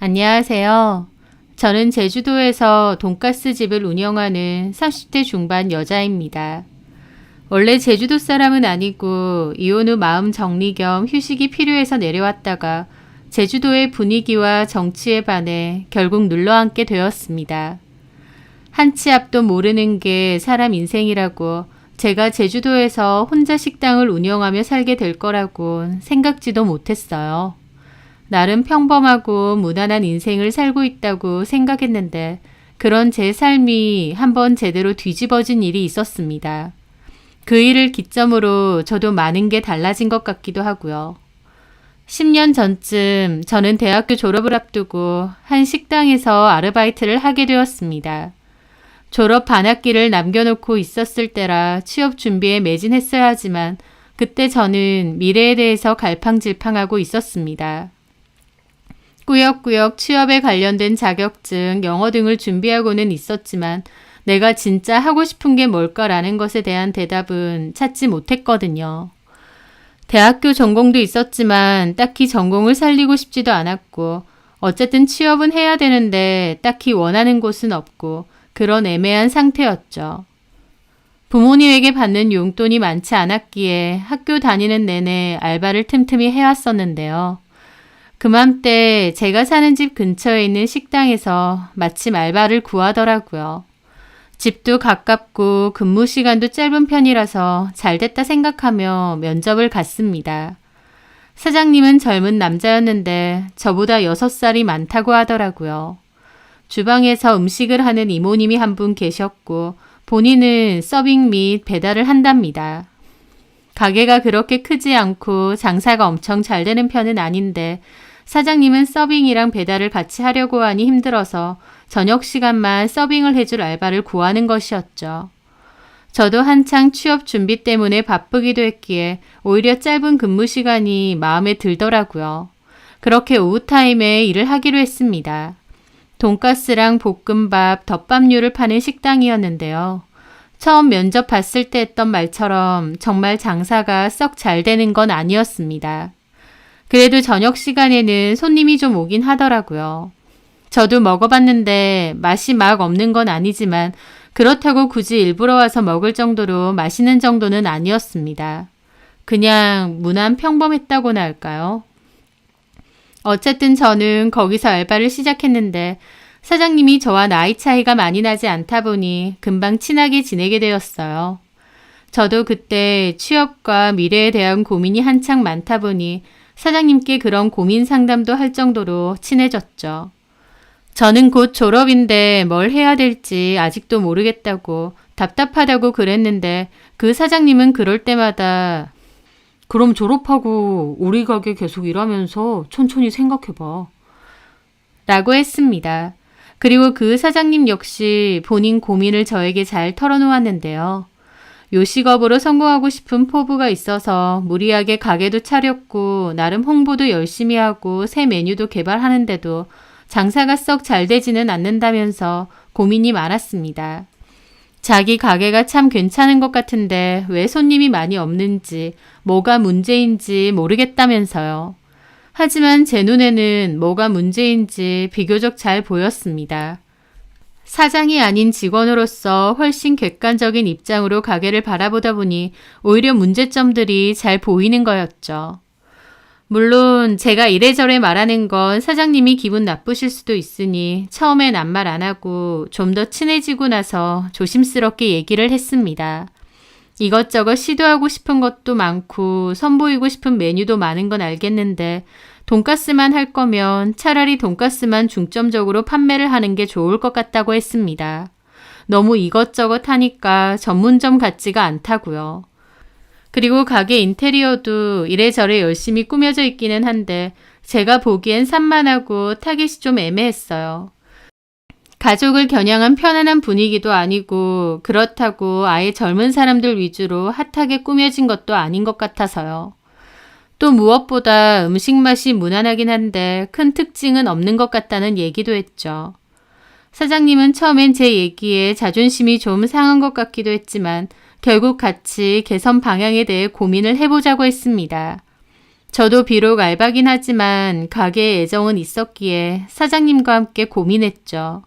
안녕하세요. 저는 제주도에서 돈가스 집을 운영하는 30대 중반 여자입니다. 원래 제주도 사람은 아니고 이혼 후 마음 정리 겸 휴식이 필요해서 내려왔다가 제주도의 분위기와 정치에 반해 결국 눌러앉게 되었습니다. 한 치 앞도 모르는 게 사람 인생이라고 제가 제주도에서 혼자 식당을 운영하며 살게 될 거라곤 생각지도 못했어요. 나름 평범하고 무난한 인생을 살고 있다고 생각했는데 그런 제 삶이 한번 제대로 뒤집어진 일이 있었습니다. 그 일을 기점으로 저도 많은 게 달라진 것 같기도 하고요. 10년 전쯤 저는 대학교 졸업을 앞두고 한 식당에서 아르바이트를 하게 되었습니다. 졸업 반학기를 남겨놓고 있었을 때라 취업 준비에 매진했어야 하지만 그때 저는 미래에 대해서 갈팡질팡하고 있었습니다. 꾸역꾸역 취업에 관련된 자격증, 영어 등을 준비하고는 있었지만 내가 진짜 하고 싶은 게 뭘까라는 것에 대한 대답은 찾지 못했거든요. 대학교 전공도 있었지만 딱히 전공을 살리고 싶지도 않았고 어쨌든 취업은 해야 되는데 딱히 원하는 곳은 없고 그런 애매한 상태였죠. 부모님에게 받는 용돈이 많지 않았기에 학교 다니는 내내 알바를 틈틈이 해왔었는데요. 그맘때 제가 사는 집 근처에 있는 식당에서 마침 알바를 구하더라고요. 집도 가깝고 근무 시간도 짧은 편이라서 잘됐다 생각하며 면접을 갔습니다. 사장님은 젊은 남자였는데 저보다 6살이 많다고 하더라고요. 주방에서 음식을 하는 이모님이 한 분 계셨고 본인은 서빙 및 배달을 한답니다. 가게가 그렇게 크지 않고 장사가 엄청 잘 되는 편은 아닌데 사장님은 서빙이랑 배달을 같이 하려고 하니 힘들어서 저녁 시간만 서빙을 해줄 알바를 구하는 것이었죠. 저도 한창 취업 준비 때문에 바쁘기도 했기에 오히려 짧은 근무 시간이 마음에 들더라고요. 그렇게 오후 타임에 일을 하기로 했습니다. 돈가스랑 볶음밥, 덮밥류를 파는 식당이었는데요. 처음 면접 봤을 때 했던 말처럼 정말 장사가 썩 잘 되는 건 아니었습니다. 그래도 저녁 시간에는 손님이 좀 오긴 하더라고요. 저도 먹어봤는데 맛이 막 없는 건 아니지만 그렇다고 굳이 일부러 와서 먹을 정도로 맛있는 정도는 아니었습니다. 그냥 무난 평범했다고나 할까요? 어쨌든 저는 거기서 알바를 시작했는데 사장님이 저와 나이 차이가 많이 나지 않다 보니 금방 친하게 지내게 되었어요. 저도 그때 취업과 미래에 대한 고민이 한창 많다 보니 사장님께 그런 고민 상담도 할 정도로 친해졌죠. 저는 곧 졸업인데 뭘 해야 될지 아직도 모르겠다고 답답하다고 그랬는데 그 사장님은 그럴 때마다 그럼 졸업하고 우리 가게 계속 일하면서 천천히 생각해봐 라고 했습니다. 그리고 그 사장님 역시 본인 고민을 저에게 잘 털어놓았는데요. 요식업으로 성공하고 싶은 포부가 있어서 무리하게 가게도 차렸고 나름 홍보도 열심히 하고 새 메뉴도 개발하는데도 장사가 썩 잘 되지는 않는다면서 고민이 많았습니다. 자기 가게가 참 괜찮은 것 같은데 왜 손님이 많이 없는지, 뭐가 문제인지 모르겠다면서요. 하지만 제 눈에는 뭐가 문제인지 비교적 잘 보였습니다. 사장이 아닌 직원으로서 훨씬 객관적인 입장으로 가게를 바라보다 보니 오히려 문제점들이 잘 보이는 거였죠. 물론 제가 이래저래 말하는 건 사장님이 기분 나쁘실 수도 있으니 처음엔 아무 말 안 하고 좀 더 친해지고 나서 조심스럽게 얘기를 했습니다. 이것저것 시도하고 싶은 것도 많고 선보이고 싶은 메뉴도 많은 건 알겠는데 돈가스만 할 거면 차라리 돈가스만 중점적으로 판매를 하는 게 좋을 것 같다고 했습니다. 너무 이것저것 하니까 전문점 같지가 않다고요. 그리고 가게 인테리어도 이래저래 열심히 꾸며져 있기는 한데 제가 보기엔 산만하고 타깃이 좀 애매했어요. 가족을 겨냥한 편안한 분위기도 아니고 그렇다고 아예 젊은 사람들 위주로 핫하게 꾸며진 것도 아닌 것 같아서요. 또 무엇보다 음식 맛이 무난하긴 한데 큰 특징은 없는 것 같다는 얘기도 했죠. 사장님은 처음엔 제 얘기에 자존심이 좀 상한 것 같기도 했지만 결국 같이 개선 방향에 대해 고민을 해보자고 했습니다. 저도 비록 알바긴 하지만 가게에 애정은 있었기에 사장님과 함께 고민했죠.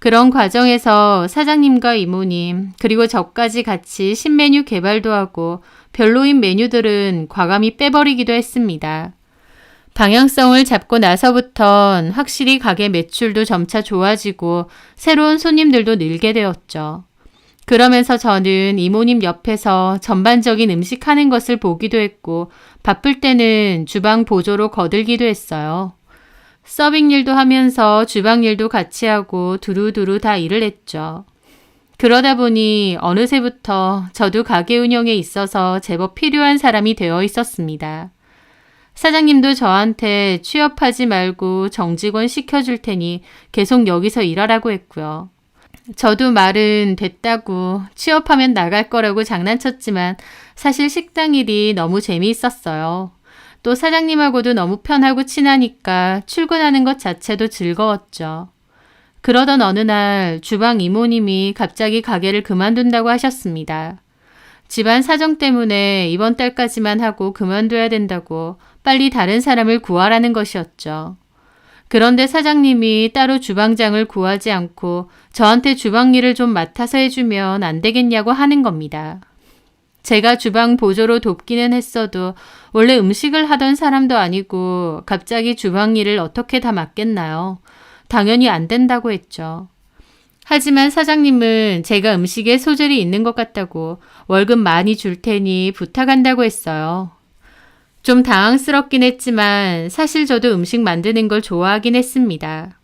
그런 과정에서 사장님과 이모님 그리고 저까지 같이 신메뉴 개발도 하고 별로인 메뉴들은 과감히 빼버리기도 했습니다. 방향성을 잡고 나서부턴 확실히 가게 매출도 점차 좋아지고 새로운 손님들도 늘게 되었죠. 그러면서 저는 이모님 옆에서 전반적인 음식하는 것을 보기도 했고 바쁠 때는 주방 보조로 거들기도 했어요. 서빙 일도 하면서 주방 일도 같이 하고 두루두루 다 일을 했죠. 그러다 보니 어느새부터 저도 가게 운영에 있어서 제법 필요한 사람이 되어 있었습니다. 사장님도 저한테 취업하지 말고 정직원 시켜줄 테니 계속 여기서 일하라고 했고요. 저도 말은 됐다고 취업하면 나갈 거라고 장난쳤지만 사실 식당 일이 너무 재미있었어요. 또 사장님하고도 너무 편하고 친하니까 출근하는 것 자체도 즐거웠죠. 그러던 어느 날 주방 이모님이 갑자기 가게를 그만둔다고 하셨습니다. 집안 사정 때문에 이번 달까지만 하고 그만둬야 된다고 빨리 다른 사람을 구하라는 것이었죠. 그런데 사장님이 따로 주방장을 구하지 않고 저한테 주방 일을 좀 맡아서 해주면 안 되겠냐고 하는 겁니다. 제가 주방 보조로 돕기는 했어도 원래 음식을 하던 사람도 아니고 갑자기 주방 일을 어떻게 다 맡겠나요? 당연히 안 된다고 했죠. 하지만 사장님은 제가 음식에 소질이 있는 것 같다고 월급 많이 줄 테니 부탁한다고 했어요. 좀 당황스럽긴 했지만 사실 저도 음식 만드는 걸 좋아하긴 했습니다.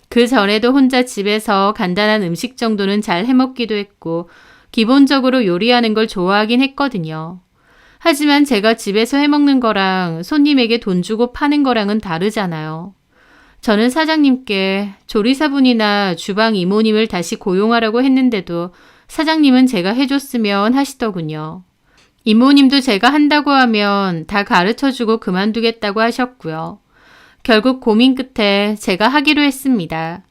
그 전에도 혼자 집에서 간단한 음식 정도는 잘 해먹기도 했고 기본적으로 요리하는 걸 좋아하긴 했거든요. 하지만 제가 집에서 해먹는 거랑 손님에게 돈 주고 파는 거랑은 다르잖아요. 저는 사장님께 조리사분이나 주방 이모님을 다시 고용하라고 했는데도 사장님은 제가 해줬으면 하시더군요. 이모님도 제가 한다고 하면 다 가르쳐주고 그만두겠다고 하셨고요. 결국 고민 끝에 제가 하기로 했습니다.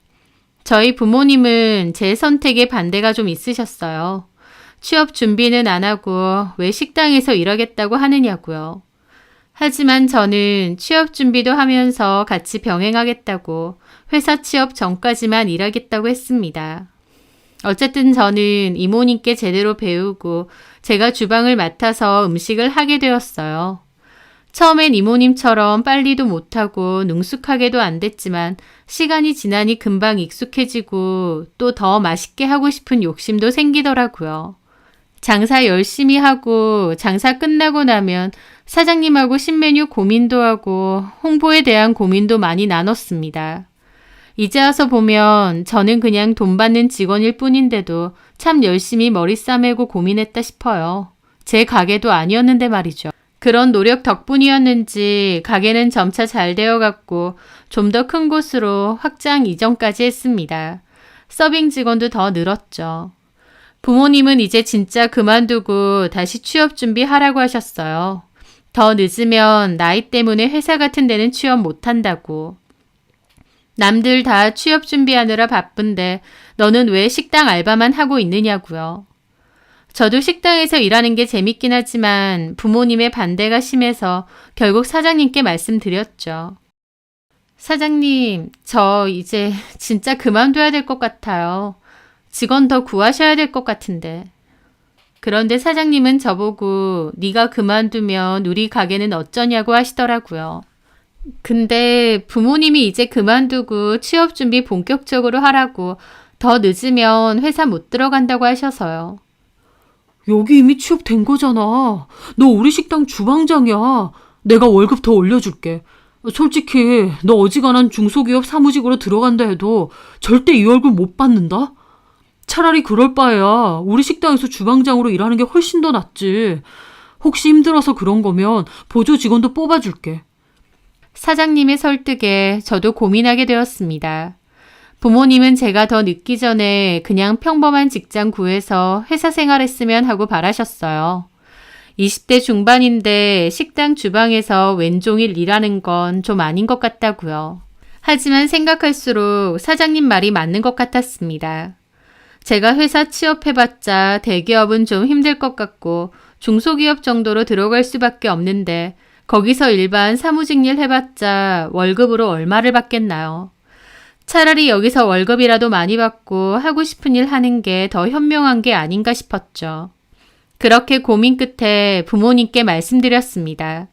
저희 부모님은 제 선택에 반대가 좀 있으셨어요. 취업 준비는 안 하고 왜 식당에서 일하겠다고 하느냐고요. 하지만 저는 취업 준비도 하면서 같이 병행하겠다고 회사 취업 전까지만 일하겠다고 했습니다. 어쨌든 저는 이모님께 제대로 배우고 제가 주방을 맡아서 음식을 하게 되었어요. 처음엔 이모님처럼 빨리도 못하고 능숙하게도 안 됐지만 시간이 지나니 금방 익숙해지고 또 더 맛있게 하고 싶은 욕심도 생기더라고요. 장사 열심히 하고 장사 끝나고 나면 사장님하고 신메뉴 고민도 하고 홍보에 대한 고민도 많이 나눴습니다. 이제 와서 보면 저는 그냥 돈 받는 직원일 뿐인데도 참 열심히 머리 싸매고 고민했다 싶어요. 제 가게도 아니었는데 말이죠. 그런 노력 덕분이었는지 가게는 점차 잘 되어갔고 좀 더 큰 곳으로 확장 이전까지 했습니다. 서빙 직원도 더 늘었죠. 부모님은 이제 진짜 그만두고 다시 취업 준비하라고 하셨어요. 더 늦으면 나이 때문에 회사 같은 데는 취업 못한다고. 남들 다 취업 준비하느라 바쁜데 너는 왜 식당 알바만 하고 있느냐고요. 저도 식당에서 일하는 게 재밌긴 하지만 부모님의 반대가 심해서 결국 사장님께 말씀드렸죠. 사장님, 저 이제 진짜 그만둬야 될 것 같아요. 직원 더 구하셔야 될 것 같은데. 그런데 사장님은 저보고 네가 그만두면 우리 가게는 어쩌냐고 하시더라고요. 근데 부모님이 이제 그만두고 취업 준비 본격적으로 하라고 더 늦으면 회사 못 들어간다고 하셔서요. 여기 이미 취업된 거잖아. 너 우리 식당 주방장이야. 내가 월급 더 올려줄게. 솔직히 너 어지간한 중소기업 사무직으로 들어간다 해도 절대 이 월급 못 받는다. 차라리 그럴 바에야 우리 식당에서 주방장으로 일하는 게 훨씬 더 낫지. 혹시 힘들어서 그런 거면 보조 직원도 뽑아줄게. 사장님의 설득에 저도 고민하게 되었습니다. 부모님은 제가 더 늦기 전에 그냥 평범한 직장 구해서 회사 생활했으면 하고 바라셨어요. 20대 중반인데 식당 주방에서 왼종일 일하는 건 좀 아닌 것 같다고요. 하지만 생각할수록 사장님 말이 맞는 것 같았습니다. 제가 회사 취업해봤자 대기업은 좀 힘들 것 같고 중소기업 정도로 들어갈 수밖에 없는데 거기서 일반 사무직 일 해봤자 월급으로 얼마를 받겠나요? 차라리 여기서 월급이라도 많이 받고 하고 싶은 일 하는 게 더 현명한 게 아닌가 싶었죠. 그렇게 고민 끝에 부모님께 말씀드렸습니다.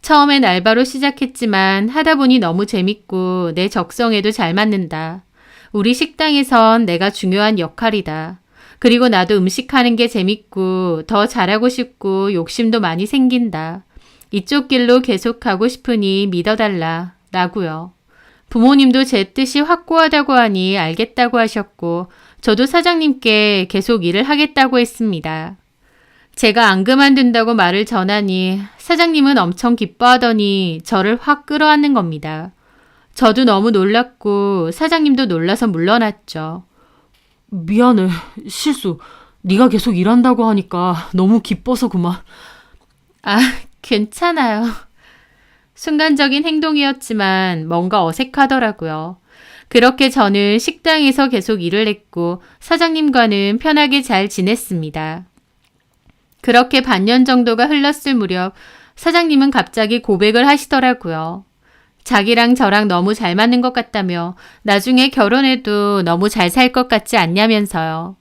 처음엔 알바로 시작했지만 하다 보니 너무 재밌고 내 적성에도 잘 맞는다. 우리 식당에선 내가 중요한 역할이다. 그리고 나도 음식하는 게 재밌고 더 잘하고 싶고 욕심도 많이 생긴다. 이쪽 길로 계속 가고 싶으니 믿어달라. 라고요. 부모님도 제 뜻이 확고하다고 하니 알겠다고 하셨고 저도 사장님께 계속 일을 하겠다고 했습니다. 제가 안 그만둔다고 말을 전하니 사장님은 엄청 기뻐하더니 저를 확 끌어안는 겁니다. 저도 너무 놀랐고 사장님도 놀라서 물러났죠. 미안해. 실수. 네가 계속 일한다고 하니까 너무 기뻐서 그만. 아, 괜찮아요. 순간적인 행동이었지만 뭔가 어색하더라고요. 그렇게 저는 식당에서 계속 일을 했고 사장님과는 편하게 잘 지냈습니다. 그렇게 반년 정도가 흘렀을 무렵 사장님은 갑자기 고백을 하시더라고요. 자기랑 저랑 너무 잘 맞는 것 같다며 나중에 결혼해도 너무 잘 살 것 같지 않냐면서요.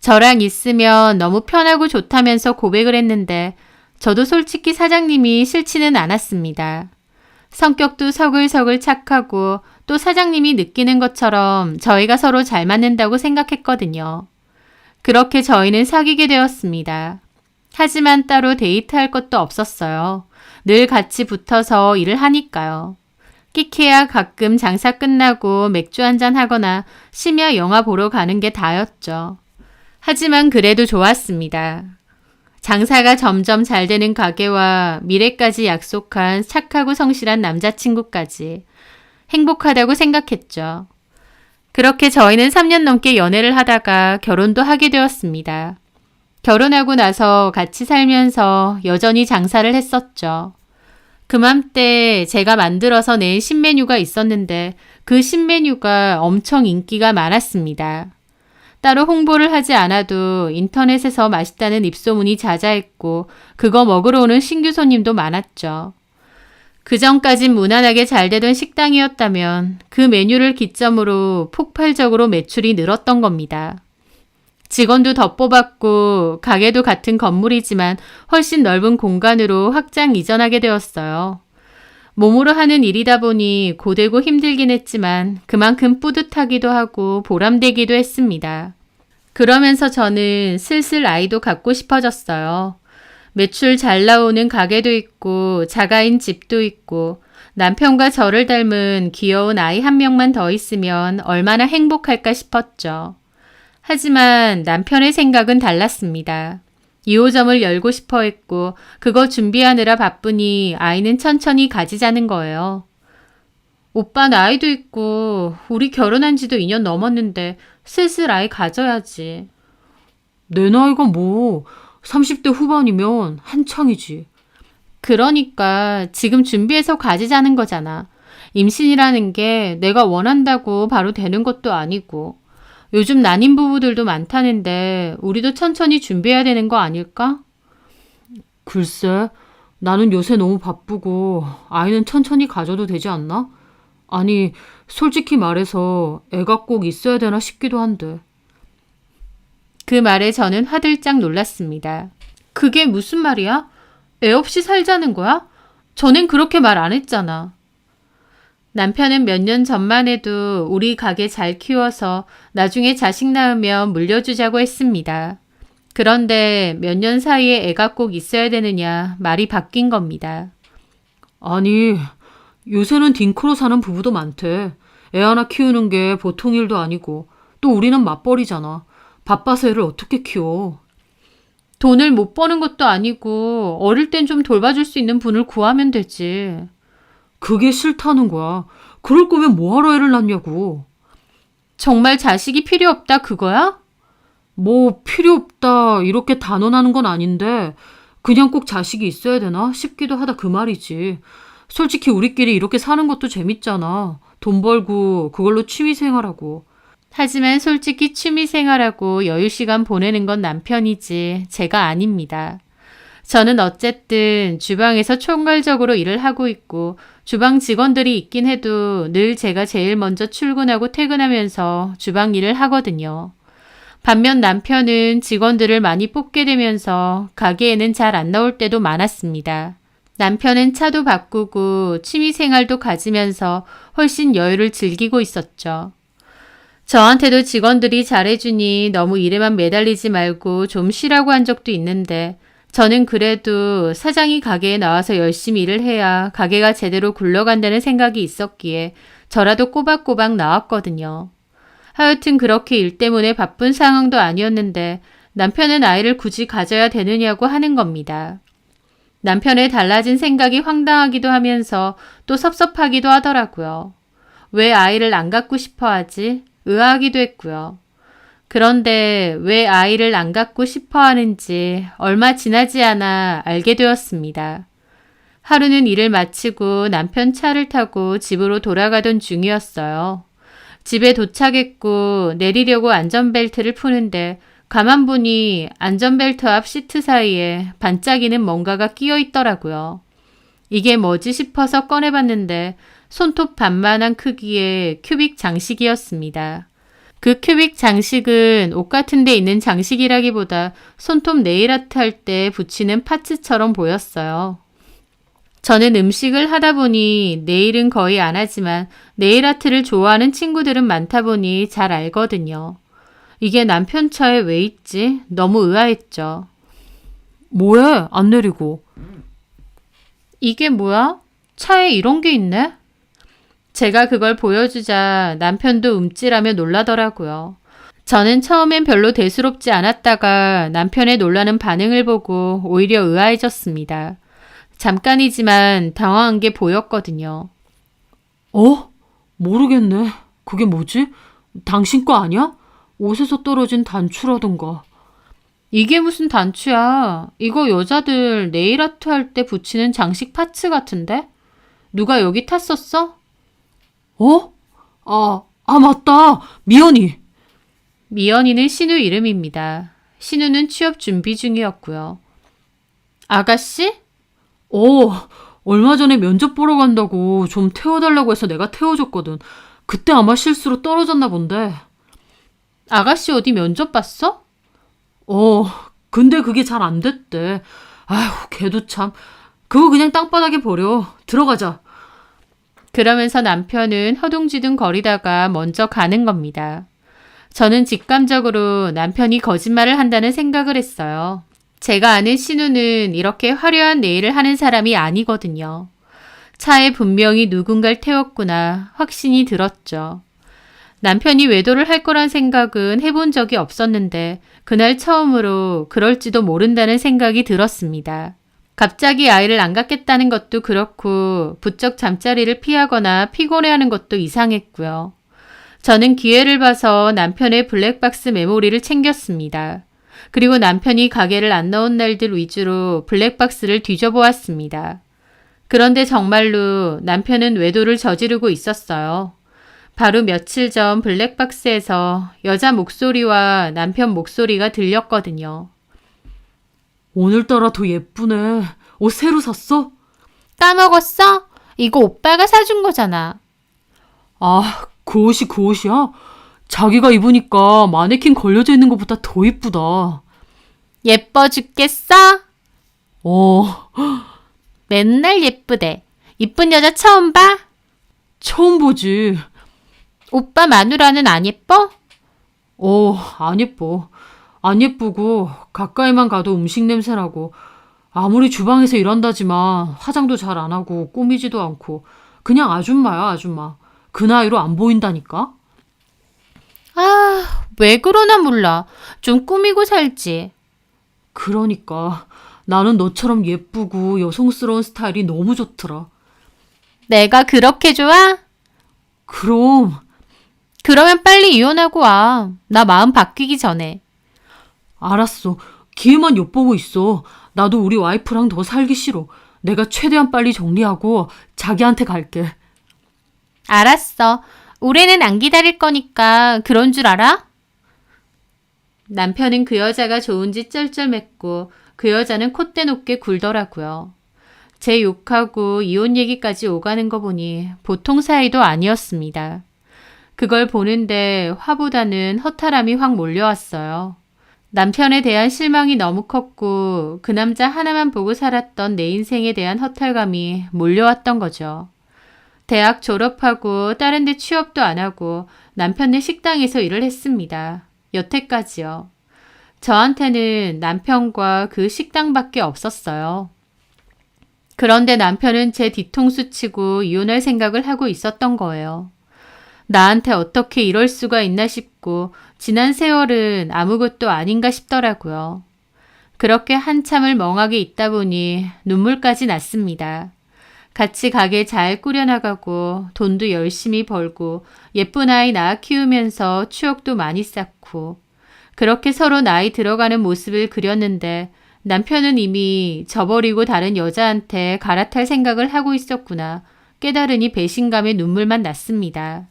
저랑 있으면 너무 편하고 좋다면서 고백을 했는데 저도 솔직히 사장님이 싫지는 않았습니다. 성격도 서글서글 착하고 또 사장님이 느끼는 것처럼 저희가 서로 잘 맞는다고 생각했거든요. 그렇게 저희는 사귀게 되었습니다. 하지만 따로 데이트할 것도 없었어요. 늘 같이 붙어서 일을 하니까요. 끼케야 가끔 장사 끝나고 맥주 한잔 하거나 심야 영화 보러 가는 게 다였죠. 하지만 그래도 좋았습니다. 장사가 점점 잘 되는 가게와 미래까지 약속한 착하고 성실한 남자친구까지 행복하다고 생각했죠. 그렇게 저희는 3년 넘게 연애를 하다가 결혼도 하게 되었습니다. 결혼하고 나서 같이 살면서 여전히 장사를 했었죠. 그맘때 제가 만들어서 낸 신메뉴가 있었는데 그 신메뉴가 엄청 인기가 많았습니다. 따로 홍보를 하지 않아도 인터넷에서 맛있다는 입소문이 자자했고 그거 먹으러 오는 신규 손님도 많았죠. 그전까진 무난하게 잘 되던 식당이었다면 그 메뉴를 기점으로 폭발적으로 매출이 늘었던 겁니다. 직원도 더 뽑았고 가게도 같은 건물이지만 훨씬 넓은 공간으로 확장 이전하게 되었어요. 몸으로 하는 일이다 보니 고되고 힘들긴 했지만 그만큼 뿌듯하기도 하고 보람되기도 했습니다. 그러면서 저는 슬슬 아이도 갖고 싶어졌어요. 매출 잘 나오는 가게도 있고 자가인 집도 있고 남편과 저를 닮은 귀여운 아이 한 명만 더 있으면 얼마나 행복할까 싶었죠. 하지만 남편의 생각은 달랐습니다. 2호점을 열고 싶어 했고 그거 준비하느라 바쁘니 아이는 천천히 가지자는 거예요. 오빠 나이도 있고 우리 결혼한 지도 2년 넘었는데 슬슬 아이 가져야지. 내 나이가 뭐 30대 후반이면 한창이지. 그러니까 지금 준비해서 가지자는 거잖아. 임신이라는 게 내가 원한다고 바로 되는 것도 아니고. 요즘 난임 부부들도 많다는데 우리도 천천히 준비해야 되는 거 아닐까? 글쎄, 나는 요새 너무 바쁘고 아이는 천천히 가져도 되지 않나? 아니, 솔직히 말해서 애가 꼭 있어야 되나 싶기도 한데. 그 말에 저는 화들짝 놀랐습니다. 그게 무슨 말이야? 애 없이 살자는 거야? 전엔 그렇게 말 안 했잖아. 남편은 몇 년 전만 해도 우리 가게 잘 키워서 나중에 자식 낳으면 물려주자고 했습니다. 그런데 몇 년 사이에 애가 꼭 있어야 되느냐 말이 바뀐 겁니다. 아니, 요새는 딩크로 사는 부부도 많대. 애 하나 키우는 게 보통 일도 아니고 또 우리는 맞벌이잖아. 바빠서 애를 어떻게 키워? 돈을 못 버는 것도 아니고 어릴 땐 좀 돌봐줄 수 있는 분을 구하면 되지. 그게 싫다는 거야. 그럴 거면 뭐하러 애를 낳냐고. 정말 자식이 필요 없다 그거야? 뭐 필요 없다 이렇게 단언하는 건 아닌데 그냥 꼭 자식이 있어야 되나 싶기도 하다 그 말이지. 솔직히 우리끼리 이렇게 사는 것도 재밌잖아. 돈 벌고 그걸로 취미생활하고. 하지만 솔직히 취미생활하고 여유시간 보내는 건 남편이지 제가 아닙니다. 저는 어쨌든 주방에서 총괄적으로 일을 하고 있고 주방 직원들이 있긴 해도 늘 제가 제일 먼저 출근하고 퇴근하면서 주방 일을 하거든요. 반면 남편은 직원들을 많이 뽑게 되면서 가게에는 잘 안 나올 때도 많았습니다. 남편은 차도 바꾸고 취미 생활도 가지면서 훨씬 여유를 즐기고 있었죠. 저한테도 직원들이 잘해주니 너무 일에만 매달리지 말고 좀 쉬라고 한 적도 있는데 저는 그래도 사장이 가게에 나와서 열심히 일을 해야 가게가 제대로 굴러간다는 생각이 있었기에 저라도 꼬박꼬박 나왔거든요. 하여튼 그렇게 일 때문에 바쁜 상황도 아니었는데 남편은 아이를 굳이 가져야 되느냐고 하는 겁니다. 남편의 달라진 생각이 황당하기도 하면서 또 섭섭하기도 하더라고요. 왜 아이를 안 갖고 싶어 하지? 의아하기도 했고요. 그런데 왜 아이를 안 갖고 싶어 하는지 얼마 지나지 않아 알게 되었습니다. 하루는 일을 마치고 남편 차를 타고 집으로 돌아가던 중이었어요. 집에 도착했고 내리려고 안전벨트를 푸는데 가만 보니 안전벨트 앞 시트 사이에 반짝이는 뭔가가 끼어 있더라고요. 이게 뭐지 싶어서 꺼내봤는데 손톱 반만한 크기의 큐빅 장식이었습니다. 그 큐빅 장식은 옷 같은 데 있는 장식이라기보다 손톱 네일아트 할 때 붙이는 파츠처럼 보였어요. 저는 음식을 하다 보니 네일은 거의 안 하지만 네일아트를 좋아하는 친구들은 많다 보니 잘 알거든요. 이게 남편 차에 왜 있지? 너무 의아했죠. 뭐해? 안 내리고. 이게 뭐야? 차에 이런 게 있네? 제가 그걸 보여주자 남편도 움찔하며 놀라더라고요. 저는 처음엔 별로 대수롭지 않았다가 남편의 놀라는 반응을 보고 오히려 의아해졌습니다. 잠깐이지만 당황한 게 보였거든요. 모르겠네. 그게 뭐지? 당신 거 아니야? 옷에서 떨어진 단추라던가. 이게 무슨 단추야? 이거 여자들 네일아트 할 때 붙이는 장식 파츠 같은데? 누가 여기 탔었어? 맞다. 미연이. 미연이는 신우 이름입니다. 신우는 취업 준비 중이었고요. 아가씨? 얼마 전에 면접 보러 간다고 좀 태워달라고 해서 내가 태워줬거든. 그때 아마 실수로 떨어졌나 본데. 아가씨 어디 면접 봤어? 근데 그게 잘 안 됐대. 아휴, 걔도 참. 그거 그냥 땅바닥에 버려. 들어가자. 그러면서 남편은 허둥지둥 거리다가 먼저 가는 겁니다. 저는 직감적으로 남편이 거짓말을 한다는 생각을 했어요. 제가 아는 신우는 이렇게 화려한 네일을 하는 사람이 아니거든요. 차에 분명히 누군가를 태웠구나 확신이 들었죠. 남편이 외도를 할 거란 생각은 해본 적이 없었는데 그날 처음으로 그럴지도 모른다는 생각이 들었습니다. 갑자기 아이를 안 갖겠다는 것도 그렇고 부쩍 잠자리를 피하거나 피곤해하는 것도 이상했고요. 저는 기회를 봐서 남편의 블랙박스 메모리를 챙겼습니다. 그리고 남편이 가게를 안 나온 날들 위주로 블랙박스를 뒤져보았습니다. 그런데 정말로 남편은 외도를 저지르고 있었어요. 바로 며칠 전 블랙박스에서 여자 목소리와 남편 목소리가 들렸거든요. 오늘따라 더 예쁘네. 옷 새로 샀어? 까먹었어? 이거 오빠가 사준 거잖아. 그 옷이 그 옷이야? 자기가 입으니까 마네킹 걸려져 있는 것보다 더 이쁘다. 예뻐 죽겠어? 맨날 예쁘대. 이쁜 여자 처음 봐? 처음 보지. 오빠 마누라는 안 예뻐? 안 예뻐. 안 예쁘고 가까이만 가도 음식 냄새나고 아무리 주방에서 일한다지만 화장도 잘 안 하고 꾸미지도 않고 그냥 아줌마야 아줌마. 그 나이로 안 보인다니까? 왜 그러나 몰라. 좀 꾸미고 살지. 그러니까 나는 너처럼 예쁘고 여성스러운 스타일이 너무 좋더라. 내가 그렇게 좋아? 그럼 그러면 빨리 이혼하고 와. 나 마음 바뀌기 전에. 알았어. 기회만 엿보고 있어. 나도 우리 와이프랑 더 살기 싫어. 내가 최대한 빨리 정리하고 자기한테 갈게. 알았어. 올해는 안 기다릴 거니까 그런 줄 알아? 남편은 그 여자가 좋은지 쩔쩔맸고 그 여자는 콧대 높게 굴더라고요. 제 욕하고 이혼 얘기까지 오가는 거 보니 보통 사이도 아니었습니다. 그걸 보는데 화보다는 허탈함이 확 몰려왔어요. 남편에 대한 실망이 너무 컸고 그 남자 하나만 보고 살았던 내 인생에 대한 허탈감이 몰려왔던 거죠. 대학 졸업하고 다른 데 취업도 안 하고 남편네 식당에서 일을 했습니다. 여태까지요. 저한테는 남편과 그 식당밖에 없었어요. 그런데 남편은 제 뒤통수 치고 이혼할 생각을 하고 있었던 거예요. 나한테 어떻게 이럴 수가 있나 싶고 지난 세월은 아무것도 아닌가 싶더라고요. 그렇게 한참을 멍하게 있다 보니 눈물까지 났습니다. 같이 가게 잘 꾸려나가고 돈도 열심히 벌고 예쁜 아이 낳아 키우면서 추억도 많이 쌓고 그렇게 서로 나이 들어가는 모습을 그렸는데 남편은 이미 저버리고 다른 여자한테 갈아탈 생각을 하고 있었구나 깨달으니 배신감에 눈물만 났습니다.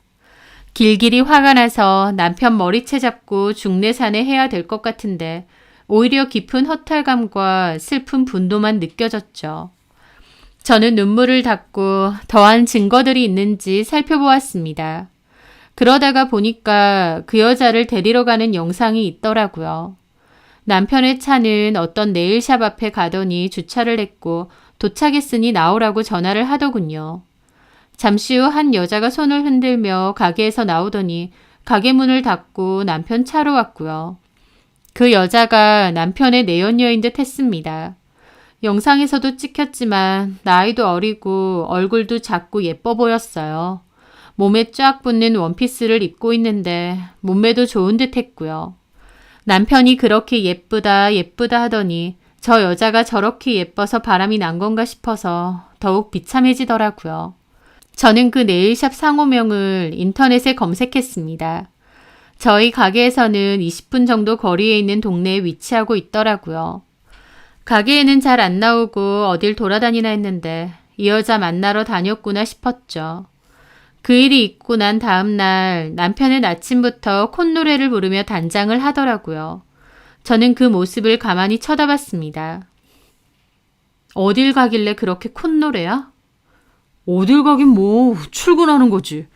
길길이 화가 나서 남편 머리채 잡고 중내산에 해야 될 것 같은데 오히려 깊은 허탈감과 슬픈 분노만 느껴졌죠. 저는 눈물을 닦고 더한 증거들이 있는지 살펴보았습니다. 그러다가 보니까 그 여자를 데리러 가는 영상이 있더라고요. 남편의 차는 어떤 네일샵 앞에 가더니 주차를 했고 도착했으니 나오라고 전화를 하더군요. 잠시 후 한 여자가 손을 흔들며 가게에서 나오더니 가게 문을 닫고 남편 차로 왔고요. 그 여자가 남편의 내연녀인 듯 했습니다. 영상에서도 찍혔지만 나이도 어리고 얼굴도 작고 예뻐 보였어요. 몸에 쫙 붙는 원피스를 입고 있는데 몸매도 좋은 듯 했고요. 남편이 그렇게 예쁘다 하더니 저 여자가 저렇게 예뻐서 바람이 난 건가 싶어서 더욱 비참해지더라고요. 저는 그 네일샵 상호명을 인터넷에 검색했습니다. 저희 가게에서는 20분 정도 거리에 있는 동네에 위치하고 있더라고요. 가게에는 잘 안 나오고 어딜 돌아다니나 했는데 이 여자 만나러 다녔구나 싶었죠. 그 일이 있고 난 다음 날 남편은 아침부터 콧노래를 부르며 단장을 하더라고요. 저는 그 모습을 가만히 쳐다봤습니다. 어딜 가길래 그렇게 콧노래야? 어딜 가긴 뭐 출근하는 거지.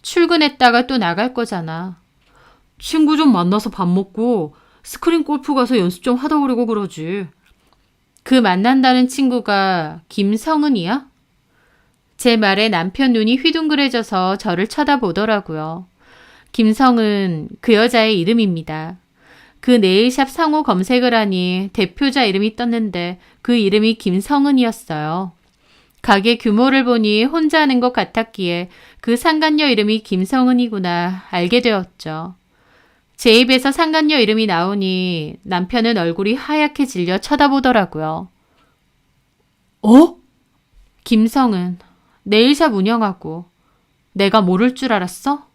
출근했다가 또 나갈 거잖아. 친구 좀 만나서 밥 먹고 스크린 골프 가서 연습 좀 하다 오려고 그러지. 그 만난다는 친구가 김성은이야? 제 말에 남편 눈이 휘둥그레져서 저를 쳐다보더라고요. 김성은 그 여자의 이름입니다. 그 네일샵 상호 검색을 하니 대표자 이름이 떴는데 그 이름이 김성은이었어요. 가게 규모를 보니 혼자 하는 것 같았기에 그 상간녀 이름이 김성은이구나 알게 되었죠. 제 입에서 상간녀 이름이 나오니 남편은 얼굴이 하얗게 질려 쳐다보더라고요. 어? 김성은, 네일샵 운영하고 내가 모를 줄 알았어?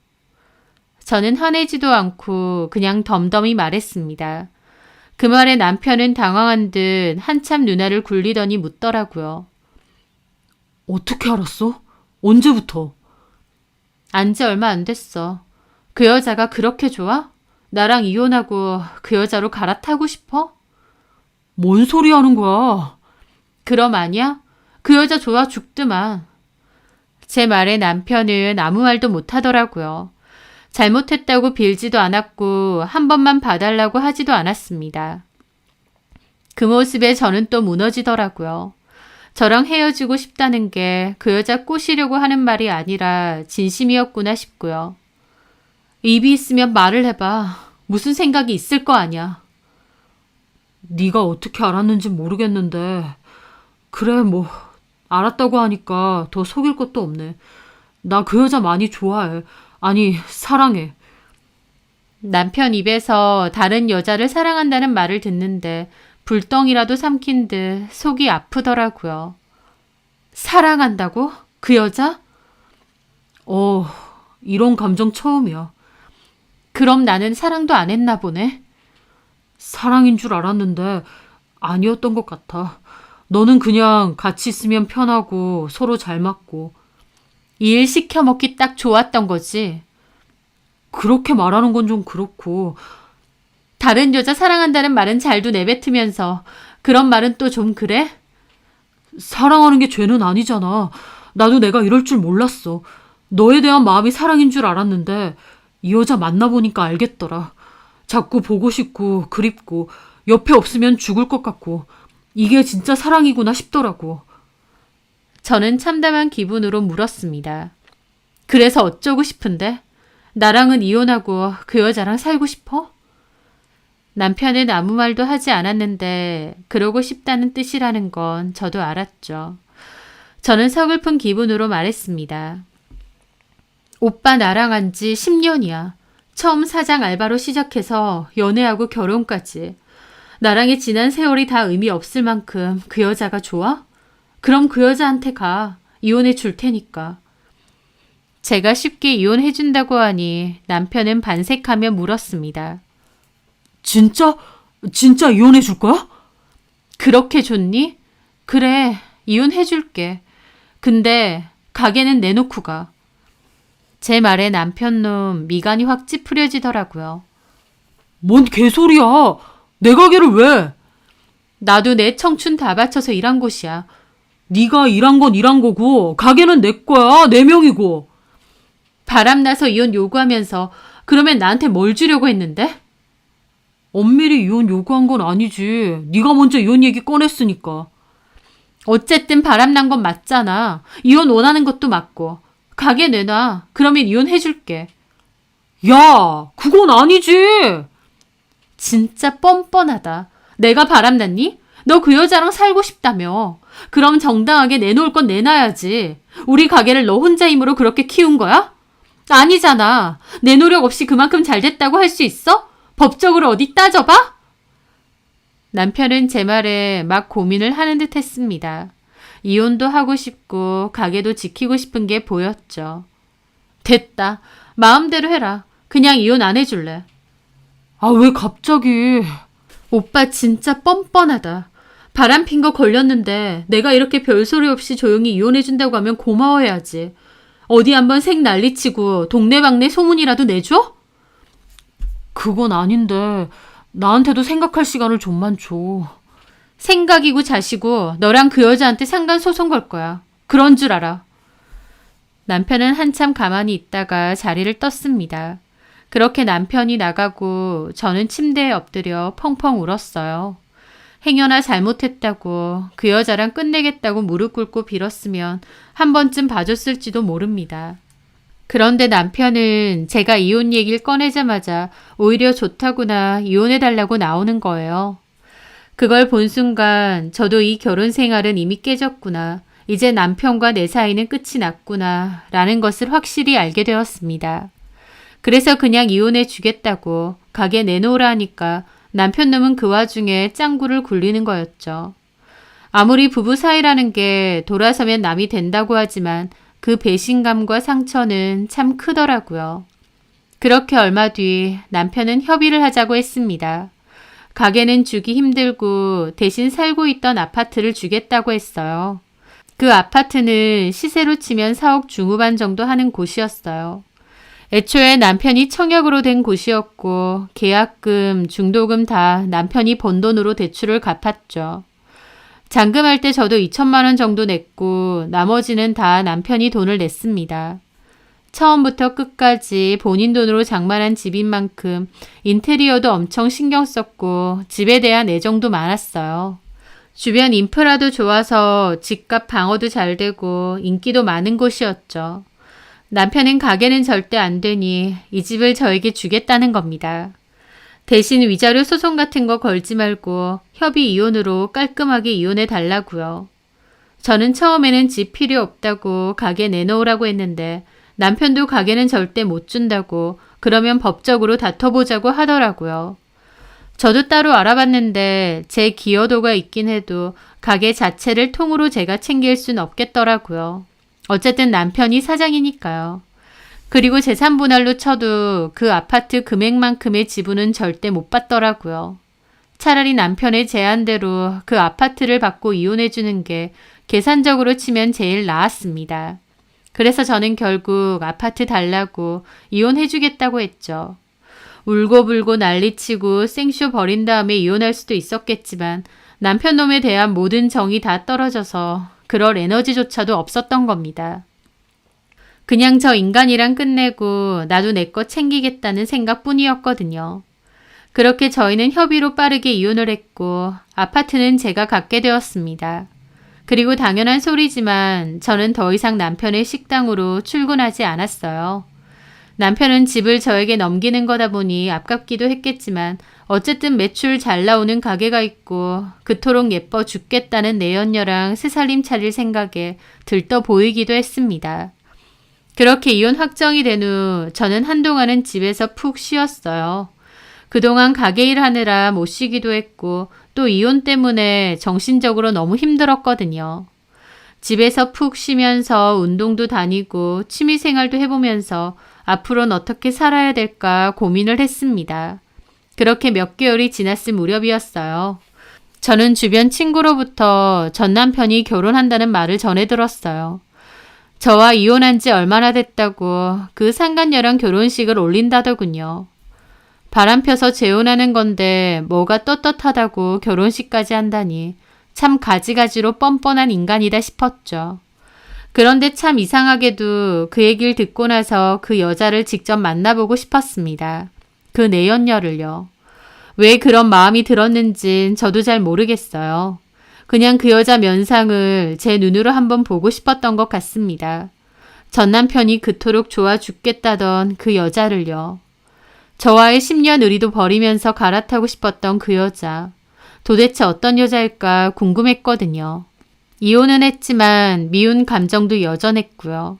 저는 화내지도 않고 그냥 덤덤히 말했습니다. 그 말에 남편은 당황한 듯 한참 누나를 굴리더니 묻더라고요. 어떻게 알았어? 언제부터? 안지 얼마 안 됐어. 그 여자가 그렇게 좋아? 나랑 이혼하고 그 여자로 갈아타고 싶어? 뭔 소리 하는 거야? 그럼 아니야? 그 여자 좋아 죽드만. 제 말에 남편은 아무 말도 못하더라고요. 잘못했다고 빌지도 않았고 한 번만 봐달라고 하지도 않았습니다. 그 모습에 저는 또 무너지더라고요. 저랑 헤어지고 싶다는 게 그 여자 꼬시려고 하는 말이 아니라 진심이었구나 싶고요. 입이 있으면 말을 해봐. 무슨 생각이 있을 거 아니야. 네가 어떻게 알았는지 모르겠는데 그래 뭐 알았다고 하니까 더 속일 것도 없네. 나 그 여자 많이 좋아해. 아니 사랑해. 남편 입에서 다른 여자를 사랑한다는 말을 듣는데 불덩이라도 삼킨 듯 속이 아프더라고요. 사랑한다고? 그 여자? 이런 감정 처음이야. 그럼 나는 사랑도 안 했나 보네. 사랑인 줄 알았는데 아니었던 것 같아. 너는 그냥 같이 있으면 편하고 서로 잘 맞고. 일 시켜먹기 딱 좋았던 거지. 그렇게 말하는 건 좀 그렇고. 다른 여자 사랑한다는 말은 잘도 내뱉으면서 그런 말은 또 좀 그래? 사랑하는 게 죄는 아니잖아. 나도 내가 이럴 줄 몰랐어. 너에 대한 마음이 사랑인 줄 알았는데 이 여자 만나보니까 알겠더라. 자꾸 보고 싶고 그립고 옆에 없으면 죽을 것 같고 이게 진짜 사랑이구나 싶더라고. 저는 참담한 기분으로 물었습니다. 그래서 어쩌고 싶은데? 나랑은 이혼하고 그 여자랑 살고 싶어? 남편은 아무 말도 하지 않았는데 그러고 싶다는 뜻이라는 건 저도 알았죠. 저는 서글픈 기분으로 말했습니다. 오빠 나랑 한 지 10년이야. 처음 사장 알바로 시작해서 연애하고 결혼까지. 나랑의 지난 세월이 다 의미 없을 만큼 그 여자가 좋아? 그럼 그 여자한테 가. 이혼해 줄 테니까. 제가 쉽게 이혼해 준다고 하니 남편은 반색하며 물었습니다. 진짜? 진짜 이혼해 줄 거야? 그렇게 좋니? 그래, 이혼해 줄게. 근데 가게는 내놓고 가. 제 말에 남편놈 미간이 확 찌푸려지더라고요. 뭔 개소리야. 내 가게를 왜? 나도 내 청춘 다 바쳐서 일한 곳이야. 네가 일한 건 일한 거고 가게는 내 거야. 내 명이고. 바람나서 이혼 요구하면서 그러면 나한테 뭘 주려고 했는데? 엄밀히 이혼 요구한 건 아니지. 네가 먼저 이혼 얘기 꺼냈으니까. 어쨌든 바람난 건 맞잖아. 이혼 원하는 것도 맞고. 가게 내놔. 그러면 이혼해 줄게. 야, 그건 아니지. 진짜 뻔뻔하다. 내가 바람났니? 너 그 여자랑 살고 싶다며. 그럼 정당하게 내놓을 건 내놔야지. 우리 가게를 너 혼자 힘으로 그렇게 키운 거야? 아니잖아. 내 노력 없이 그만큼 잘 됐다고 할 수 있어? 법적으로 어디 따져봐? 남편은 제 말에 막 고민을 하는 듯 했습니다. 이혼도 하고 싶고 가게도 지키고 싶은 게 보였죠. 됐다. 마음대로 해라. 그냥 이혼 안 해줄래. 아, 왜 갑자기. 오빠 진짜 뻔뻔하다. 바람핀 거 걸렸는데 내가 이렇게 별소리 없이 조용히 이혼해준다고 하면 고마워해야지. 어디 한번 색 난리치고 동네방네 소문이라도 내줘? 그건 아닌데 나한테도 생각할 시간을 좀만 줘. 생각이고 자시고 너랑 그 여자한테 상간 소송 걸 거야. 그런 줄 알아. 남편은 한참 가만히 있다가 자리를 떴습니다. 그렇게 남편이 나가고 저는 침대에 엎드려 펑펑 울었어요. 행여나 잘못했다고 그 여자랑 끝내겠다고 무릎 꿇고 빌었으면 한 번쯤 봐줬을지도 모릅니다. 그런데 남편은 제가 이혼 얘기를 꺼내자마자 오히려 좋다구나 이혼해달라고 나오는 거예요. 그걸 본 순간 저도 이 결혼 생활은 이미 깨졌구나. 이제 남편과 내 사이는 끝이 났구나 라는 것을 확실히 알게 되었습니다. 그래서 그냥 이혼해 주겠다고 가게 내놓으라 하니까 남편 놈은 그 와중에 짱구를 굴리는 거였죠. 아무리 부부 사이라는 게 돌아서면 남이 된다고 하지만 그 배신감과 상처는 참 크더라고요. 그렇게 얼마 뒤 남편은 협의를 하자고 했습니다. 가게는 주기 힘들고 대신 살고 있던 아파트를 주겠다고 했어요. 그 아파트는 시세로 치면 4억 중후반 정도 하는 곳이었어요. 애초에 남편이 청약으로 된 곳이었고 계약금, 중도금 다 남편이 번 돈으로 대출을 갚았죠. 잔금할 때 저도 2천만 원 정도 냈고 나머지는 다 남편이 돈을 냈습니다. 처음부터 끝까지 본인 돈으로 장만한 집인 만큼 인테리어도 엄청 신경 썼고 집에 대한 애정도 많았어요. 주변 인프라도 좋아서 집값 방어도 잘 되고 인기도 많은 곳이었죠. 남편은 가게는 절대 안 되니 이 집을 저에게 주겠다는 겁니다. 대신 위자료 소송 같은 거 걸지 말고 협의 이혼으로 깔끔하게 이혼해 달라고요. 저는 처음에는 집 필요 없다고 가게 내놓으라고 했는데 남편도 가게는 절대 못 준다고 그러면 법적으로 다퉈보자고 하더라고요. 저도 따로 알아봤는데 제 기여도가 있긴 해도 가게 자체를 통으로 제가 챙길 순 없겠더라고요. 어쨌든 남편이 사장이니까요. 그리고 재산 분할로 쳐도 그 아파트 금액만큼의 지분은 절대 못 받더라고요. 차라리 남편의 제안대로 그 아파트를 받고 이혼해 주는 게 계산적으로 치면 제일 나았습니다. 그래서 저는 결국 아파트 달라고 이혼해 주겠다고 했죠. 울고불고 난리치고 생쇼 벌인 다음에 이혼할 수도 있었겠지만 남편 놈에 대한 모든 정이 다 떨어져서 그럴 에너지조차도 없었던 겁니다. 그냥 저 인간이랑 끝내고 나도 내 것 챙기겠다는 생각뿐이었거든요. 그렇게 저희는 협의로 빠르게 이혼을 했고 아파트는 제가 갖게 되었습니다. 그리고 당연한 소리지만 저는 더 이상 남편의 식당으로 출근하지 않았어요. 남편은 집을 저에게 넘기는 거다 보니 아깝기도 했겠지만 어쨌든 매출 잘 나오는 가게가 있고 그토록 예뻐 죽겠다는 내연녀랑 새살림 차릴 생각에 들떠 보이기도 했습니다. 그렇게 이혼 확정이 된 후 저는 한동안은 집에서 푹 쉬었어요. 그동안 가게 일하느라 못 쉬기도 했고 또 이혼 때문에 정신적으로 너무 힘들었거든요. 집에서 푹 쉬면서 운동도 다니고 취미생활도 해보면서 앞으로는 어떻게 살아야 될까 고민을 했습니다. 그렇게 몇 개월이 지났을 무렵이었어요. 저는 주변 친구로부터 전 남편이 결혼한다는 말을 전해 들었어요. 저와 이혼한 지 얼마나 됐다고 그 상간녀랑 결혼식을 올린다더군요. 바람 펴서 재혼하는 건데 뭐가 떳떳하다고 결혼식까지 한다니 참 가지가지로 뻔뻔한 인간이다 싶었죠. 그런데 참 이상하게도 그 얘기를 듣고 나서 그 여자를 직접 만나보고 싶었습니다. 그 내연녀를요. 왜 그런 마음이 들었는진 저도 잘 모르겠어요. 그냥 그 여자 면상을 제 눈으로 한번 보고 싶었던 것 같습니다. 전 남편이 그토록 좋아 죽겠다던 그 여자를요. 저와의 10년 의리도 버리면서 갈아타고 싶었던 그 여자. 도대체 어떤 여자일까 궁금했거든요. 이혼은 했지만 미운 감정도 여전했고요.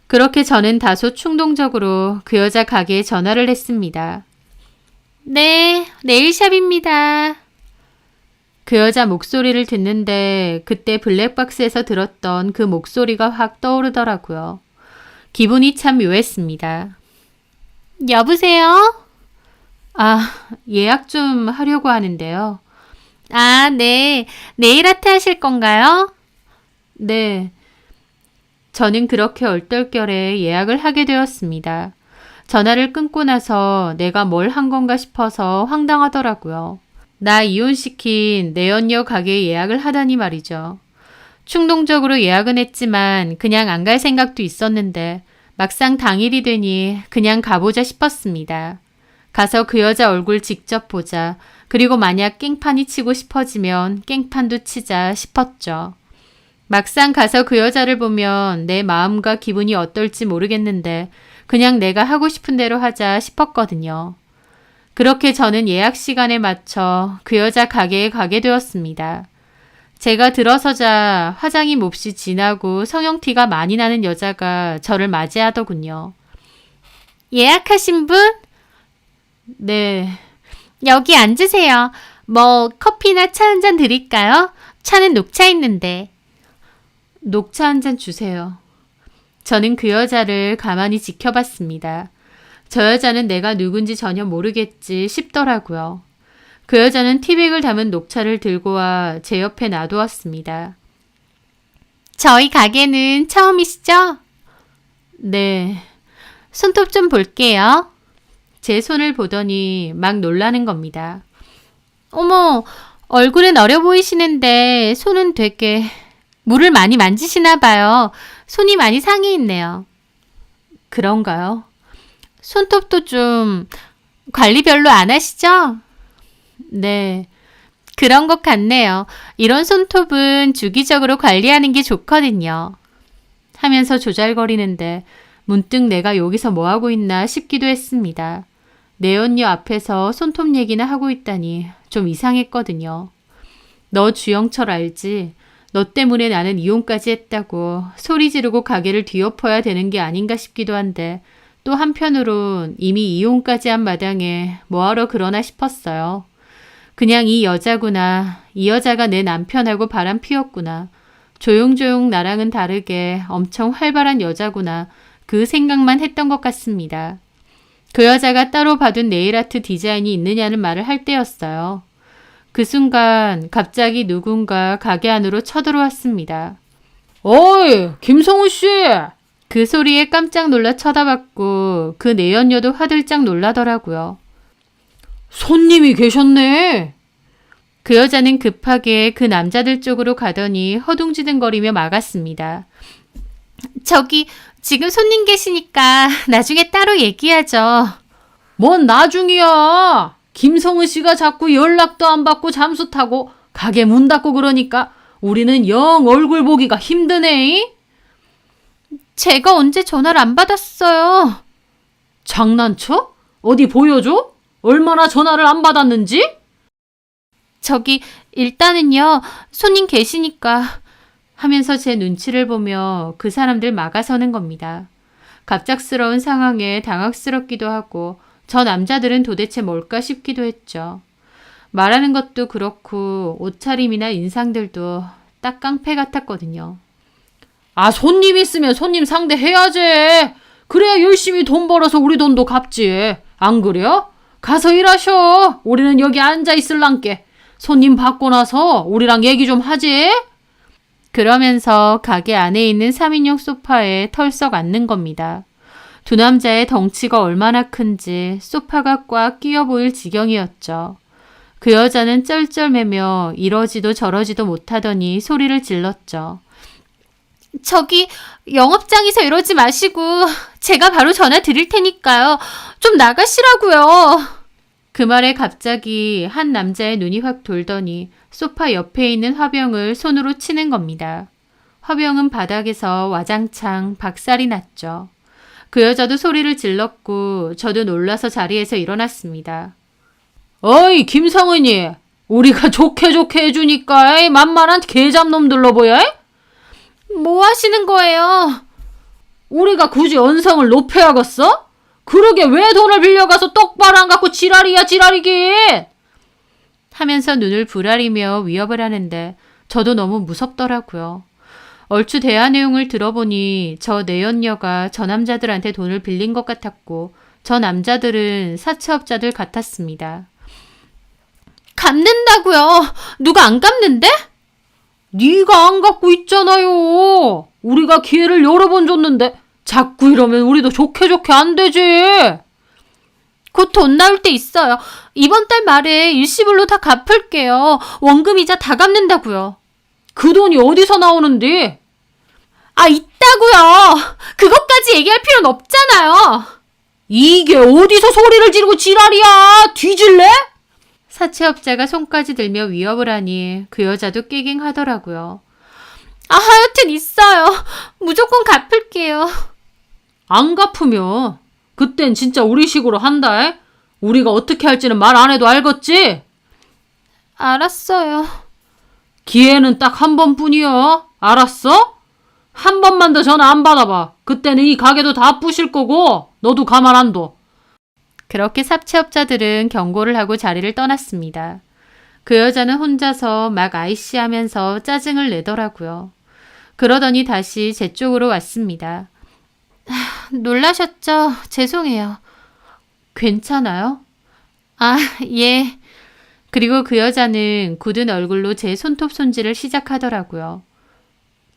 그렇게 저는 다소 충동적으로 그 여자 가게에 전화를 했습니다. 네, 네일샵입니다. 그 여자 목소리를 듣는데 그때 블랙박스에서 들었던 그 목소리가 확 떠오르더라고요. 기분이 참 묘했습니다. 여보세요? 아, 예약 좀 하려고 하는데요. 아, 네. 네일 아트 하실 건가요? 네. 저는 그렇게 얼떨결에 예약을 하게 되었습니다. 전화를 끊고 나서 내가 뭘 한 건가 싶어서 황당하더라고요. 나 이혼시킨 내연녀 가게 예약을 하다니 말이죠. 충동적으로 예약은 했지만 그냥 안 갈 생각도 있었는데 막상 당일이 되니 그냥 가보자 싶었습니다. 가서 그 여자 얼굴 직접 보자. 그리고 만약 깽판이 치고 싶어지면 깽판도 치자 싶었죠. 막상 가서 그 여자를 보면 내 마음과 기분이 어떨지 모르겠는데 그냥 내가 하고 싶은 대로 하자 싶었거든요. 그렇게 저는 예약 시간에 맞춰 그 여자 가게에 가게 되었습니다. 제가 들어서자 화장이 몹시 진하고 성형티가 많이 나는 여자가 저를 맞이하더군요. 예약하신 분? 네. 여기 앉으세요. 뭐 커피나 차 한 잔 드릴까요? 차는 녹차 있는데. 녹차 한 잔 주세요. 저는 그 여자를 가만히 지켜봤습니다. 저 여자는 내가 누군지 전혀 모르겠지 싶더라고요. 그 여자는 티백을 담은 녹차를 들고 와 제 옆에 놔두었습니다. 저희 가게는 처음이시죠? 네. 손톱 좀 볼게요. 제 손을 보더니 막 놀라는 겁니다. 어머, 얼굴은 어려 보이시는데 손은 되게 물을 많이 만지시나 봐요. 손이 많이 상해 있네요. 그런가요? 손톱도 좀 관리 별로 안 하시죠? 네, 그런 것 같네요. 이런 손톱은 주기적으로 관리하는 게 좋거든요. 하면서 조잘거리는데 문득 내가 여기서 뭐하고 있나 싶기도 했습니다. 내 언니 앞에서 손톱 얘기나 하고 있다니 좀 이상했거든요. 너 주영철 알지? 너 때문에 나는 이혼까지 했다고 소리 지르고 가게를 뒤엎어야 되는 게 아닌가 싶기도 한데 또 한편으론 이미 이혼까지 한 마당에 뭐하러 그러나 싶었어요. 그냥 이 여자구나. 이 여자가 내 남편하고 바람 피웠구나. 조용조용 나랑은 다르게 엄청 활발한 여자구나. 그 생각만 했던 것 같습니다. 그 여자가 따로 받은 네일아트 디자인이 있느냐는 말을 할 때였어요. 그 순간 갑자기 누군가 가게 안으로 쳐들어왔습니다. 어이, 김성우 씨! 그 소리에 깜짝 놀라 쳐다봤고 그 내연녀도 화들짝 놀라더라고요. 손님이 계셨네. 그 여자는 급하게 그 남자들 쪽으로 가더니 허둥지둥거리며 막았습니다. 저기 지금 손님 계시니까 나중에 따로 얘기하죠. 뭔 나중이야. 김성은 씨가 자꾸 연락도 안 받고 잠수 타고 가게 문 닫고 그러니까 우리는 영 얼굴 보기가 힘드네. 제가 언제 전화를 안 받았어요. 장난쳐? 어디 보여줘? 얼마나 전화를 안 받았는지? 저기 일단은요. 손님 계시니까 하면서 제 눈치를 보며 그 사람들 막아서는 겁니다. 갑작스러운 상황에 당황스럽기도 하고 저 남자들은 도대체 뭘까 싶기도 했죠. 말하는 것도 그렇고 옷차림이나 인상들도 딱 깡패 같았거든요. 아, 손님 있으면 손님 상대해야지. 그래야 열심히 돈 벌어서 우리 돈도 갚지. 안 그래요? 가서 일하셔. 우리는 여기 앉아 있을란께. 손님 받고 나서 우리랑 얘기 좀 하지. 그러면서 가게 안에 있는 3인용 소파에 털썩 앉는 겁니다. 두 남자의 덩치가 얼마나 큰지 소파가 꽉 끼어 보일 지경이었죠. 그 여자는 쩔쩔매며 이러지도 저러지도 못하더니 소리를 질렀죠. 저기 영업장에서 이러지 마시고 제가 바로 전화 드릴 테니까요. 좀 나가시라고요. 그 말에 갑자기 한 남자의 눈이 확 돌더니 소파 옆에 있는 화병을 손으로 치는 겁니다. 화병은 바닥에서 와장창 박살이 났죠. 그 여자도 소리를 질렀고 저도 놀라서 자리에서 일어났습니다. 어이, 김성은이. 우리가 좋게 해주니까 만만한 개잡놈들로 보여? 뭐 하시는 거예요? 우리가 굳이 언성을 높여야겠어? 그러게 왜 돈을 빌려가서 똑바로 안 갚고 지랄이야 지랄이긴. 하면서 눈을 부라리며 위협을 하는데 저도 너무 무섭더라고요. 얼추 대화 내용을 들어보니 저 내연녀가 저 남자들한테 돈을 빌린 것 같았고 저 남자들은 사채업자들 같았습니다. 갚는다고요? 누가 안 갚는데? 네가 안 갚고 있잖아요. 우리가 기회를 여러 번 줬는데 자꾸 이러면 우리도 좋게 안 되지. 곧 돈 나올 때 있어요. 이번 달 말에 일시불로 다 갚을게요. 원금이자 다 갚는다고요. 그 돈이 어디서 나오는데? 아, 있다고요. 그것까지 얘기할 필요는 없잖아요. 이게 어디서 소리를 지르고 지랄이야. 뒤질래? 사채업자가 손까지 들며 위협을 하니 그 여자도 깨갱하더라고요. 아, 하여튼 있어요. 무조건 갚을게요. 안 갚으면 그땐 진짜 우리 식으로 한다. 우리가 어떻게 할지는 말 안 해도 알겠지? 알았어요. 기회는 딱 한 번뿐이야. 알았어? 한 번만 더 전화 안 받아봐. 그때는 이 가게도 다 부실 거고 너도 가만 안 둬. 그렇게 사채업자들은 경고를 하고 자리를 떠났습니다. 그 여자는 혼자서 막 아이씨하면서 짜증을 내더라고요. 그러더니 다시 제 쪽으로 왔습니다. 놀라셨죠? 죄송해요. 괜찮아요? 아, 예. 그리고 그 여자는 굳은 얼굴로 제 손톱 손질을 시작하더라고요.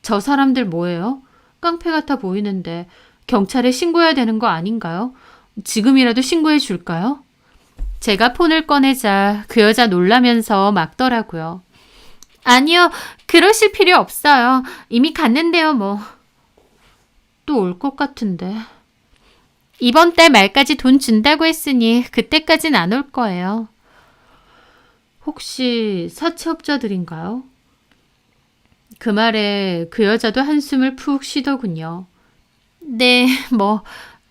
저 사람들 뭐예요? 깡패 같아 보이는데 경찰에 신고해야 되는 거 아닌가요? 지금이라도 신고해 줄까요? 제가 폰을 꺼내자 그 여자 놀라면서 막더라고요. 아니요, 그러실 필요 없어요. 이미 갔는데요, 뭐. 또 올 것 같은데. 이번 달 말까지 돈 준다고 했으니 그때까진 안 올 거예요. 혹시 사채업자들인가요? 그 말에 그 여자도 한숨을 푹 쉬더군요. 네, 뭐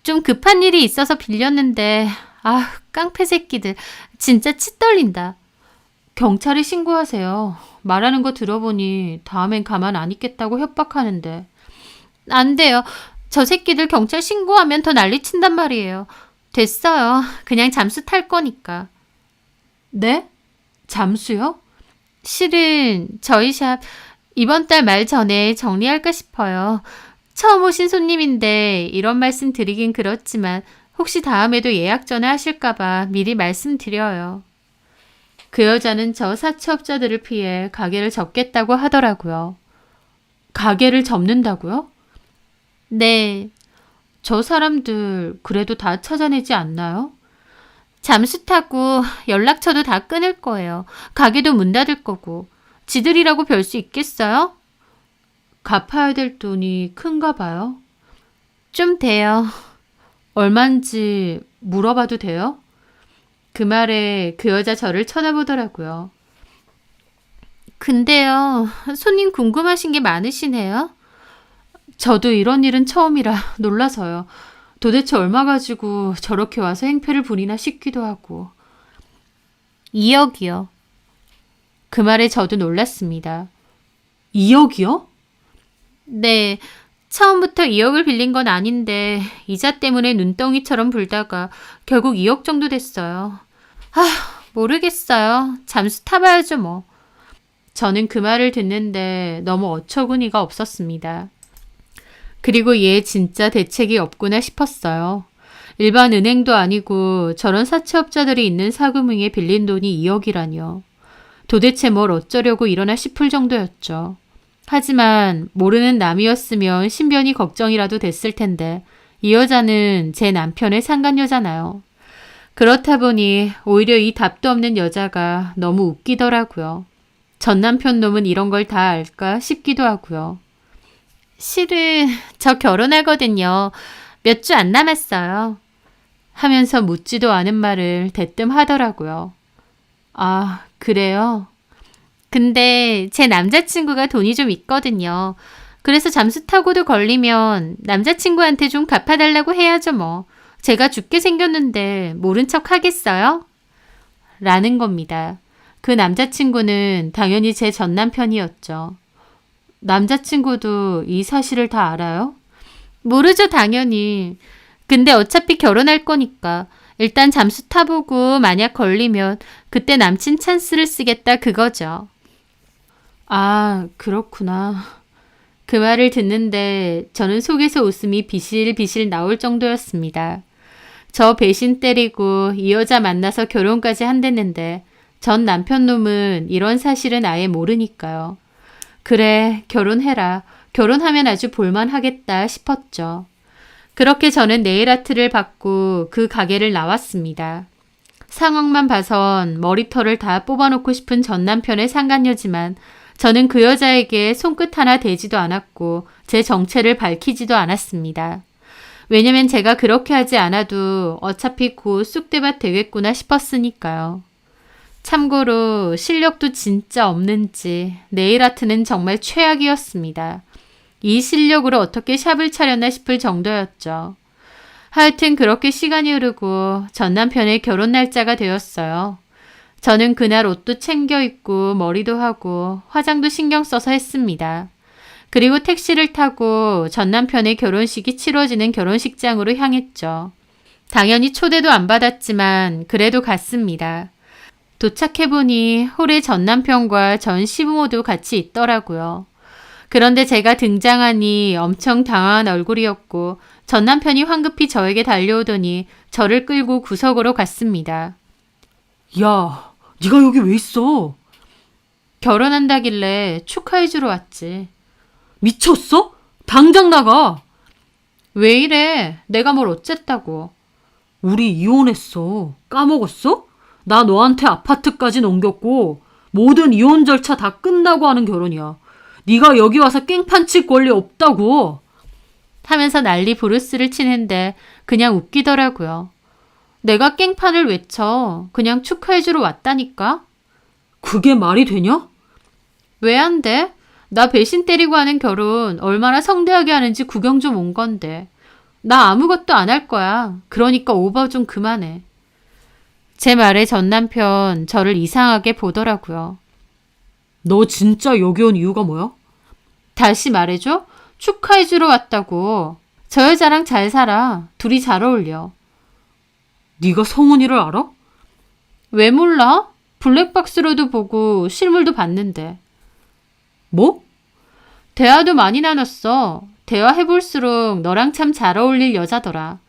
좀 급한 일이 있어서 빌렸는데 아, 깡패 새끼들 진짜 치 떨린다. 경찰에 신고하세요. 말하는 거 들어보니 다음엔 가만 안 있겠다고 협박하는데. 안 돼요. 저 새끼들 경찰 신고하면 더 난리친단 말이에요. 됐어요. 그냥 잠수 탈 거니까. 네? 잠수요? 실은 저희 샵 이번 달 말 전에 정리할까 싶어요. 처음 오신 손님인데 이런 말씀 드리긴 그렇지만 혹시 다음에도 예약 전에 하실까봐 미리 말씀드려요. 그 여자는 저 사채업자들을 피해 가게를 접겠다고 하더라고요. 가게를 접는다고요? 네. 저 사람들 그래도 다 찾아내지 않나요? 잠수 타고 연락처도 다 끊을 거예요. 가게도 문 닫을 거고. 지들이라고 별 수 있겠어요? 갚아야 될 돈이 큰가 봐요. 좀 돼요. 얼만지 물어봐도 돼요? 그 말에 그 여자 저를 쳐다보더라고요. 근데요, 손님 궁금하신 게 많으시네요? 저도 이런 일은 처음이라 놀라서요. 도대체 얼마 가지고 저렇게 와서 행패를 부리나 싶기도 하고. 2억이요. 그 말에 저도 놀랐습니다. 2억이요? 네, 처음부터 2억을 빌린 건 아닌데 이자 때문에 눈덩이처럼 불다가 결국 2억 정도 됐어요. 모르겠어요. 잠수 타봐야죠 뭐. 저는 그 말을 듣는데 너무 어처구니가 없었습니다. 그리고 얘 진짜 대책이 없구나 싶었어요. 일반 은행도 아니고 저런 사채업자들이 있는 사금융에 빌린 돈이 2억이라니요. 도대체 뭘 어쩌려고 이러나 싶을 정도였죠. 하지만 모르는 남이었으면 신변이 걱정이라도 됐을 텐데 이 여자는 제 남편의 상간녀잖아요. 그렇다 보니 오히려 이 답도 없는 여자가 너무 웃기더라고요. 전 남편 놈은 이런 걸 다 알까 싶기도 하고요. 실은 저 결혼하거든요. 몇 주 안 남았어요. 하면서 묻지도 않은 말을 대뜸 하더라고요. 아, 그래요? 근데 제 남자친구가 돈이 좀 있거든요. 그래서 잠수 타고도 걸리면 남자친구한테 좀 갚아달라고 해야죠 뭐. 제가 죽게 생겼는데 모른 척 하겠어요? 라는 겁니다. 그 남자친구는 당연히 제 전 남편이었죠. 남자친구도 이 사실을 다 알아요? 모르죠, 당연히. 근데 어차피 결혼할 거니까 일단 잠수 타보고 만약 걸리면 그때 남친 찬스를 쓰겠다 그거죠. 아, 그렇구나. 그 말을 듣는데 저는 속에서 웃음이 비실비실 나올 정도였습니다. 저 배신 때리고 이 여자 만나서 결혼까지 한댔는데 전 남편 놈은 이런 사실은 아예 모르니까요. 그래, 결혼해라. 결혼하면 아주 볼만하겠다 싶었죠. 그렇게 저는 네일아트를 받고 그 가게를 나왔습니다. 상황만 봐선 머리털을 다 뽑아놓고 싶은 전 남편의 상간녀지만 저는 그 여자에게 손끝 하나 대지도 않았고 제 정체를 밝히지도 않았습니다. 왜냐면 제가 그렇게 하지 않아도 어차피 곧 쑥대밭 되겠구나 싶었으니까요. 참고로 실력도 진짜 없는지 네일아트는 정말 최악이었습니다. 이 실력으로 어떻게 샵을 차렸나 싶을 정도였죠. 하여튼 그렇게 시간이 흐르고 전 남편의 결혼 날짜가 되었어요. 저는 그날 옷도 챙겨 입고 머리도 하고 화장도 신경 써서 했습니다. 그리고 택시를 타고 전 남편의 결혼식이 치러지는 결혼식장으로 향했죠. 당연히 초대도 안 받았지만 그래도 갔습니다. 도착해보니 홀에 전 남편과 전 시부모도 같이 있더라고요. 그런데 제가 등장하니 엄청 당황한 얼굴이었고 전 남편이 황급히 저에게 달려오더니 저를 끌고 구석으로 갔습니다. 야, 네가 여기 왜 있어? 결혼한다길래 축하해주러 왔지. 미쳤어? 당장 나가. 왜 이래? 내가 뭘 어쨌다고. 우리 이혼했어. 까먹었어? 나 너한테 아파트까지 넘겼고 모든 이혼 절차 다 끝나고 하는 결혼이야. 네가 여기 와서 깽판 칠 권리 없다고. 하면서 난리 부르스를 치는데 그냥 웃기더라고요. 내가 깽판을 왜 쳐? 그냥 축하해주러 왔다니까? 그게 말이 되냐? 왜 안 돼? 나 배신 때리고 하는 결혼 얼마나 성대하게 하는지 구경 좀 온 건데. 나 아무것도 안 할 거야. 그러니까 오버 좀 그만해. 제 말에 전 남편 저를 이상하게 보더라고요. 너 진짜 여기 온 이유가 뭐야? 다시 말해줘? 축하해주러 왔다고. 저 여자랑 잘 살아. 둘이 잘 어울려. 네가 성훈이를 알아? 왜 몰라? 블랙박스로도 보고 실물도 봤는데. 뭐? 대화도 많이 나눴어. 대화해볼수록 너랑 참 잘 어울릴 여자더라.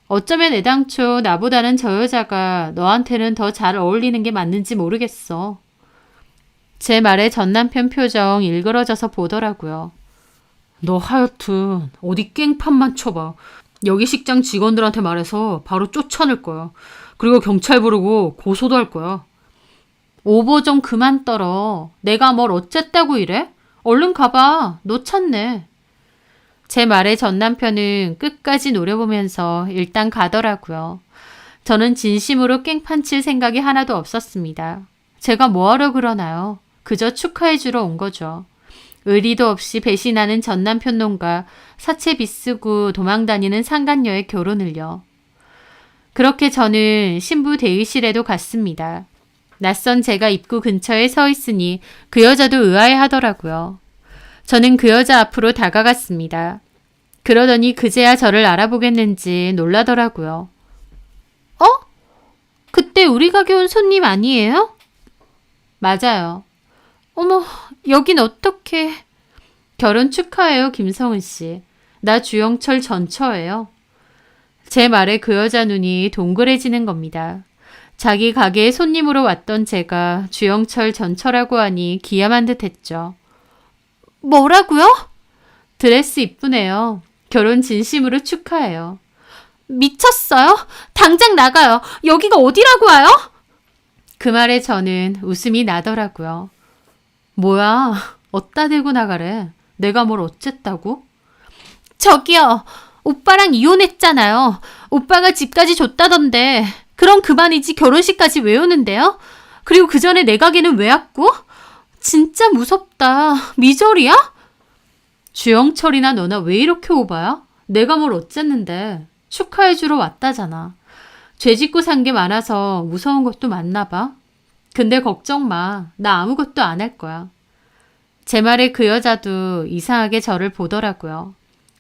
어쩌면 애당초 나보다는 저 여자가 너한테는 더 잘 어울리는 게 맞는지 모르겠어. 제 말에 전 남편 표정 일그러져서 보더라고요. 너 하여튼 어디 깽판만 쳐봐. 여기 식장 직원들한테 말해서 바로 쫓아낼 거야. 그리고 경찰 부르고 고소도 할 거야. 오버 좀 그만 떨어. 내가 뭘 어쨌다고 이래? 얼른 가봐. 너 찾네. 제 말에 전 남편은 끝까지 노려보면서 일단 가더라고요. 저는 진심으로 깽판 칠 생각이 하나도 없었습니다. 제가 뭐하러 그러나요? 그저 축하해주러 온 거죠. 의리도 없이 배신하는 전 남편 놈과 사채 빚쓰고 도망다니는 상간녀의 결혼을요. 그렇게 저는 신부 대의실에도 갔습니다. 낯선 제가 입구 근처에 서 있으니 그 여자도 의아해하더라고요. 저는 그 여자 앞으로 다가갔습니다. 그러더니 그제야 저를 알아보겠는지 놀라더라고요. 어? 그때 우리 가게 온 손님 아니에요? 맞아요. 어머, 여긴 어떻게... 결혼 축하해요, 김성은 씨. 나 주영철 전처예요. 제 말에 그 여자 눈이 동그래지는 겁니다. 자기 가게에 손님으로 왔던 제가 주영철 전처라고 하니 기함한 듯 했죠. 뭐라고요? 드레스 이쁘네요. 결혼 진심으로 축하해요. 미쳤어요? 당장 나가요. 여기가 어디라고 와요? 그 말에 저는 웃음이 나더라고요. 뭐야, 어디다 대고 나가래. 내가 뭘 어쨌다고? 저기요, 오빠랑 이혼했잖아요. 오빠가 집까지 줬다던데 그럼 그만이지 결혼식까지 왜 오는데요? 그리고 그 전에 내 가게는 왜 왔고? 진짜 무섭다. 미절이야? 주영철이나 너나 왜 이렇게 오바야? 내가 뭘 어쨌는데. 축하해주러 왔다잖아. 죄 짓고 산 게 많아서 무서운 것도 많나 봐. 근데 걱정 마. 나 아무것도 안 할 거야. 제 말에 그 여자도 이상하게 저를 보더라고요.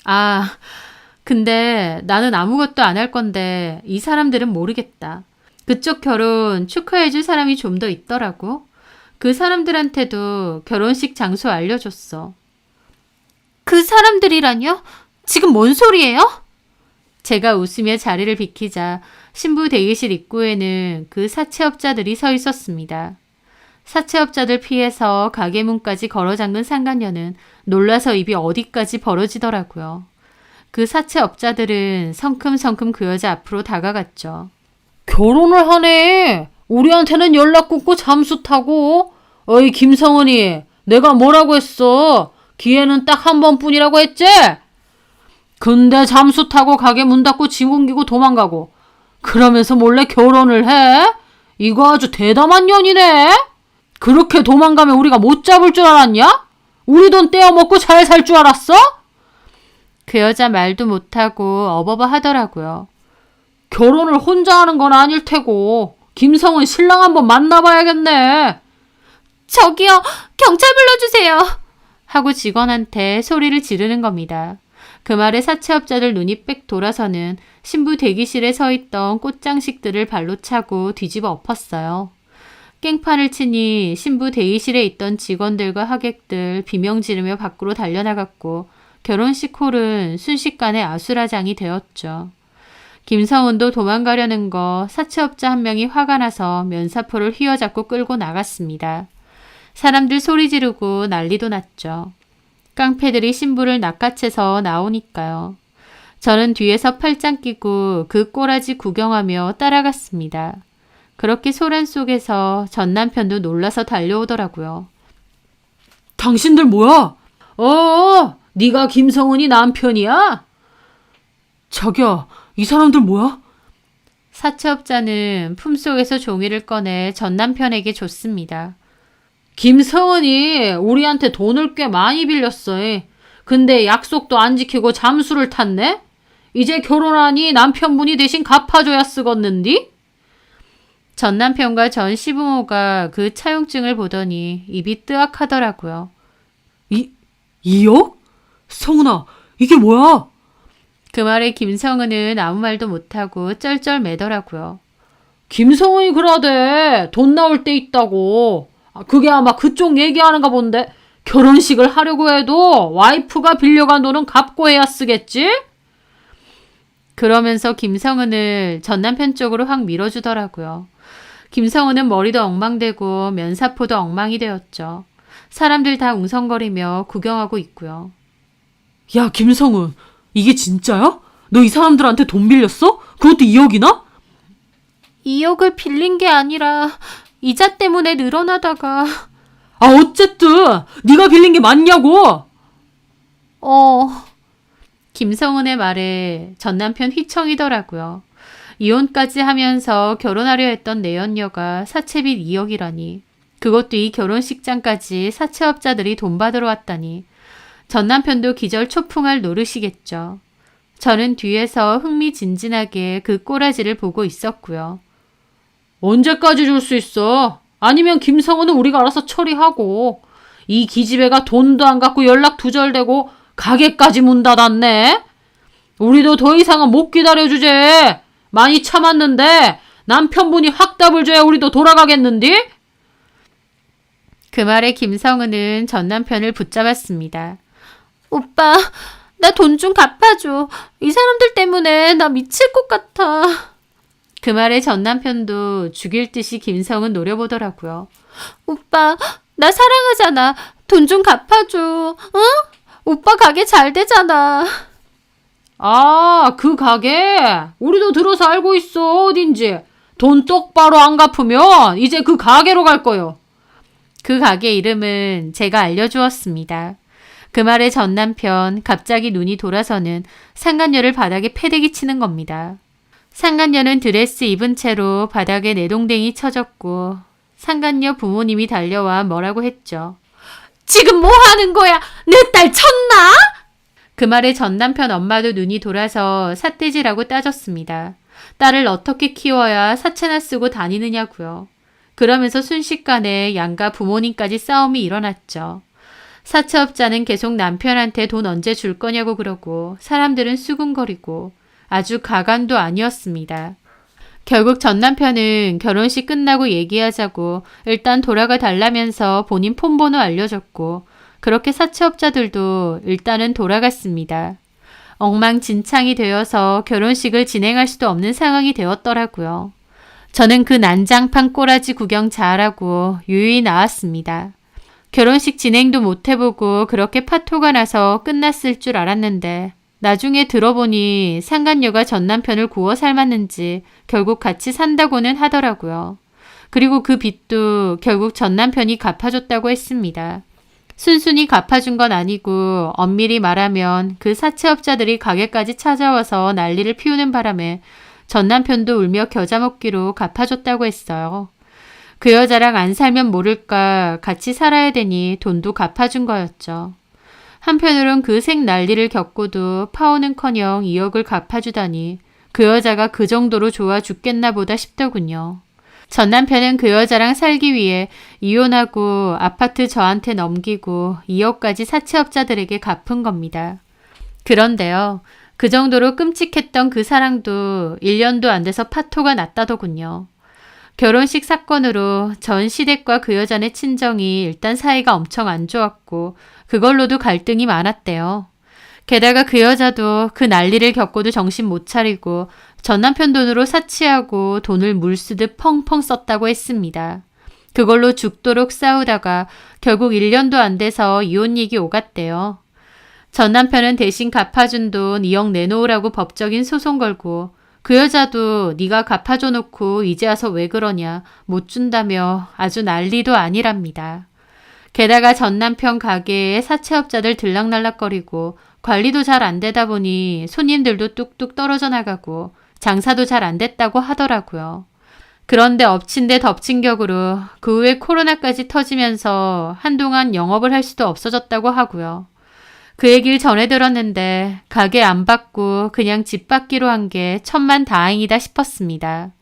아, 근데 나는 아무것도 안 할 건데 이 사람들은 모르겠다. 그쪽 결혼 축하해줄 사람이 좀 더 있더라고. 그 사람들한테도 결혼식 장소 알려줬어. 그 사람들이라뇨? 지금 뭔 소리예요? 제가 웃으며 자리를 비키자 신부 대기실 입구에는 그 사채업자들이 서 있었습니다. 사채업자들 피해서 가게 문까지 걸어 잠근 상간녀는 놀라서 입이 어디까지 벌어지더라고요. 그 사채업자들은 성큼성큼 그 여자 앞으로 다가갔죠. 결혼을 하네. 우리한테는 연락 끊고 잠수 타고. 어이 김성은이, 내가 뭐라고 했어? 기회는 딱 한 번뿐이라고 했지? 근데 잠수 타고 가게 문 닫고 짐 옮기고 도망가고 그러면서 몰래 결혼을 해? 이거 아주 대담한 년이네. 그렇게 도망가면 우리가 못 잡을 줄 알았냐? 우리 돈 떼어먹고 잘 살 줄 알았어? 그 여자 말도 못하고 어버버 하더라고요. 결혼을 혼자 하는 건 아닐 테고 김성은 신랑 한번 만나봐야겠네. 저기요, 경찰 불러주세요. 하고 직원한테 소리를 지르는 겁니다. 그 말에 사채업자들 눈이 빽 돌아서는 신부 대기실에 서 있던 꽃장식들을 발로 차고 뒤집어 엎었어요. 깽판을 치니 신부 대기실에 있던 직원들과 하객들 비명 지르며 밖으로 달려나갔고 결혼식 홀은 순식간에 아수라장이 되었죠. 김성은도 도망가려는 거 사채업자 한 명이 화가 나서 면사포를 휘어잡고 끌고 나갔습니다. 사람들 소리 지르고 난리도 났죠. 깡패들이 신부를 낚아채서 나오니까요. 저는 뒤에서 팔짱 끼고 그 꼬라지 구경하며 따라갔습니다. 그렇게 소란 속에서 전 남편도 놀라서 달려오더라고요. 당신들 뭐야? 네가 김성은이 남편이야? 자기야, 이 사람들 뭐야? 사채업자는 품속에서 종이를 꺼내 전 남편에게 줬습니다. 김성은이 우리한테 돈을 꽤 많이 빌렸어. 근데 약속도 안 지키고 잠수를 탔네? 이제 결혼하니 남편분이 대신 갚아줘야 쓰겄는디? 전 남편과 전 시부모가 그 차용증을 보더니 입이 뜨악하더라고요. 2억? 성은아, 이게 뭐야? 그 말에 김성은은 아무 말도 못하고 쩔쩔매더라고요. 김성은이 그러대. 돈 나올 때 있다고. 그게 아마 그쪽 얘기하는가 본데 결혼식을 하려고 해도 와이프가 빌려간 돈은 갚고 해야 쓰겠지? 그러면서 김성은을 전 남편 쪽으로 확 밀어주더라고요. 김성은은 머리도 엉망되고 면사포도 엉망이 되었죠. 사람들 다 웅성거리며 구경하고 있고요. 야, 김성은, 이게 진짜야? 너 이 사람들한테 돈 빌렸어? 그것도 2억이나? 2억을 빌린 게 아니라 이자 때문에 늘어나다가 아, 어쨌든 네가 빌린 게 맞냐고. 김성은의 말에 전 남편 휘청이더라고요. 이혼까지 하면서 결혼하려 했던 내연녀가 사채빚 2억이라니. 그것도 이 결혼식장까지 사채업자들이 돈 받으러 왔다니. 전 남편도 기절초풍할 노릇이겠죠. 저는 뒤에서 흥미진진하게 그 꼬라지를 보고 있었고요. 언제까지 줄 수 있어? 아니면 김성은은 우리가 알아서 처리하고. 이 기집애가 돈도 안 갖고 연락 두절되고 가게까지 문 닫았네. 우리도 더 이상은 못 기다려주지. 많이 참았는데 남편분이 확답을 줘야 우리도 돌아가겠는디? 그 말에 김성은은 전 남편을 붙잡았습니다. 오빠, 나 돈 좀 갚아줘. 이 사람들 때문에 나 미칠 것 같아. 그 말에 전 남편도 죽일 듯이 김성은 노려보더라고요. 오빠, 나 사랑하잖아. 돈 좀 갚아줘. 응? 오빠 가게 잘 되잖아. 아, 그 가게? 우리도 들어서 알고 있어. 어딘지. 돈 똑바로 안 갚으면 이제 그 가게로 갈 거요. 그 가게 이름은 제가 알려주었습니다. 그 말에 전 남편 갑자기 눈이 돌아서는 상간녀를 바닥에 패대기 치는 겁니다. 상간녀는 드레스 입은 채로 바닥에 내동댕이 쳐졌고 상간녀 부모님이 달려와 뭐라고 했죠. 지금 뭐 하는 거야? 내 딸 쳤나? 그 말에 전 남편 엄마도 눈이 돌아서 삿대질하고 따졌습니다. 딸을 어떻게 키워야 사채나 쓰고 다니느냐고요. 그러면서 순식간에 양가 부모님까지 싸움이 일어났죠. 사채업자는 계속 남편한테 돈 언제 줄 거냐고 그러고 사람들은 수군거리고 아주 가관도 아니었습니다. 결국 전 남편은 결혼식 끝나고 얘기하자고 일단 돌아가 달라면서 본인 폰번호 알려줬고 그렇게 사채업자들도 일단은 돌아갔습니다. 엉망진창이 되어서 결혼식을 진행할 수도 없는 상황이 되었더라고요. 저는 그 난장판 꼬라지 구경 잘하고 유유히 나왔습니다. 결혼식 진행도 못 해보고 그렇게 파토가 나서 끝났을 줄 알았는데 나중에 들어보니 상간녀가 전 남편을 구워 삶았는지 결국 같이 산다고는 하더라고요. 그리고 그 빚도 결국 전 남편이 갚아줬다고 했습니다. 순순히 갚아준 건 아니고 엄밀히 말하면 그 사채업자들이 가게까지 찾아와서 난리를 피우는 바람에 전 남편도 울며 겨자 먹기로 갚아줬다고 했어요. 그 여자랑 안 살면 모를까 같이 살아야 되니 돈도 갚아준 거였죠. 한편으론 그 색 난리를 겪고도 파혼은커녕 2억을 갚아주다니 그 여자가 그 정도로 좋아 죽겠나 보다 싶더군요. 전 남편은 그 여자랑 살기 위해 이혼하고 아파트 저한테 넘기고 2억까지 사채업자들에게 갚은 겁니다. 그런데요. 그 정도로 끔찍했던 그 사랑도 1년도 안 돼서 파토가 났다더군요. 결혼식 사건으로 전 시댁과 그 여자네 친정이 일단 사이가 엄청 안 좋았고 그걸로도 갈등이 많았대요. 게다가 그 여자도 그 난리를 겪고도 정신 못 차리고 전 남편 돈으로 사치하고 돈을 물쓰듯 펑펑 썼다고 했습니다. 그걸로 죽도록 싸우다가 결국 1년도 안 돼서 이혼 얘기 오갔대요. 전 남편은 대신 갚아준 돈 2억 내놓으라고 법적인 소송 걸고 그 여자도 네가 갚아줘 놓고 이제 와서 왜 그러냐 못 준다며 아주 난리도 아니랍니다. 게다가 전 남편 가게에 사채업자들 들락날락거리고 관리도 잘 안 되다 보니 손님들도 뚝뚝 떨어져 나가고 장사도 잘 안 됐다고 하더라고요. 그런데 엎친 데 덮친 격으로 그 후에 코로나까지 터지면서 한동안 영업을 할 수도 없어졌다고 하고요. 그 얘기를 전해 들었는데 가게 안 받고 그냥 집 받기로 한 게 천만다행이다 싶었습니다.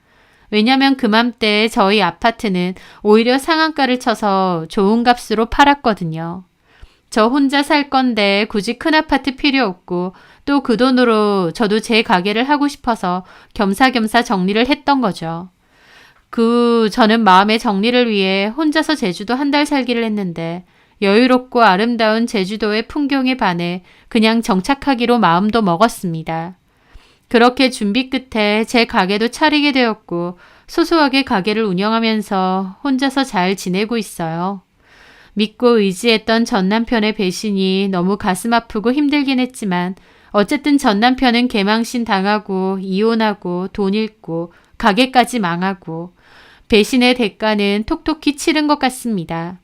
왜냐면 그맘때 저희 아파트는 오히려 상한가를 쳐서 좋은 값으로 팔았거든요. 저 혼자 살 건데 굳이 큰 아파트 필요 없고 또 그 돈으로 저도 제 가게를 하고 싶어서 겸사겸사 정리를 했던 거죠. 저는 마음의 정리를 위해 혼자서 제주도 한 달 살기를 했는데 여유롭고 아름다운 제주도의 풍경에 반해 그냥 정착하기로 마음도 먹었습니다. 그렇게 준비 끝에 제 가게도 차리게 되었고 소소하게 가게를 운영하면서 혼자서 잘 지내고 있어요. 믿고 의지했던 전 남편의 배신이 너무 가슴 아프고 힘들긴 했지만 어쨌든 전 남편은 개망신 당하고 이혼하고 돈 잃고 가게까지 망하고 배신의 대가는 톡톡히 치른 것 같습니다.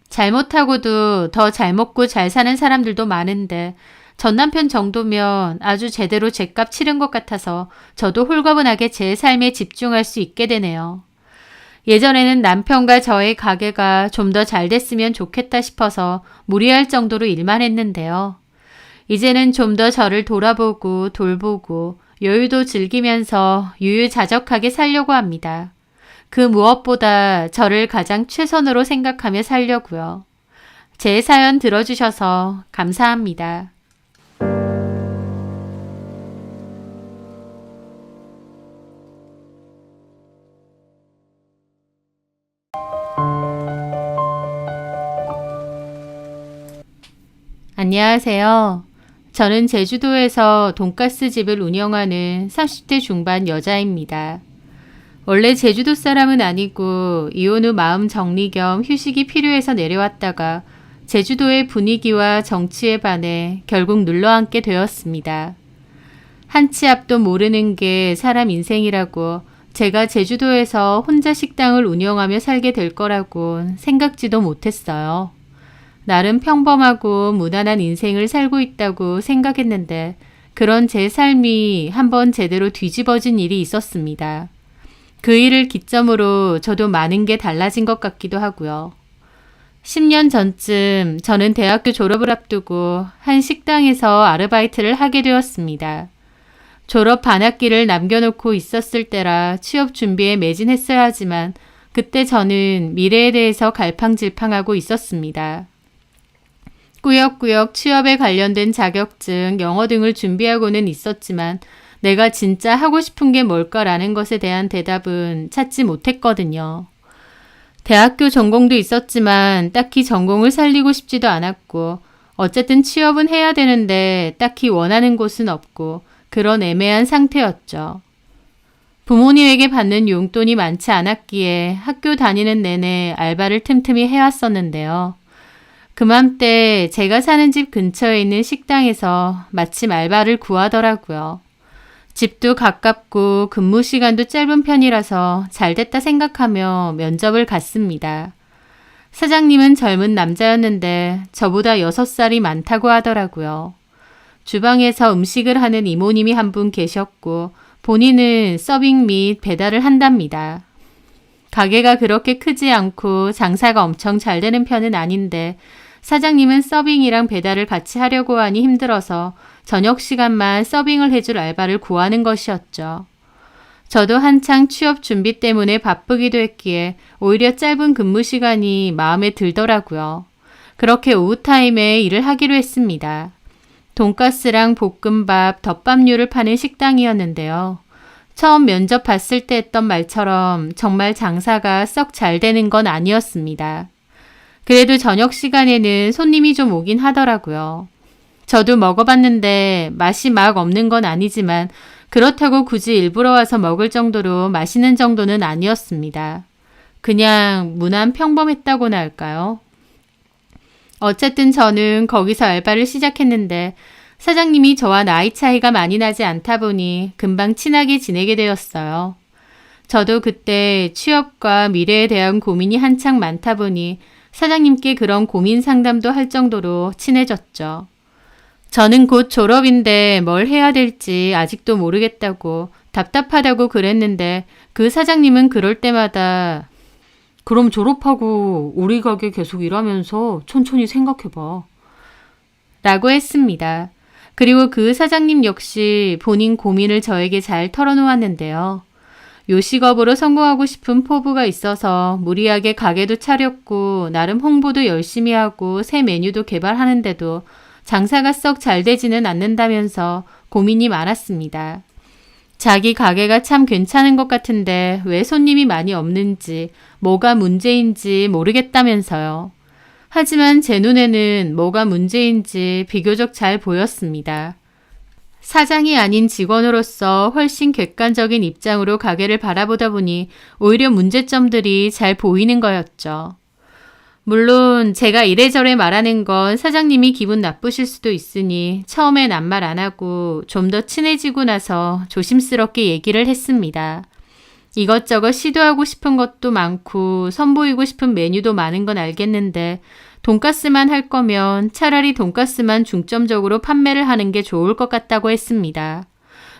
잘못하고도 더 잘 먹고 잘 사는 사람들도 많은데 전 남편 정도면 아주 제대로 죗값 치른 것 같아서 저도 홀가분하게 제 삶에 집중할 수 있게 되네요. 예전에는 남편과 저의 가게가 좀 더 잘 됐으면 좋겠다 싶어서 무리할 정도로 일만 했는데요. 이제는 좀 더 저를 돌아보고 돌보고 여유도 즐기면서 유유자적하게 살려고 합니다. 그 무엇보다 저를 가장 최선으로 생각하며 살려고요. 제 사연 들어주셔서 감사합니다. 안녕하세요. 저는 제주도에서 돈가스 집을 운영하는 30대 중반 여자입니다. 원래 제주도 사람은 아니고 이혼 후 마음 정리 겸 휴식이 필요해서 내려왔다가 제주도의 분위기와 정치에 반해 결국 눌러앉게 되었습니다. 한 치 앞도 모르는 게 사람 인생이라고 제가 제주도에서 혼자 식당을 운영하며 살게 될 거라고 생각지도 못했어요. 나름 평범하고 무난한 인생을 살고 있다고 생각했는데 그런 제 삶이 한번 제대로 뒤집어진 일이 있었습니다. 그 일을 기점으로 저도 많은 게 달라진 것 같기도 하고요. 10년 전쯤 저는 대학교 졸업을 앞두고 한 식당에서 아르바이트를 하게 되었습니다. 졸업 반학기를 남겨놓고 있었을 때라 취업 준비에 매진했어야 하지만 그때 저는 미래에 대해서 갈팡질팡하고 있었습니다. 꾸역꾸역 취업에 관련된 자격증, 영어 등을 준비하고는 있었지만 내가 진짜 하고 싶은 게 뭘까라는 것에 대한 대답은 찾지 못했거든요. 대학교 전공도 있었지만 딱히 전공을 살리고 싶지도 않았고 어쨌든 취업은 해야 되는데 딱히 원하는 곳은 없고 그런 애매한 상태였죠. 부모님에게 받는 용돈이 많지 않았기에 학교 다니는 내내 알바를 틈틈이 해왔었는데요. 그맘때 제가 사는 집 근처에 있는 식당에서 마침 알바를 구하더라고요. 집도 가깝고 근무 시간도 짧은 편이라서 잘됐다 생각하며 면접을 갔습니다. 사장님은 젊은 남자였는데 저보다 6살이 많다고 하더라고요. 주방에서 음식을 하는 이모님이 한 분 계셨고 본인은 서빙 및 배달을 한답니다. 가게가 그렇게 크지 않고 장사가 엄청 잘 되는 편은 아닌데 사장님은 서빙이랑 배달을 같이 하려고 하니 힘들어서 저녁 시간만 서빙을 해줄 알바를 구하는 것이었죠. 저도 한창 취업 준비 때문에 바쁘기도 했기에 오히려 짧은 근무 시간이 마음에 들더라고요. 그렇게 오후 타임에 일을 하기로 했습니다. 돈가스랑 볶음밥, 덮밥류를 파는 식당이었는데요. 처음 면접 봤을 때 했던 말처럼 정말 장사가 썩 잘 되는 건 아니었습니다. 그래도 저녁 시간에는 손님이 좀 오긴 하더라고요. 저도 먹어봤는데 맛이 막 없는 건 아니지만 그렇다고 굳이 일부러 와서 먹을 정도로 맛있는 정도는 아니었습니다. 그냥 무난 평범했다고나 할까요? 어쨌든 저는 거기서 알바를 시작했는데 사장님이 저와 나이 차이가 많이 나지 않다 보니 금방 친하게 지내게 되었어요. 저도 그때 취업과 미래에 대한 고민이 한창 많다 보니 사장님께 그런 고민 상담도 할 정도로 친해졌죠. 저는 곧 졸업인데 뭘 해야 될지 아직도 모르겠다고 답답하다고 그랬는데 그 사장님은 그럴 때마다 그럼 졸업하고 우리 가게 계속 일하면서 천천히 생각해봐. 라고 했습니다. 그리고 그 사장님 역시 본인 고민을 저에게 잘 털어놓았는데요. 요식업으로 성공하고 싶은 포부가 있어서 무리하게 가게도 차렸고 나름 홍보도 열심히 하고 새 메뉴도 개발하는데도 장사가 썩 잘 되지는 않는다면서 고민이 많았습니다. 자기 가게가 참 괜찮은 것 같은데 왜 손님이 많이 없는지 뭐가 문제인지 모르겠다면서요. 하지만 제 눈에는 뭐가 문제인지 비교적 잘 보였습니다. 사장이 아닌 직원으로서 훨씬 객관적인 입장으로 가게를 바라보다 보니 오히려 문제점들이 잘 보이는 거였죠. 물론 제가 이래저래 말하는 건 사장님이 기분 나쁘실 수도 있으니 처음엔 아무 말 안 하고 좀 더 친해지고 나서 조심스럽게 얘기를 했습니다. 이것저것 시도하고 싶은 것도 많고 선보이고 싶은 메뉴도 많은 건 알겠는데 돈가스만 할 거면 차라리 돈가스만 중점적으로 판매를 하는 게 좋을 것 같다고 했습니다.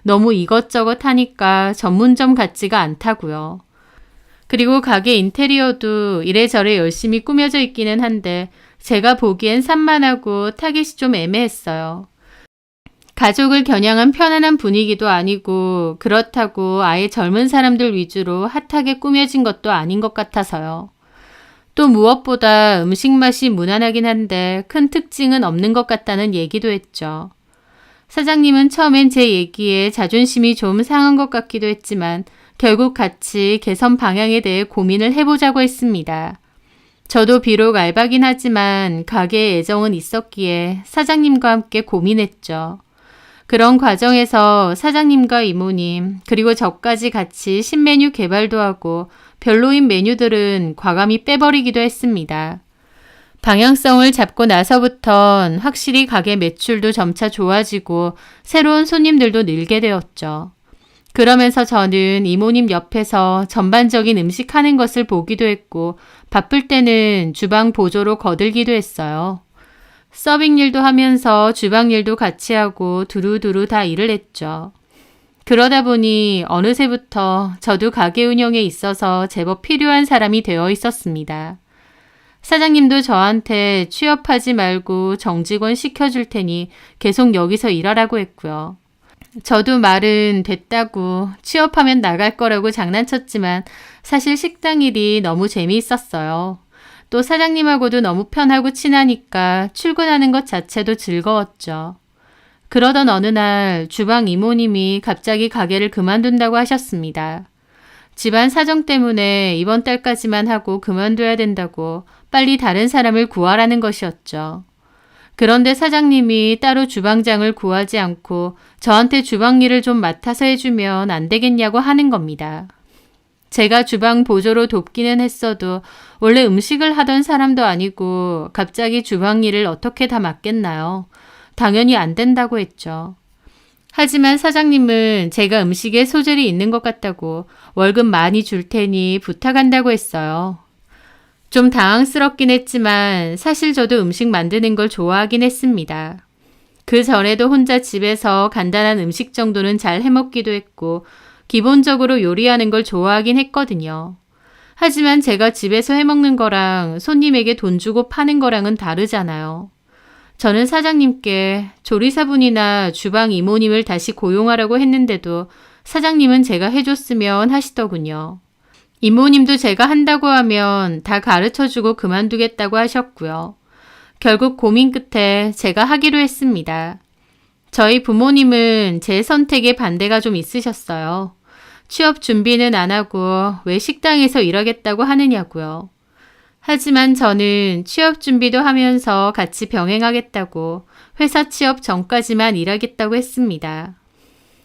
너무 이것저것 하니까 전문점 같지가 않다고요. 그리고 가게 인테리어도 이래저래 열심히 꾸며져 있기는 한데 제가 보기엔 산만하고 타깃이 좀 애매했어요. 가족을 겨냥한 편안한 분위기도 아니고 그렇다고 아예 젊은 사람들 위주로 핫하게 꾸며진 것도 아닌 것 같아서요. 또 무엇보다 음식 맛이 무난하긴 한데 큰 특징은 없는 것 같다는 얘기도 했죠. 사장님은 처음엔 제 얘기에 자존심이 좀 상한 것 같기도 했지만 결국 같이 개선 방향에 대해 고민을 해보자고 했습니다. 저도 비록 알바긴 하지만 가게에 애정은 있었기에 사장님과 함께 고민했죠. 그런 과정에서 사장님과 이모님 그리고 저까지 같이 신메뉴 개발도 하고 별로인 메뉴들은 과감히 빼버리기도 했습니다. 방향성을 잡고 나서부턴 확실히 가게 매출도 점차 좋아지고 새로운 손님들도 늘게 되었죠. 그러면서 저는 이모님 옆에서 전반적인 음식 하는 것을 보기도 했고 바쁠 때는 주방 보조로 거들기도 했어요. 서빙 일도 하면서 주방 일도 같이 하고 두루두루 다 일을 했죠. 그러다 보니 어느새부터 저도 가게 운영에 있어서 제법 필요한 사람이 되어 있었습니다. 사장님도 저한테 취업하지 말고 정직원 시켜줄 테니 계속 여기서 일하라고 했고요. 저도 말은 됐다고 취업하면 나갈 거라고 장난쳤지만 사실 식당 일이 너무 재미있었어요. 또 사장님하고도 너무 편하고 친하니까 출근하는 것 자체도 즐거웠죠. 그러던 어느 날 주방 이모님이 갑자기 가게를 그만둔다고 하셨습니다. 집안 사정 때문에 이번 달까지만 하고 그만둬야 된다고 빨리 다른 사람을 구하라는 것이었죠. 그런데 사장님이 따로 주방장을 구하지 않고 저한테 주방 일을 좀 맡아서 해주면 안 되겠냐고 하는 겁니다. 제가 주방 보조로 돕기는 했어도 원래 음식을 하던 사람도 아니고 갑자기 주방 일을 어떻게 다 맡겠나요? 당연히 안 된다고 했죠. 하지만 사장님은 제가 음식에 소질이 있는 것 같다고 월급 많이 줄 테니 부탁한다고 했어요. 좀 당황스럽긴 했지만 사실 저도 음식 만드는 걸 좋아하긴 했습니다. 그 전에도 혼자 집에서 간단한 음식 정도는 잘 해먹기도 했고 기본적으로 요리하는 걸 좋아하긴 했거든요. 하지만 제가 집에서 해먹는 거랑 손님에게 돈 주고 파는 거랑은 다르잖아요. 저는 사장님께 조리사분이나 주방 이모님을 다시 고용하라고 했는데도 사장님은 제가 해줬으면 하시더군요. 이모님도 제가 한다고 하면 다 가르쳐주고 그만두겠다고 하셨고요. 결국 고민 끝에 제가 하기로 했습니다. 저희 부모님은 제 선택에 반대가 좀 있으셨어요. 취업 준비는 안 하고 왜 식당에서 일하겠다고 하느냐고요. 하지만 저는 취업 준비도 하면서 같이 병행하겠다고 회사 취업 전까지만 일하겠다고 했습니다.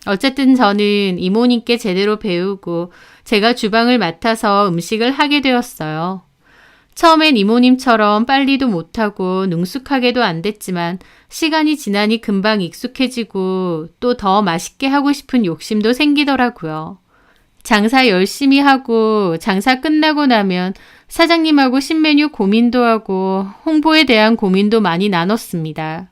어쨌든 저는 이모님께 제대로 배우고 제가 주방을 맡아서 음식을 하게 되었어요. 처음엔 이모님처럼 빨리도 못하고 능숙하게도 안 됐지만 시간이 지나니 금방 익숙해지고 또 더 맛있게 하고 싶은 욕심도 생기더라고요. 장사 열심히 하고 장사 끝나고 나면 사장님하고 신메뉴 고민도 하고 홍보에 대한 고민도 많이 나눴습니다.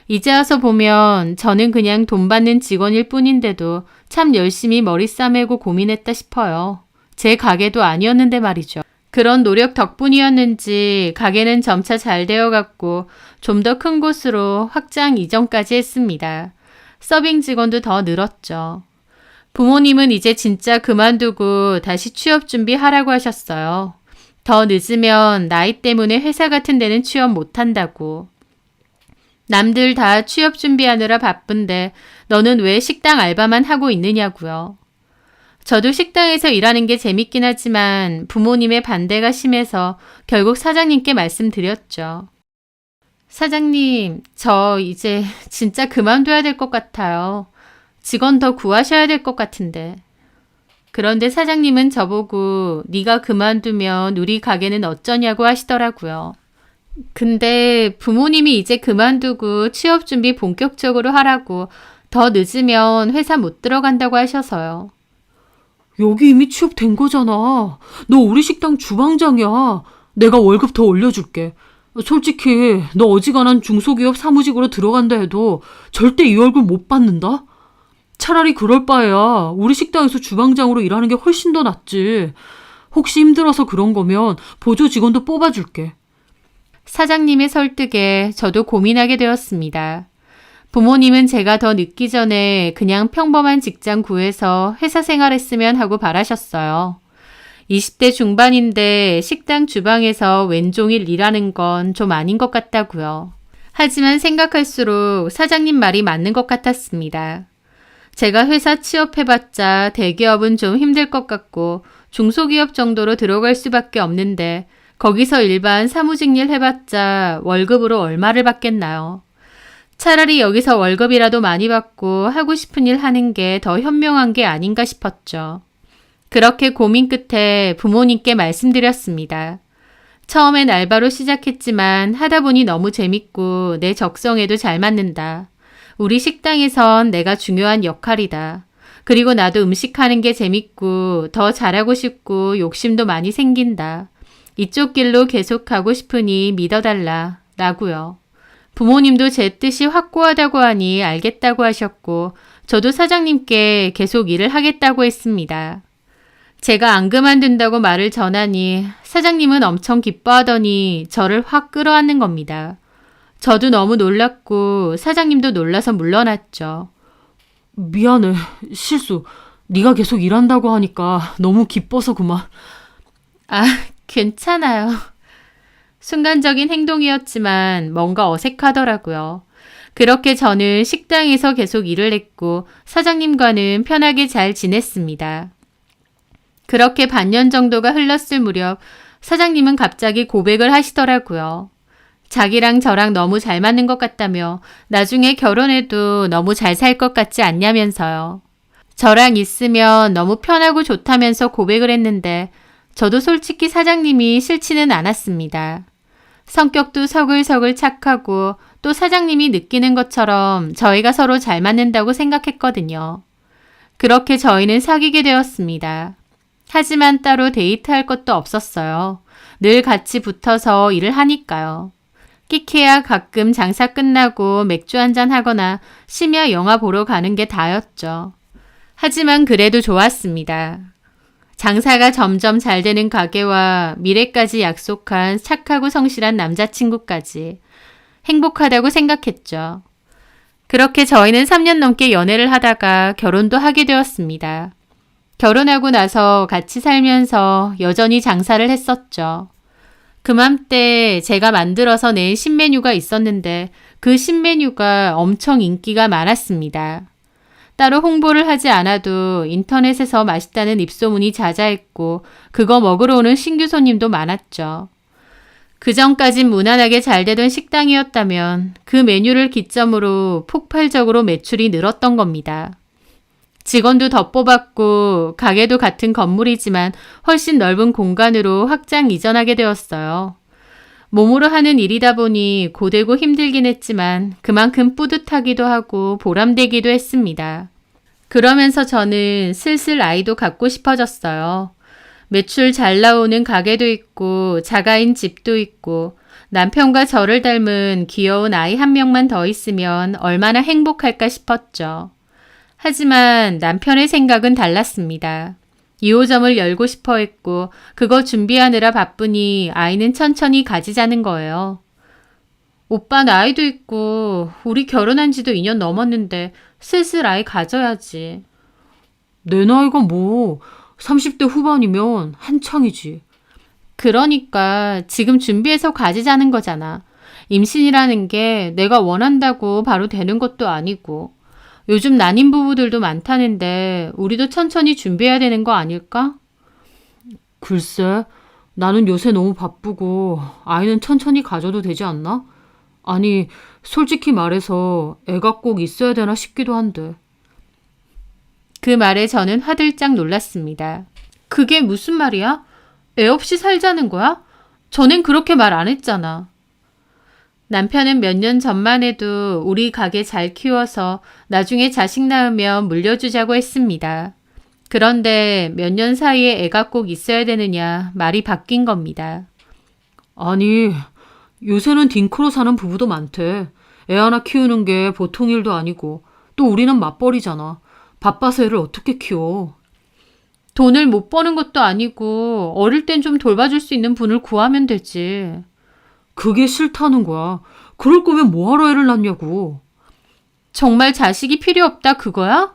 이제 와서 보면 저는 그냥 돈 받는 직원일 뿐인데도 참 열심히 머리 싸매고 고민했다 싶어요. 제 가게도 아니었는데 말이죠. 그런 노력 덕분이었는지 가게는 점차 잘 되어갔고 좀 더 큰 곳으로 확장 이전까지 했습니다. 서빙 직원도 더 늘었죠. 부모님은 이제 진짜 그만두고 다시 취업 준비하라고 하셨어요. 더 늦으면 나이 때문에 회사 같은 데는 취업 못한다고. 남들 다 취업 준비하느라 바쁜데 너는 왜 식당 알바만 하고 있느냐고요. 저도 식당에서 일하는 게 재밌긴 하지만 부모님의 반대가 심해서 결국 사장님께 말씀드렸죠. 사장님, 저 이제 진짜 그만둬야 될 것 같아요. 직원 더 구하셔야 될 것 같은데. 그런데 사장님은 저보고 네가 그만두면 우리 가게는 어쩌냐고 하시더라고요. 근데 부모님이 이제 그만두고 취업 준비 본격적으로 하라고 더 늦으면 회사 못 들어간다고 하셔서요. 여기 이미 취업된 거잖아. 너 우리 식당 주방장이야. 내가 월급 더 올려줄게. 솔직히 너 어지간한 중소기업 사무직으로 들어간다 해도 절대 이 얼굴 못 받는다? 차라리 그럴 바에야 우리 식당에서 주방장으로 일하는 게 훨씬 더 낫지. 혹시 힘들어서 그런 거면 보조 직원도 뽑아줄게. 사장님의 설득에 저도 고민하게 되었습니다. 부모님은 제가 더 늦기 전에 그냥 평범한 직장 구해서 회사 생활했으면 하고 바라셨어요. 20대 중반인데 식당 주방에서 왼종일 일하는 건 좀 아닌 것 같다고요. 하지만 생각할수록 사장님 말이 맞는 것 같았습니다. 제가 회사 취업해봤자 대기업은 좀 힘들 것 같고 중소기업 정도로 들어갈 수밖에 없는데 거기서 일반 사무직 일 해봤자 월급으로 얼마를 받겠나요? 차라리 여기서 월급이라도 많이 받고 하고 싶은 일 하는 게 더 현명한 게 아닌가 싶었죠. 그렇게 고민 끝에 부모님께 말씀드렸습니다. 처음엔 알바로 시작했지만 하다 보니 너무 재밌고 내 적성에도 잘 맞는다. 우리 식당에선 내가 중요한 역할이다. 그리고 나도 음식하는 게 재밌고 더 잘하고 싶고 욕심도 많이 생긴다. 이쪽 길로 계속 가고 싶으니 믿어달라. 라고요. 부모님도 제 뜻이 확고하다고 하니 알겠다고 하셨고 저도 사장님께 계속 일을 하겠다고 했습니다. 제가 안 그만둔다고 말을 전하니 사장님은 엄청 기뻐하더니 저를 확 끌어안는 겁니다. 저도 너무 놀랐고 사장님도 놀라서 물러났죠. 미안해. 실수. 네가 계속 일한다고 하니까 너무 기뻐서 그만. 아, 괜찮아요. 순간적인 행동이었지만 뭔가 어색하더라고요. 그렇게 저는 식당에서 계속 일을 했고 사장님과는 편하게 잘 지냈습니다. 그렇게 반년 정도가 흘렀을 무렵 사장님은 갑자기 고백을 하시더라고요. 자기랑 저랑 너무 잘 맞는 것 같다며 나중에 결혼해도 너무 잘 살 것 같지 않냐면서요. 저랑 있으면 너무 편하고 좋다면서 고백을 했는데 저도 솔직히 사장님이 싫지는 않았습니다. 성격도 서글서글 착하고 또 사장님이 느끼는 것처럼 저희가 서로 잘 맞는다고 생각했거든요. 그렇게 저희는 사귀게 되었습니다. 하지만 따로 데이트할 것도 없었어요. 늘 같이 붙어서 일을 하니까요. 끼케야 가끔 장사 끝나고 맥주 한잔 하거나 심야 영화 보러 가는 게 다였죠. 하지만 그래도 좋았습니다. 장사가 점점 잘 되는 가게와 미래까지 약속한 착하고 성실한 남자친구까지 행복하다고 생각했죠. 그렇게 저희는 3년 넘게 연애를 하다가 결혼도 하게 되었습니다. 결혼하고 나서 같이 살면서 여전히 장사를 했었죠. 그맘때 제가 만들어서 낸 신메뉴가 있었는데 그 신메뉴가 엄청 인기가 많았습니다. 따로 홍보를 하지 않아도 인터넷에서 맛있다는 입소문이 자자했고 그거 먹으러 오는 신규 손님도 많았죠. 그전까진 무난하게 잘 되던 식당이었다면 그 메뉴를 기점으로 폭발적으로 매출이 늘었던 겁니다. 직원도 더 뽑았고 가게도 같은 건물이지만 훨씬 넓은 공간으로 확장 이전하게 되었어요. 몸으로 하는 일이다 보니 고되고 힘들긴 했지만 그만큼 뿌듯하기도 하고 보람되기도 했습니다. 그러면서 저는 슬슬 아이도 갖고 싶어졌어요. 매출 잘 나오는 가게도 있고 자가인 집도 있고 남편과 저를 닮은 귀여운 아이 한 명만 더 있으면 얼마나 행복할까 싶었죠. 하지만 남편의 생각은 달랐습니다. 2호점을 열고 싶어 했고 그거 준비하느라 바쁘니 아이는 천천히 가지자는 거예요. 오빠는 아이도 있고 우리 결혼한 지도 2년 넘었는데 슬슬 아이 가져야지. 내 나이가 뭐 30대 후반이면 한창이지. 그러니까 지금 준비해서 가지자는 거잖아. 임신이라는 게 내가 원한다고 바로 되는 것도 아니고. 요즘 난임 부부들도 많다는데 우리도 천천히 준비해야 되는 거 아닐까? 글쎄, 나는 요새 너무 바쁘고 아이는 천천히 가져도 되지 않나? 아니, 솔직히 말해서 애가 꼭 있어야 되나 싶기도 한데. 그 말에 저는 화들짝 놀랐습니다. 그게 무슨 말이야? 애 없이 살자는 거야? 전엔 그렇게 말 안 했잖아. 남편은 몇 년 전만 해도 우리 가게 잘 키워서 나중에 자식 낳으면 물려주자고 했습니다. 그런데 몇 년 사이에 애가 꼭 있어야 되느냐 말이 바뀐 겁니다. 아니, 요새는 딩크로 사는 부부도 많대. 애 하나 키우는 게 보통 일도 아니고. 또 우리는 맞벌이잖아. 바빠서 애를 어떻게 키워? 돈을 못 버는 것도 아니고 어릴 땐 좀 돌봐줄 수 있는 분을 구하면 되지. 그게 싫다는 거야. 그럴 거면 뭐하러 애를 낳냐고. 정말 자식이 필요 없다 그거야?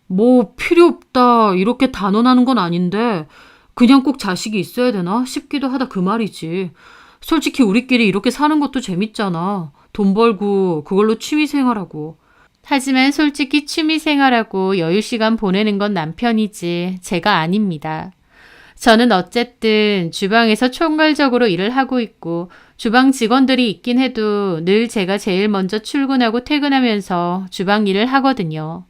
뭐 필요 없다 이렇게 단언하는 건 아닌데 그냥 꼭 자식이 있어야 되나 싶기도 하다 그 말이지. 솔직히 우리끼리 이렇게 사는 것도 재밌잖아. 돈 벌고 그걸로 취미 생활하고. 하지만 솔직히 취미생활하고 여유시간 보내는 건 남편이지 제가 아닙니다. 저는 어쨌든 주방에서 총괄적으로 일을 하고 있고 주방 직원들이 있긴 해도 늘 제가 제일 먼저 출근하고 퇴근하면서 주방 일을 하거든요.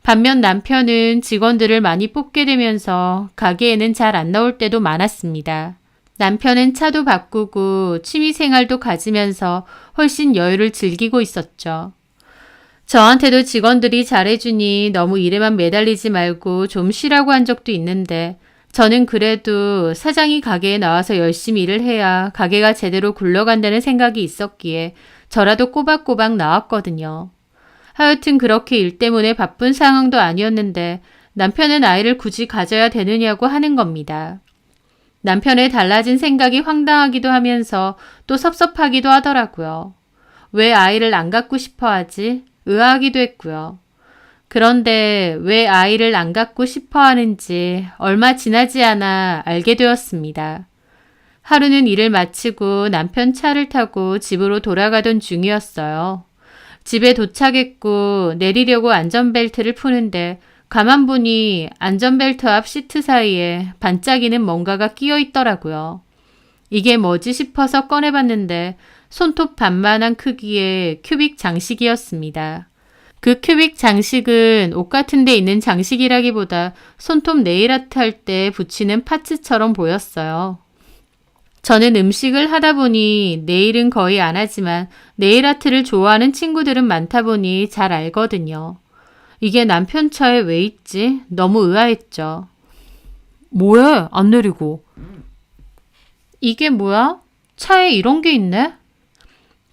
반면 남편은 직원들을 많이 뽑게 되면서 가게에는 잘 안 나올 때도 많았습니다. 남편은 차도 바꾸고 취미생활도 가지면서 훨씬 여유를 즐기고 있었죠. 저한테도 직원들이 잘해주니 너무 일에만 매달리지 말고 좀 쉬라고 한 적도 있는데 저는 그래도 사장이 가게에 나와서 열심히 일을 해야 가게가 제대로 굴러간다는 생각이 있었기에 저라도 꼬박꼬박 나왔거든요. 하여튼 그렇게 일 때문에 바쁜 상황도 아니었는데 남편은 아이를 굳이 가져야 되느냐고 하는 겁니다. 남편의 달라진 생각이 황당하기도 하면서 또 섭섭하기도 하더라고요. 왜 아이를 안 갖고 싶어 하지? 의아하기도 했고요. 그런데 왜 아이를 안 갖고 싶어 하는지 얼마 지나지 않아 알게 되었습니다. 하루는 일을 마치고 남편 차를 타고 집으로 돌아가던 중이었어요. 집에 도착했고 내리려고 안전벨트를 푸는데 가만 보니 안전벨트 앞 시트 사이에 반짝이는 뭔가가 끼어 있더라고요. 이게 뭐지 싶어서 꺼내봤는데 손톱 반만한 크기의 큐빅 장식이었습니다. 그 큐빅 장식은 옷 같은 데 있는 장식이라기보다 손톱 네일아트 할 때 붙이는 파츠처럼 보였어요. 저는 음식을 하다 보니 네일은 거의 안 하지만 네일아트를 좋아하는 친구들은 많다 보니 잘 알거든요. 이게 남편 차에 왜 있지? 너무 의아했죠. 뭐해? 안 내리고. 이게 뭐야? 차에 이런 게 있네?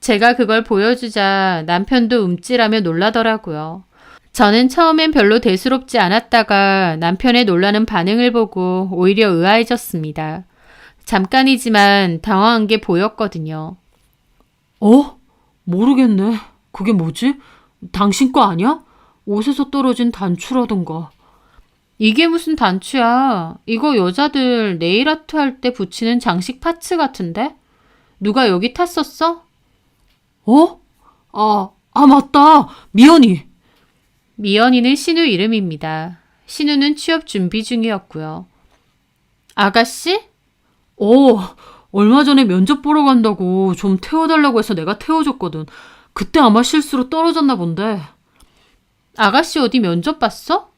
제가 그걸 보여주자 남편도 움찔하며 놀라더라고요. 저는 처음엔 별로 대수롭지 않았다가 남편의 놀라는 반응을 보고 오히려 의아해졌습니다. 잠깐이지만 당황한 게 보였거든요. 모르겠네. 그게 뭐지? 당신 거 아니야? 옷에서 떨어진 단추라던가. 이게 무슨 단추야? 이거 여자들 네일아트 할 때 붙이는 장식 파츠 같은데? 누가 여기 탔었어? 맞다. 미연이. 미연이는 신우 이름입니다. 신우는 취업 준비 중이었고요. 아가씨? 얼마 전에 면접 보러 간다고 좀 태워달라고 해서 내가 태워줬거든. 그때 아마 실수로 떨어졌나 본데. 아가씨 어디 면접 봤어?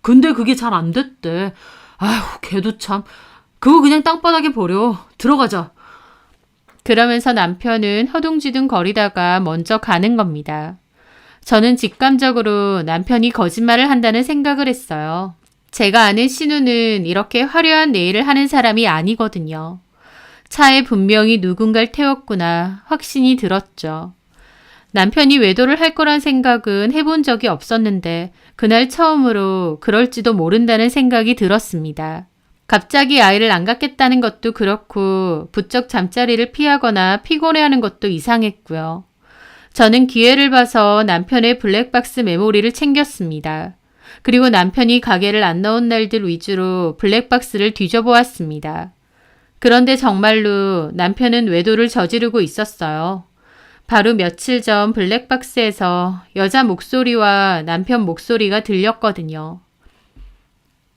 근데 그게 잘 안 됐대. 아휴, 걔도 참. 그거 그냥 땅바닥에 버려. 들어가자. 그러면서 남편은 허둥지둥 거리다가 먼저 가는 겁니다. 저는 직감적으로 남편이 거짓말을 한다는 생각을 했어요. 제가 아는 신우는 이렇게 화려한 네일을 하는 사람이 아니거든요. 차에 분명히 누군가를 태웠구나 확신이 들었죠. 남편이 외도를 할 거란 생각은 해본 적이 없었는데 그날 처음으로 그럴지도 모른다는 생각이 들었습니다. 갑자기 아이를 안 갖겠다는 것도 그렇고 부쩍 잠자리를 피하거나 피곤해하는 것도 이상했고요. 저는 기회를 봐서 남편의 블랙박스 메모리를 챙겼습니다. 그리고 남편이 가게를 안 나온 날들 위주로 블랙박스를 뒤져보았습니다. 그런데 정말로 남편은 외도를 저지르고 있었어요. 바로 며칠 전 블랙박스에서 여자 목소리와 남편 목소리가 들렸거든요.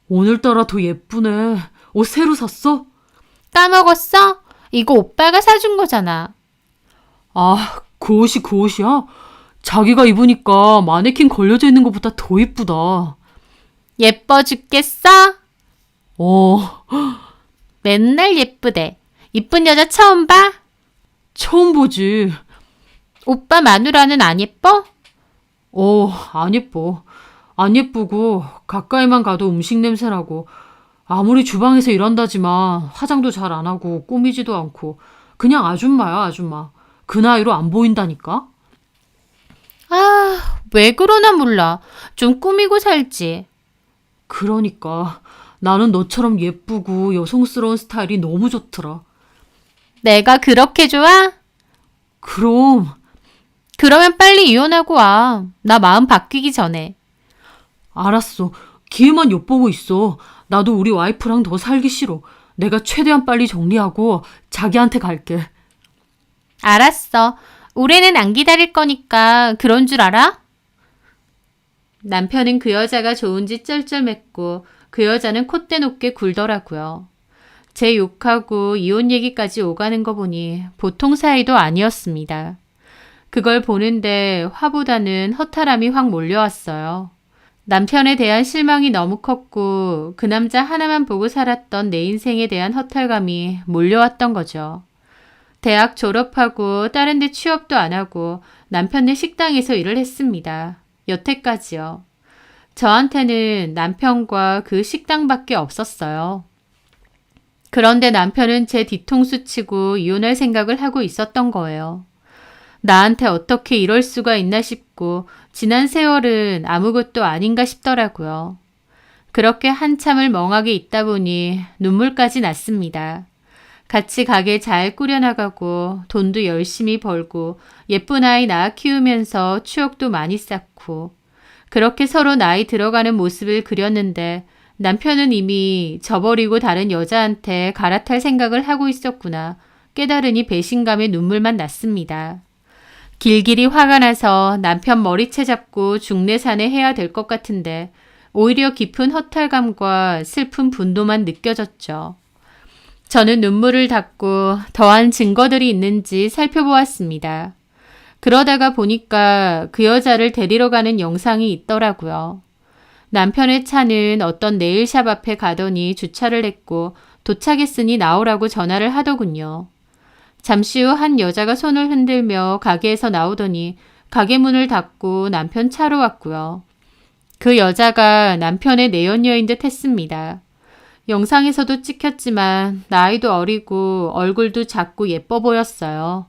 오늘따라 더 예쁘네. 옷 새로 샀어? 까먹었어? 이거 오빠가 사준 거잖아. 그 옷이 그 옷이야? 자기가 입으니까 마네킹 걸려져 있는 것보다 더 이쁘다. 예뻐 죽겠어? 어, 맨날 예쁘대. 이쁜 여자 처음 봐? 처음 보지. 오빠 마누라는 안 예뻐? 안 예뻐. 안 예쁘고 가까이만 가도 음식 냄새 나고 아무리 주방에서 일한다지만 화장도 잘 안 하고 꾸미지도 않고 그냥 아줌마야, 아줌마. 그 나이로 안 보인다니까? 아, 왜 그러나 몰라. 좀 꾸미고 살지. 그러니까 나는 너처럼 예쁘고 여성스러운 스타일이 너무 좋더라. 내가 그렇게 좋아? 그럼 그러면 빨리 이혼하고 와. 나 마음 바뀌기 전에. 알았어. 기회만 엿보고 있어. 나도 우리 와이프랑 더 살기 싫어. 내가 최대한 빨리 정리하고 자기한테 갈게. 알았어. 올해는 안 기다릴 거니까 그런 줄 알아? 남편은 그 여자가 좋은지 쩔쩔맸고 그 여자는 콧대 높게 굴더라고요. 제 욕하고 이혼 얘기까지 오가는 거 보니 보통 사이도 아니었습니다. 그걸 보는데 화보다는 허탈함이 확 몰려왔어요. 남편에 대한 실망이 너무 컸고 그 남자 하나만 보고 살았던 내 인생에 대한 허탈감이 몰려왔던 거죠. 대학 졸업하고 다른 데 취업도 안 하고 남편네 식당에서 일을 했습니다. 여태까지요. 저한테는 남편과 그 식당밖에 없었어요. 그런데 남편은 제 뒤통수 치고 이혼할 생각을 하고 있었던 거예요. 나한테 어떻게 이럴 수가 있나 싶고 지난 세월은 아무것도 아닌가 싶더라고요. 그렇게 한참을 멍하게 있다 보니 눈물까지 났습니다. 같이 가게 잘 꾸려나가고 돈도 열심히 벌고 예쁜 아이 낳아 키우면서 추억도 많이 쌓고 그렇게 서로 나이 들어가는 모습을 그렸는데 남편은 이미 저버리고 다른 여자한테 갈아탈 생각을 하고 있었구나 깨달으니 배신감에 눈물만 났습니다. 길길이 화가 나서 남편 머리채 잡고 중내산에 해야 될 것 같은데 오히려 깊은 허탈감과 슬픈 분노만 느껴졌죠. 저는 눈물을 닦고 더한 증거들이 있는지 살펴보았습니다. 그러다가 보니까 그 여자를 데리러 가는 영상이 있더라고요. 남편의 차는 어떤 네일샵 앞에 가더니 주차를 했고 도착했으니 나오라고 전화를 하더군요. 잠시 후 한 여자가 손을 흔들며 가게에서 나오더니 가게 문을 닫고 남편 차로 왔고요. 그 여자가 남편의 내연녀인 듯 했습니다. 영상에서도 찍혔지만 나이도 어리고 얼굴도 작고 예뻐 보였어요.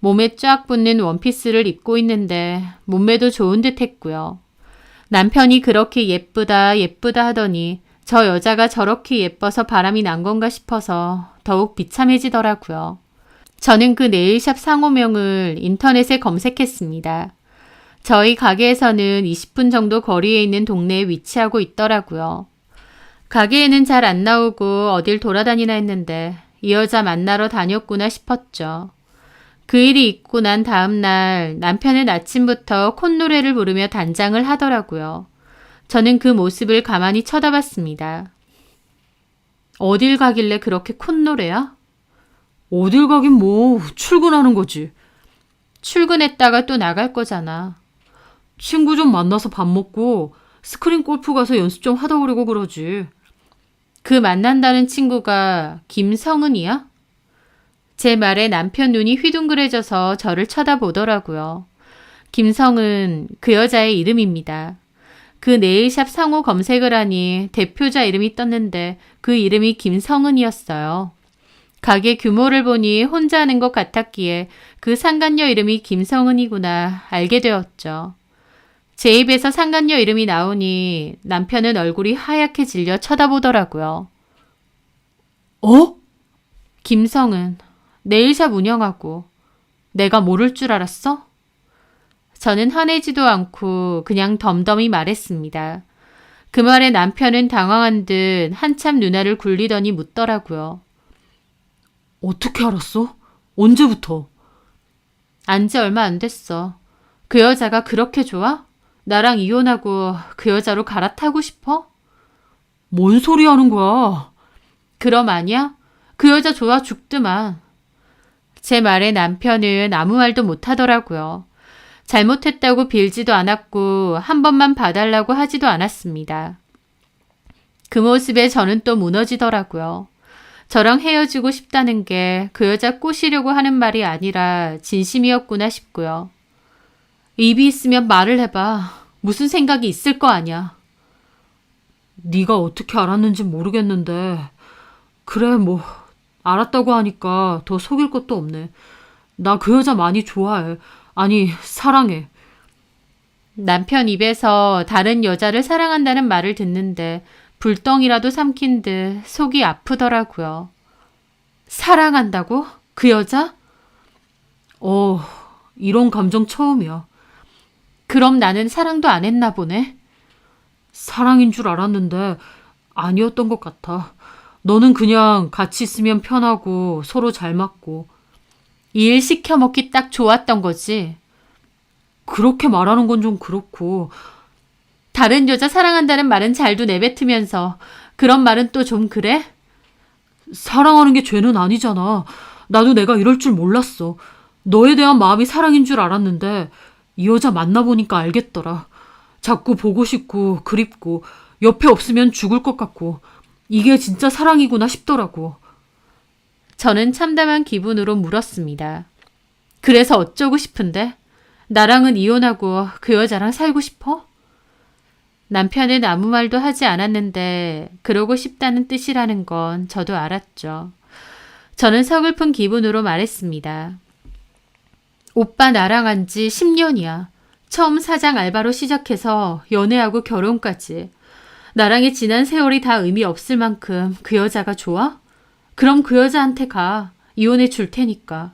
몸에 쫙 붙는 원피스를 입고 있는데 몸매도 좋은 듯 했고요. 남편이 그렇게 예쁘다 예쁘다 하더니 저 여자가 저렇게 예뻐서 바람이 난 건가 싶어서 더욱 비참해지더라고요. 저는 그 네일샵 상호명을 인터넷에 검색했습니다. 저희 가게에서는 20분 정도 거리에 있는 동네에 위치하고 있더라고요. 가게에는 잘 안 나오고 어딜 돌아다니나 했는데 이 여자 만나러 다녔구나 싶었죠. 그 일이 있고 난 다음 날 남편은 아침부터 콧노래를 부르며 단장을 하더라고요. 저는 그 모습을 가만히 쳐다봤습니다. 어딜 가길래 그렇게 콧노래야? 어딜 가긴 뭐 출근하는 거지. 출근했다가 또 나갈 거잖아. 친구 좀 만나서 밥 먹고 스크린 골프 가서 연습 좀 하다 오려고 그러지. 그 만난다는 친구가 김성은이야? 제 말에 남편 눈이 휘둥그레져서 저를 쳐다보더라고요. 김성은 그 여자의 이름입니다. 그 네일샵 상호 검색을 하니 대표자 이름이 떴는데 그 이름이 김성은이었어요. 가게 규모를 보니 혼자 하는 것 같았기에 그 상간녀 이름이 김성은이구나 알게 되었죠. 제 입에서 상간녀 이름이 나오니 남편은 얼굴이 하얗게 질려 쳐다보더라고요. 어? 김성은, 네일샵 운영하고 내가 모를 줄 알았어? 저는 화내지도 않고 그냥 덤덤히 말했습니다. 그 말에 남편은 당황한 듯 한참 눈알을 굴리더니 묻더라고요. 어떻게 알았어? 언제부터? 안지 얼마 안 됐어. 그 여자가 그렇게 좋아? 나랑 이혼하고 그 여자로 갈아타고 싶어? 뭔 소리 하는 거야? 그럼 아니야? 그 여자 좋아 죽드만. 제 말에 남편은 아무 말도 못하더라고요. 잘못했다고 빌지도 않았고 한 번만 봐달라고 하지도 않았습니다. 그 모습에 저는 또 무너지더라고요. 저랑 헤어지고 싶다는 게 그 여자 꼬시려고 하는 말이 아니라 진심이었구나 싶고요. 입이 있으면 말을 해봐. 무슨 생각이 있을 거 아니야. 네가 어떻게 알았는지 모르겠는데 그래 뭐 알았다고 하니까 더 속일 것도 없네. 나 그 여자 많이 좋아해. 아니 사랑해. 남편 입에서 다른 여자를 사랑한다는 말을 듣는데 불덩이라도 삼킨 듯 속이 아프더라고요. 사랑한다고? 그 여자? 이런 감정 처음이야. 그럼 나는 사랑도 안 했나 보네. 사랑인 줄 알았는데 아니었던 것 같아. 너는 그냥 같이 있으면 편하고 서로 잘 맞고. 일 시켜 먹기 딱 좋았던 거지. 그렇게 말하는 건 좀 그렇고. 다른 여자 사랑한다는 말은 잘도 내뱉으면서 그런 말은 또 좀 그래? 사랑하는 게 죄는 아니잖아. 나도 내가 이럴 줄 몰랐어. 너에 대한 마음이 사랑인 줄 알았는데 이 여자 만나보니까 알겠더라. 자꾸 보고 싶고 그립고 옆에 없으면 죽을 것 같고 이게 진짜 사랑이구나 싶더라고. 저는 참담한 기분으로 물었습니다. 그래서 어쩌고 싶은데? 나랑은 이혼하고 그 여자랑 살고 싶어? 남편은 아무 말도 하지 않았는데 그러고 싶다는 뜻이라는 건 저도 알았죠. 저는 서글픈 기분으로 말했습니다. 오빠 나랑 한 지 10년이야. 처음 사장 알바로 시작해서 연애하고 결혼까지. 나랑의 지난 세월이 다 의미 없을 만큼 그 여자가 좋아? 그럼 그 여자한테 가. 이혼해 줄 테니까.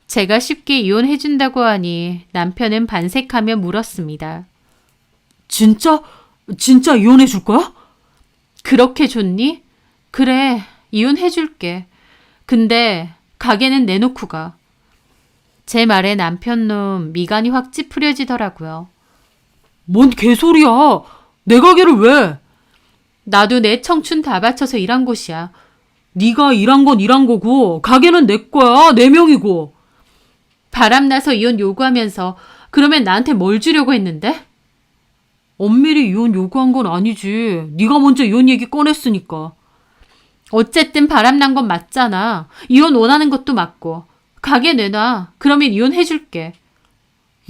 제가 쉽게 이혼해 준다고 하니 남편은 반색하며 물었습니다. 진짜? 진짜 이혼해 줄 거야? 그렇게 좋니? 그래, 이혼해 줄게. 근데 가게는 내놓고 가. 제 말에 남편놈 미간이 확 찌푸려지더라고요. 뭔 개소리야. 내 가게를 왜? 나도 내 청춘 다 바쳐서 일한 곳이야. 네가 일한 건 일한 거고 가게는 내 거야. 내 명이고. 바람나서 이혼 요구하면서 그러면 나한테 뭘 주려고 했는데? 엄밀히 이혼 요구한 건 아니지. 네가 먼저 이혼 얘기 꺼냈으니까. 어쨌든 바람난 건 맞잖아. 이혼 원하는 것도 맞고. 가게 내놔. 그러면 이혼해줄게.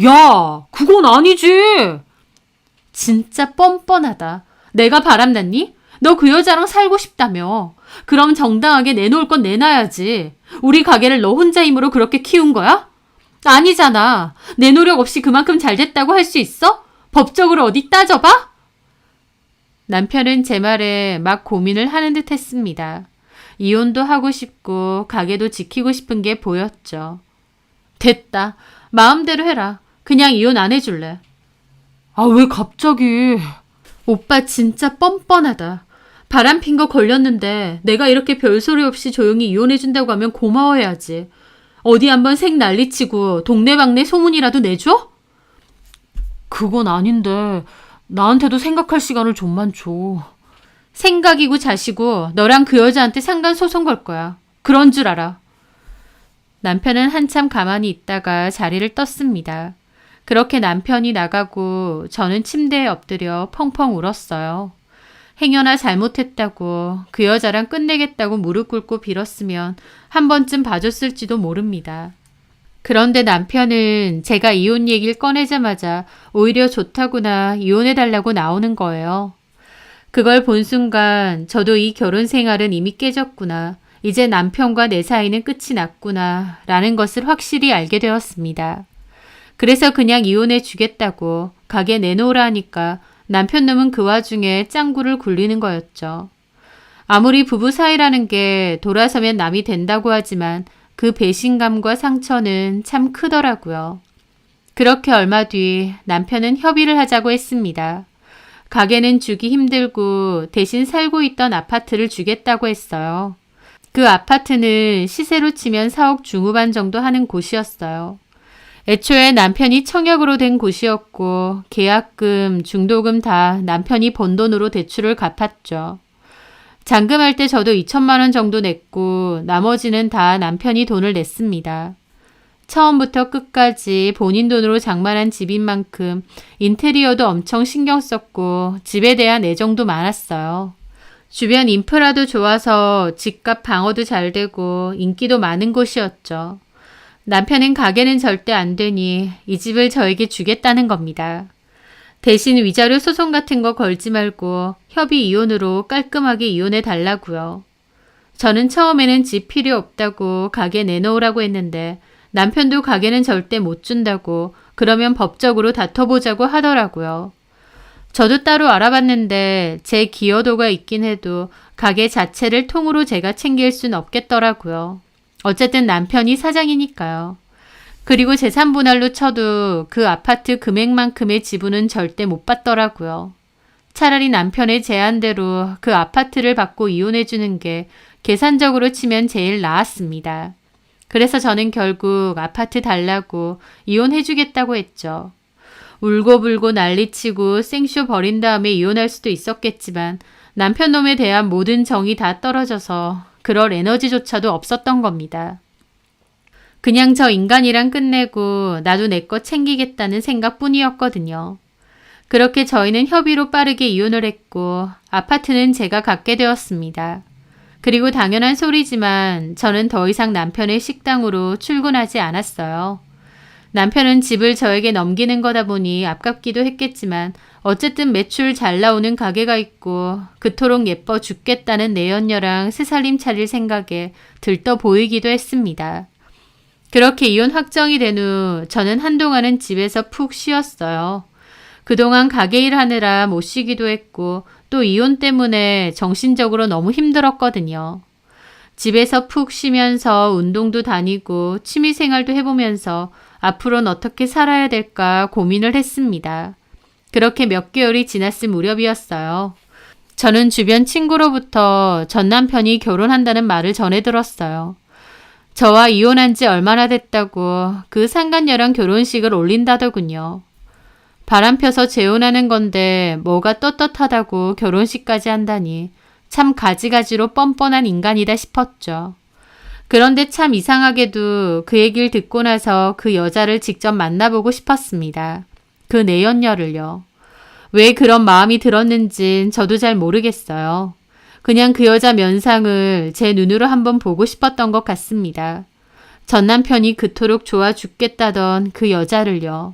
야, 그건 아니지. 진짜 뻔뻔하다. 내가 바람났니? 너 그 여자랑 살고 싶다며. 그럼 정당하게 내놓을 건 내놔야지. 우리 가게를 너 혼자 힘으로 그렇게 키운 거야? 아니잖아. 내 노력 없이 그만큼 잘 됐다고 할 수 있어? 법적으로 어디 따져봐? 남편은 제 말에 막 고민을 하는 듯 했습니다. 이혼도 하고 싶고 가게도 지키고 싶은 게 보였죠. 됐다. 마음대로 해라. 그냥 이혼 안 해줄래. 아, 왜 갑자기. 오빠 진짜 뻔뻔하다. 바람핀 거 걸렸는데 내가 이렇게 별소리 없이 조용히 이혼해준다고 하면 고마워해야지. 어디 한번 색 난리치고 동네방네 소문이라도 내줘? 그건 아닌데 나한테도 생각할 시간을 좀만 줘. 생각이고 자시고 너랑 그 여자한테 상간 소송 걸 거야. 그런 줄 알아. 남편은 한참 가만히 있다가 자리를 떴습니다. 그렇게 남편이 나가고 저는 침대에 엎드려 펑펑 울었어요. 행여나 잘못했다고 그 여자랑 끝내겠다고 무릎 꿇고 빌었으면 한 번쯤 봐줬을지도 모릅니다. 그런데 남편은 제가 이혼 얘기를 꺼내자마자 오히려 좋다구나 이혼해달라고 나오는 거예요. 그걸 본 순간 저도 이 결혼 생활은 이미 깨졌구나. 이제 남편과 내 사이는 끝이 났구나 라는 것을 확실히 알게 되었습니다. 그래서 그냥 이혼해 주겠다고 가게 내놓으라 하니까 남편 놈은 그 와중에 짱구를 굴리는 거였죠. 아무리 부부 사이라는 게 돌아서면 남이 된다고 하지만 그 배신감과 상처는 참 크더라고요. 그렇게 얼마 뒤 남편은 협의를 하자고 했습니다. 가게는 주기 힘들고 대신 살고 있던 아파트를 주겠다고 했어요. 그 아파트는 시세로 치면 4억 중후반 정도 하는 곳이었어요. 애초에 남편이 청약으로 된 곳이었고 계약금, 중도금 다 남편이 번 돈으로 대출을 갚았죠. 잔금할 때 저도 2천만 원 정도 냈고 나머지는 다 남편이 돈을 냈습니다. 처음부터 끝까지 본인 돈으로 장만한 집인 만큼 인테리어도 엄청 신경 썼고 집에 대한 애정도 많았어요. 주변 인프라도 좋아서 집값 방어도 잘 되고 인기도 많은 곳이었죠. 남편은 가게는 절대 안 되니 이 집을 저에게 주겠다는 겁니다. 대신 위자료 소송 같은 거 걸지 말고 협의 이혼으로 깔끔하게 이혼해 달라고요. 저는 처음에는 집 필요 없다고 가게 내놓으라고 했는데 남편도 가게는 절대 못 준다고 그러면 법적으로 다퉈보자고 하더라고요. 저도 따로 알아봤는데 제 기여도가 있긴 해도 가게 자체를 통으로 제가 챙길 순 없겠더라고요. 어쨌든 남편이 사장이니까요. 그리고 재산 분할로 쳐도 그 아파트 금액만큼의 지분은 절대 못 받더라고요. 차라리 남편의 제안대로 그 아파트를 받고 이혼해 주는 게 계산적으로 치면 제일 나았습니다. 그래서 저는 결국 아파트 달라고 이혼해 주겠다고 했죠. 울고불고 난리치고 생쇼 벌인 다음에 이혼할 수도 있었겠지만 남편 놈에 대한 모든 정이 다 떨어져서 그럴 에너지조차도 없었던 겁니다. 그냥 저 인간이랑 끝내고 나도 내 거 챙기겠다는 생각뿐이었거든요. 그렇게 저희는 협의로 빠르게 이혼을 했고 아파트는 제가 갖게 되었습니다. 그리고 당연한 소리지만 저는 더 이상 남편의 식당으로 출근하지 않았어요. 남편은 집을 저에게 넘기는 거다 보니 아깝기도 했겠지만 어쨌든 매출 잘 나오는 가게가 있고 그토록 예뻐 죽겠다는 내연녀랑 새살림 차릴 생각에 들떠 보이기도 했습니다. 그렇게 이혼 확정이 된 후 저는 한동안은 집에서 푹 쉬었어요. 그동안 가게 일하느라 못 쉬기도 했고 또 이혼 때문에 정신적으로 너무 힘들었거든요. 집에서 푹 쉬면서 운동도 다니고 취미생활도 해보면서 앞으로는 어떻게 살아야 될까 고민을 했습니다. 그렇게 몇 개월이 지났을 무렵이었어요. 저는 주변 친구로부터 전 남편이 결혼한다는 말을 전해 들었어요. 저와 이혼한 지 얼마나 됐다고 그 상간녀랑 결혼식을 올린다더군요. 바람 펴서 재혼하는 건데 뭐가 떳떳하다고 결혼식까지 한다니 참 가지가지로 뻔뻔한 인간이다 싶었죠. 그런데 참 이상하게도 그 얘기를 듣고 나서 그 여자를 직접 만나보고 싶었습니다. 그 내연녀를요. 왜 그런 마음이 들었는진 저도 잘 모르겠어요. 그냥 그 여자 면상을 제 눈으로 한번 보고 싶었던 것 같습니다. 전 남편이 그토록 좋아 죽겠다던 그 여자를요.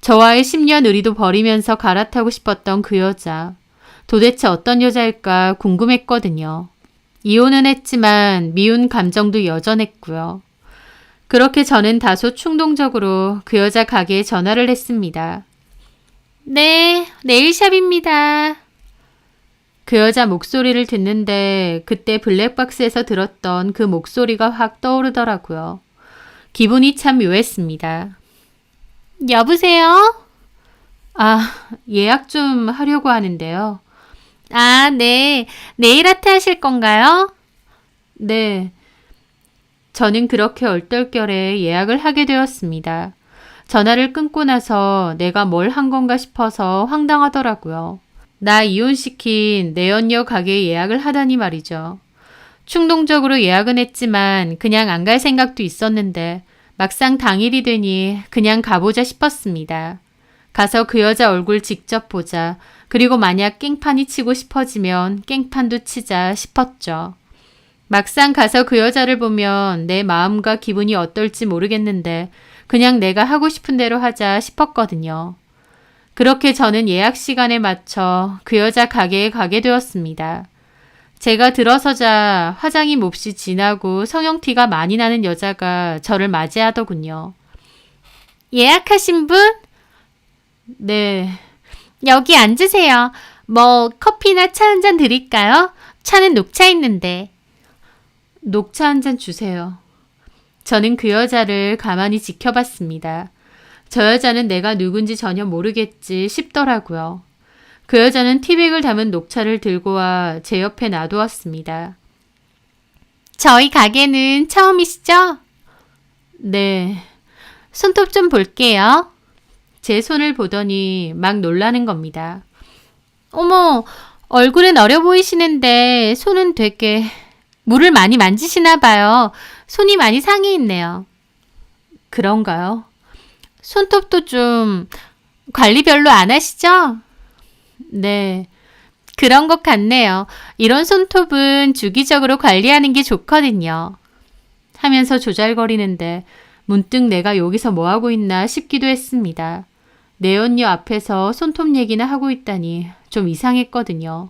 저와의 10년 의리도 버리면서 갈아타고 싶었던 그 여자. 도대체 어떤 여자일까 궁금했거든요. 이혼은 했지만 미운 감정도 여전했고요. 그렇게 저는 다소 충동적으로 그 여자 가게에 전화를 했습니다. 네, 네일샵입니다. 그 여자 목소리를 듣는데 그때 블랙박스에서 들었던 그 목소리가 확 떠오르더라고요. 기분이 참 묘했습니다. 여보세요? 아, 예약 좀 하려고 하는데요. 아, 네. 네일 아트 하실 건가요? 네. 저는 그렇게 얼떨결에 예약을 하게 되었습니다. 전화를 끊고 나서 내가 뭘 한 건가 싶어서 황당하더라고요. 나 이혼시킨 내연녀 가게 예약을 하다니 말이죠. 충동적으로 예약은 했지만 그냥 안 갈 생각도 있었는데 막상 당일이 되니 그냥 가보자 싶었습니다. 가서 그 여자 얼굴 직접 보자. 그리고 만약 깽판이 치고 싶어지면 깽판도 치자 싶었죠. 막상 가서 그 여자를 보면 내 마음과 기분이 어떨지 모르겠는데 그냥 내가 하고 싶은 대로 하자 싶었거든요. 그렇게 저는 예약 시간에 맞춰 그 여자 가게에 가게 되었습니다. 제가 들어서자 화장이 몹시 진하고 성형티가 많이 나는 여자가 저를 맞이하더군요. 예약하신 분? 네. 여기 앉으세요. 뭐 커피나 차 한 잔 드릴까요? 차는 녹차 있는데. 녹차 한 잔 주세요. 저는 그 여자를 가만히 지켜봤습니다. 저 여자는 내가 누군지 전혀 모르겠지 싶더라고요. 그 여자는 티백을 담은 녹차를 들고 와 제 옆에 놔두었습니다. 저희 가게는 처음이시죠? 네. 손톱 좀 볼게요. 제 손을 보더니 막 놀라는 겁니다. 어머, 얼굴은 어려 보이시는데 손은 되게 물을 많이 만지시나 봐요. 손이 많이 상해 있네요. 그런가요? 손톱도 좀 관리 별로 안 하시죠? 네. 그런 것 같네요. 이런 손톱은 주기적으로 관리하는 게 좋거든요. 하면서 조잘거리는데 문득 내가 여기서 뭐 하고 있나 싶기도 했습니다. 내연녀 앞에서 손톱 얘기나 하고 있다니 좀 이상했거든요.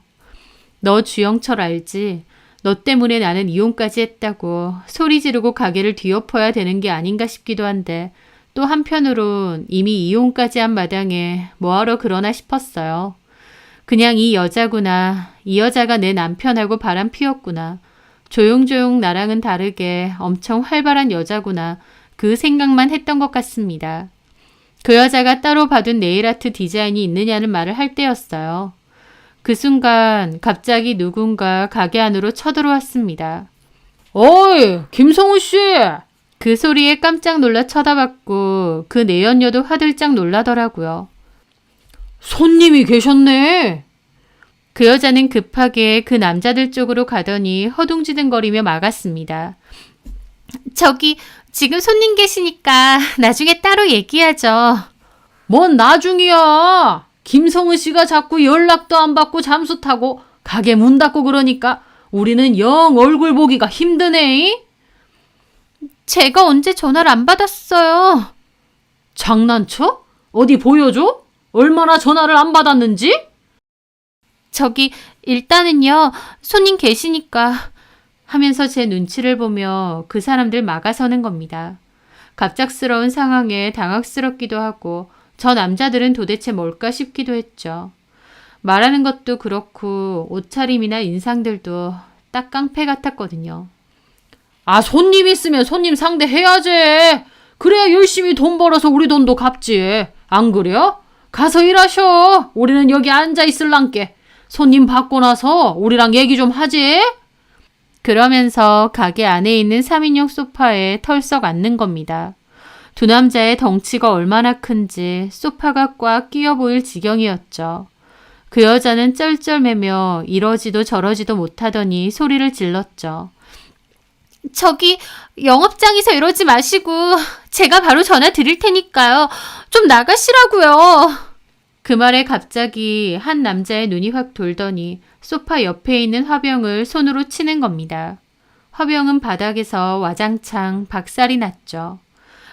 너 주영철 알지? 너 때문에 나는 이혼까지 했다고 소리 지르고 가게를 뒤엎어야 되는 게 아닌가 싶기도 한데 또 한편으론 이미 이혼까지 한 마당에 뭐하러 그러나 싶었어요. 그냥 이 여자구나. 이 여자가 내 남편하고 바람 피웠구나. 조용조용 나랑은 다르게 엄청 활발한 여자구나. 그 생각만 했던 것 같습니다. 그 여자가 따로 받은 네일아트 디자인이 있느냐는 말을 할 때였어요. 그 순간 갑자기 누군가 가게 안으로 쳐들어왔습니다. 어이, 김성우 씨! 그 소리에 깜짝 놀라 쳐다봤고 그 내연녀도 화들짝 놀라더라고요. 손님이 계셨네. 그 여자는 급하게 그 남자들 쪽으로 가더니 허둥지둥거리며 막았습니다. 저기 지금 손님 계시니까 나중에 따로 얘기하죠. 뭔 나중이야. 김성우 씨가 자꾸 연락도 안 받고 잠수 타고 가게 문 닫고 그러니까 우리는 영 얼굴 보기가 힘드네. 제가 언제 전화를 안 받았어요. 장난쳐? 어디 보여줘? 얼마나 전화를 안 받았는지? 저기 일단은요. 손님 계시니까 하면서 제 눈치를 보며 그 사람들 막아서는 겁니다. 갑작스러운 상황에 당황스럽기도 하고 저 남자들은 도대체 뭘까 싶기도 했죠. 말하는 것도 그렇고 옷차림이나 인상들도 딱 깡패 같았거든요. 아, 손님 있으면 손님 상대해야지. 그래야 열심히 돈 벌어서 우리 돈도 갚지. 안 그래요? 가서 일하셔. 우리는 여기 앉아 있을란께. 손님 받고 나서 우리랑 얘기 좀 하지. 그러면서 가게 안에 있는 3인용 소파에 털썩 앉는 겁니다. 두 남자의 덩치가 얼마나 큰지 소파가 꽉 끼어 보일 지경이었죠. 그 여자는 쩔쩔매며 이러지도 저러지도 못하더니 소리를 질렀죠. 저기 영업장에서 이러지 마시고 제가 바로 전화 드릴 테니까요. 좀 나가시라고요. 그 말에 갑자기 한 남자의 눈이 확 돌더니 소파 옆에 있는 화병을 손으로 치는 겁니다. 화병은 바닥에서 와장창 박살이 났죠.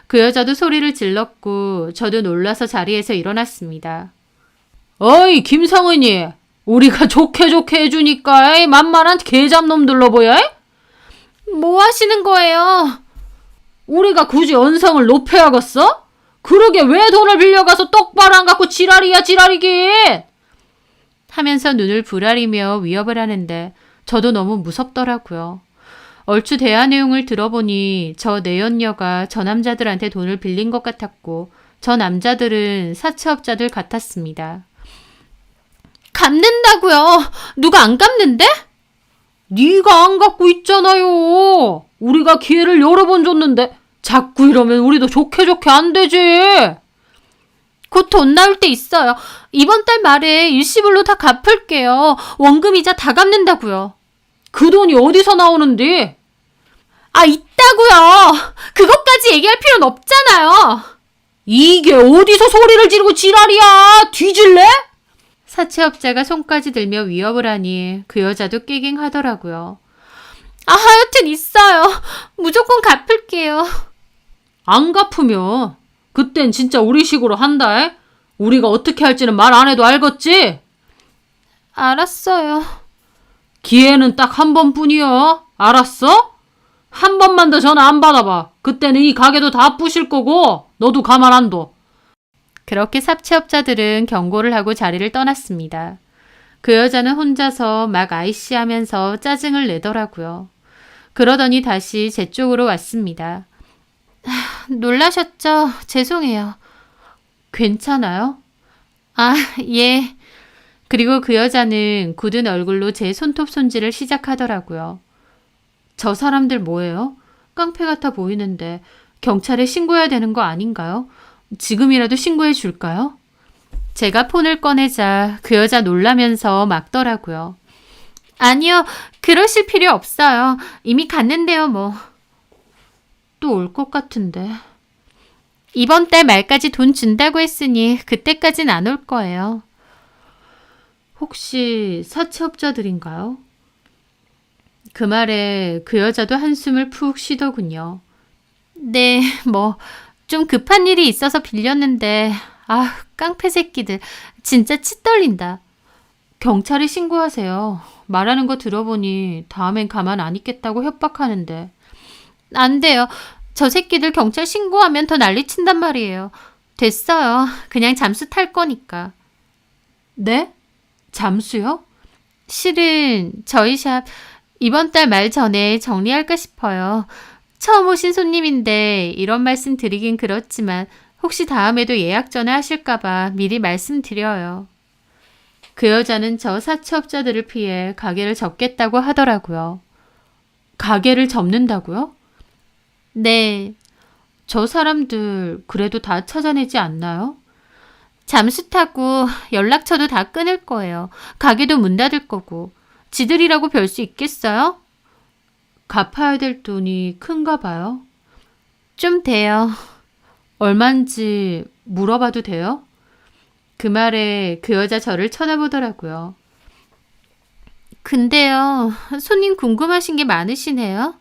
그 여자도 소리를 질렀고 저도 놀라서 자리에서 일어났습니다. 어이, 김성은이. 우리가 좋게 해주니까 에이, 만만한 개잡놈들로 보여? 뭐 하시는 거예요? 우리가 굳이 언성을 높여야겠어? 그러게 왜 돈을 빌려가서 똑바로 안 갖고 지랄이야 지랄이긴. 하면서 눈을 부라리며 위협을 하는데 저도 너무 무섭더라고요. 얼추 대화 내용을 들어보니 저 내연녀가 저 남자들한테 돈을 빌린 것 같았고 저 남자들은 사채업자들 같았습니다. 갚는다고요? 누가 안 갚는데? 네가 안 갖고 있잖아요. 우리가 기회를 여러 번 줬는데 자꾸 이러면 우리도 좋게 안 되지. 곧 돈 나올 때 있어요. 이번 달 말에 일시불로 다 갚을게요. 원금이자 다 갚는다고요. 그 돈이 어디서 나오는데? 아, 있다고요. 그것까지 얘기할 필요는 없잖아요. 이게 어디서 소리를 지르고 지랄이야. 뒤질래? 사채업자가 손까지 들며 위협을 하니 그 여자도 깨갱하더라고요. 아, 하여튼 있어요. 무조건 갚을게요. 안 갚으면 그땐 진짜 우리 식으로 한다. 우리가 어떻게 할지는 말 안 해도 알겠지? 알았어요. 기회는 딱 한 번뿐이여. 알았어? 한 번만 더 전화 안 받아봐. 그때는 이 가게도 다 부실 거고 너도 가만 안 둬. 그렇게 사채업자들은 경고를 하고 자리를 떠났습니다. 그 여자는 혼자서 막 아이씨하면서 짜증을 내더라고요. 그러더니 다시 제 쪽으로 왔습니다. 놀라셨죠? 죄송해요. 괜찮아요? 아, 예. 그리고 그 여자는 굳은 얼굴로 제 손톱 손질을 시작하더라고요. 저 사람들 뭐예요? 깡패 같아 보이는데 경찰에 신고해야 되는 거 아닌가요? 지금이라도 신고해 줄까요? 제가 폰을 꺼내자 그 여자 놀라면서 막더라고요. 아니요, 그러실 필요 없어요. 이미 갔는데요, 뭐. 또 올 것 같은데. 이번 달 말까지 돈 준다고 했으니 그때까진 안 올 거예요. 혹시 사채업자들인가요? 그 말에 그 여자도 한숨을 푹 쉬더군요. 네, 좀 급한 일이 있어서 빌렸는데, 깡패 새끼들. 진짜 치 떨린다. 경찰에 신고하세요. 말하는 거 들어보니 다음엔 가만 안 있겠다고 협박하는데. 안 돼요. 저 새끼들 경찰 신고하면 더 난리 친단 말이에요. 됐어요. 그냥 잠수 탈 거니까. 네? 잠수요? 실은 저희 샵 이번 달 말 전에 정리할까 싶어요. 처음 오신 손님인데 이런 말씀 드리긴 그렇지만 혹시 다음에도 예약 전화하실까봐 미리 말씀드려요. 그 여자는 저 사채업자들을 피해 가게를 접겠다고 하더라고요. 가게를 접는다고요? 네. 저 사람들 그래도 다 찾아내지 않나요? 잠수 타고 연락처도 다 끊을 거예요. 가게도 문 닫을 거고. 지들이라고 별 수 있겠어요? 갚아야 될 돈이 큰가 봐요. 좀 돼요. 얼만지 물어봐도 돼요? 그 말에 그 여자 저를 쳐다보더라고요. 근데요, 손님 궁금하신 게 많으시네요.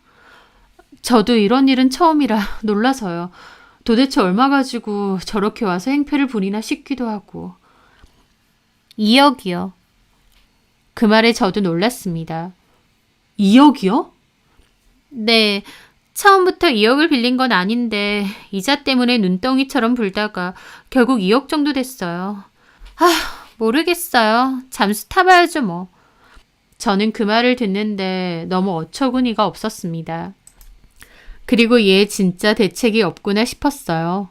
저도 이런 일은 처음이라 놀라서요. 도대체 얼마 가지고 저렇게 와서 행패를 부리나 싶기도 하고. 2억이요. 그 말에 저도 놀랐습니다. 2억이요? 네, 처음부터 2억을 빌린 건 아닌데 이자 때문에 눈덩이처럼 불다가 결국 2억 정도 됐어요. 모르겠어요. 잠수 타봐야죠 뭐. 저는 그 말을 듣는데 너무 어처구니가 없었습니다. 그리고 얘 진짜 대책이 없구나 싶었어요.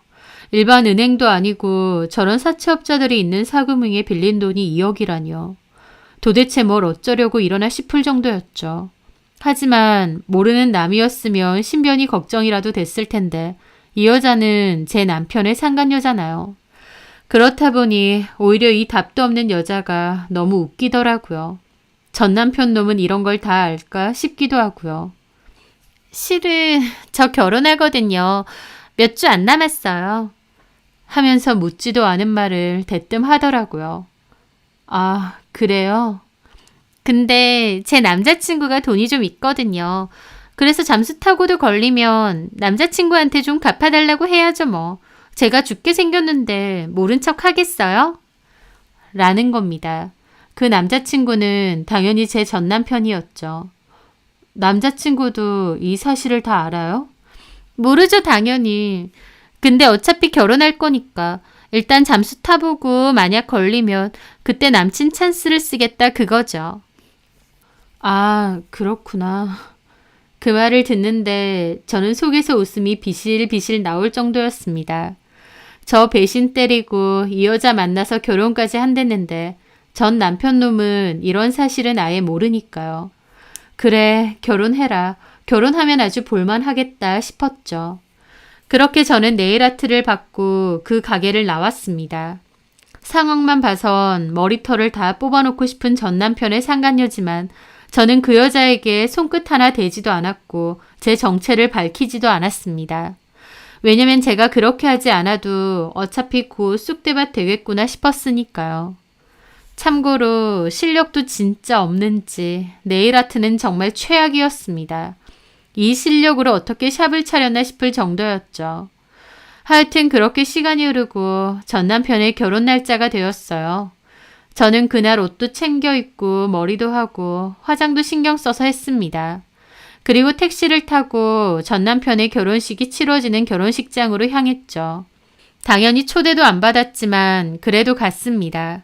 일반 은행도 아니고 저런 사채업자들이 있는 사금융에 빌린 돈이 2억이라뇨. 도대체 뭘 어쩌려고 이러나 싶을 정도였죠. 하지만 모르는 남이었으면 신변이 걱정이라도 됐을 텐데 이 여자는 제 남편의 상간녀잖아요. 그렇다 보니 오히려 이 답도 없는 여자가 너무 웃기더라고요. 전 남편 놈은 이런 걸 다 알까 싶기도 하고요. 실은 저 결혼하거든요. 몇 주 안 남았어요. 하면서 묻지도 않은 말을 대뜸 하더라고요. 아, 그래요? 근데 제 남자친구가 돈이 좀 있거든요. 그래서 잠수 타고도 걸리면 남자친구한테 좀 갚아달라고 해야죠 뭐. 제가 죽게 생겼는데 모른 척 하겠어요? 라는 겁니다. 그 남자친구는 당연히 제 전 남편이었죠. 남자친구도 이 사실을 다 알아요? 모르죠, 당연히. 근데 어차피 결혼할 거니까 일단 잠수 타보고 만약 걸리면 그때 남친 찬스를 쓰겠다 그거죠. 아, 그렇구나. 그 말을 듣는데 저는 속에서 웃음이 비실비실 나올 정도였습니다. 저 배신 때리고 이 여자 만나서 결혼까지 한댔는데 전 남편 놈은 이런 사실은 아예 모르니까요. 그래, 결혼해라. 결혼하면 아주 볼만하겠다 싶었죠. 그렇게 저는 네일아트를 받고 그 가게를 나왔습니다. 상황만 봐선 머리털을 다 뽑아놓고 싶은 전 남편의 상간녀지만 저는 그 여자에게 손끝 하나 대지도 않았고 제 정체를 밝히지도 않았습니다. 왜냐면 제가 그렇게 하지 않아도 어차피 곧 쑥대밭 되겠구나 싶었으니까요. 참고로 실력도 진짜 없는지 네일아트는 정말 최악이었습니다. 이 실력으로 어떻게 샵을 차렸나 싶을 정도였죠. 하여튼 그렇게 시간이 흐르고 전 남편의 결혼 날짜가 되었어요. 저는 그날 옷도 챙겨 입고 머리도 하고 화장도 신경 써서 했습니다. 그리고 택시를 타고 전 남편의 결혼식이 치러지는 결혼식장으로 향했죠. 당연히 초대도 안 받았지만 그래도 갔습니다.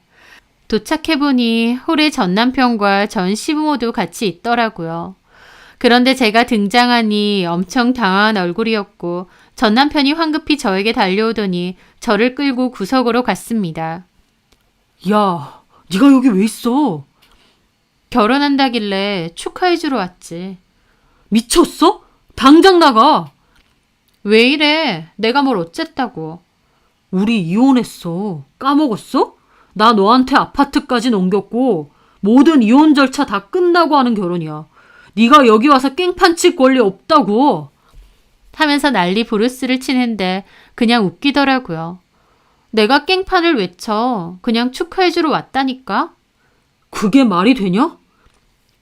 도착해보니 홀에 전 남편과 전 시부모도 같이 있더라고요. 그런데 제가 등장하니 엄청 당황한 얼굴이었고 전 남편이 황급히 저에게 달려오더니 저를 끌고 구석으로 갔습니다. 야, 네가 여기 왜 있어? 결혼한다길래 축하해주러 왔지. 미쳤어? 당장 나가. 왜 이래? 내가 뭘 어쨌다고. 우리 이혼했어. 까먹었어? 나 너한테 아파트까지 넘겼고 모든 이혼 절차 다 끝나고 하는 결혼이야. 네가 여기 와서 깽판 칠 권리 없다고. 하면서 난리 부르스를 치는데 그냥 웃기더라고요. 내가 깽판을 외쳐. 그냥 축하해주러 왔다니까. 그게 말이 되냐?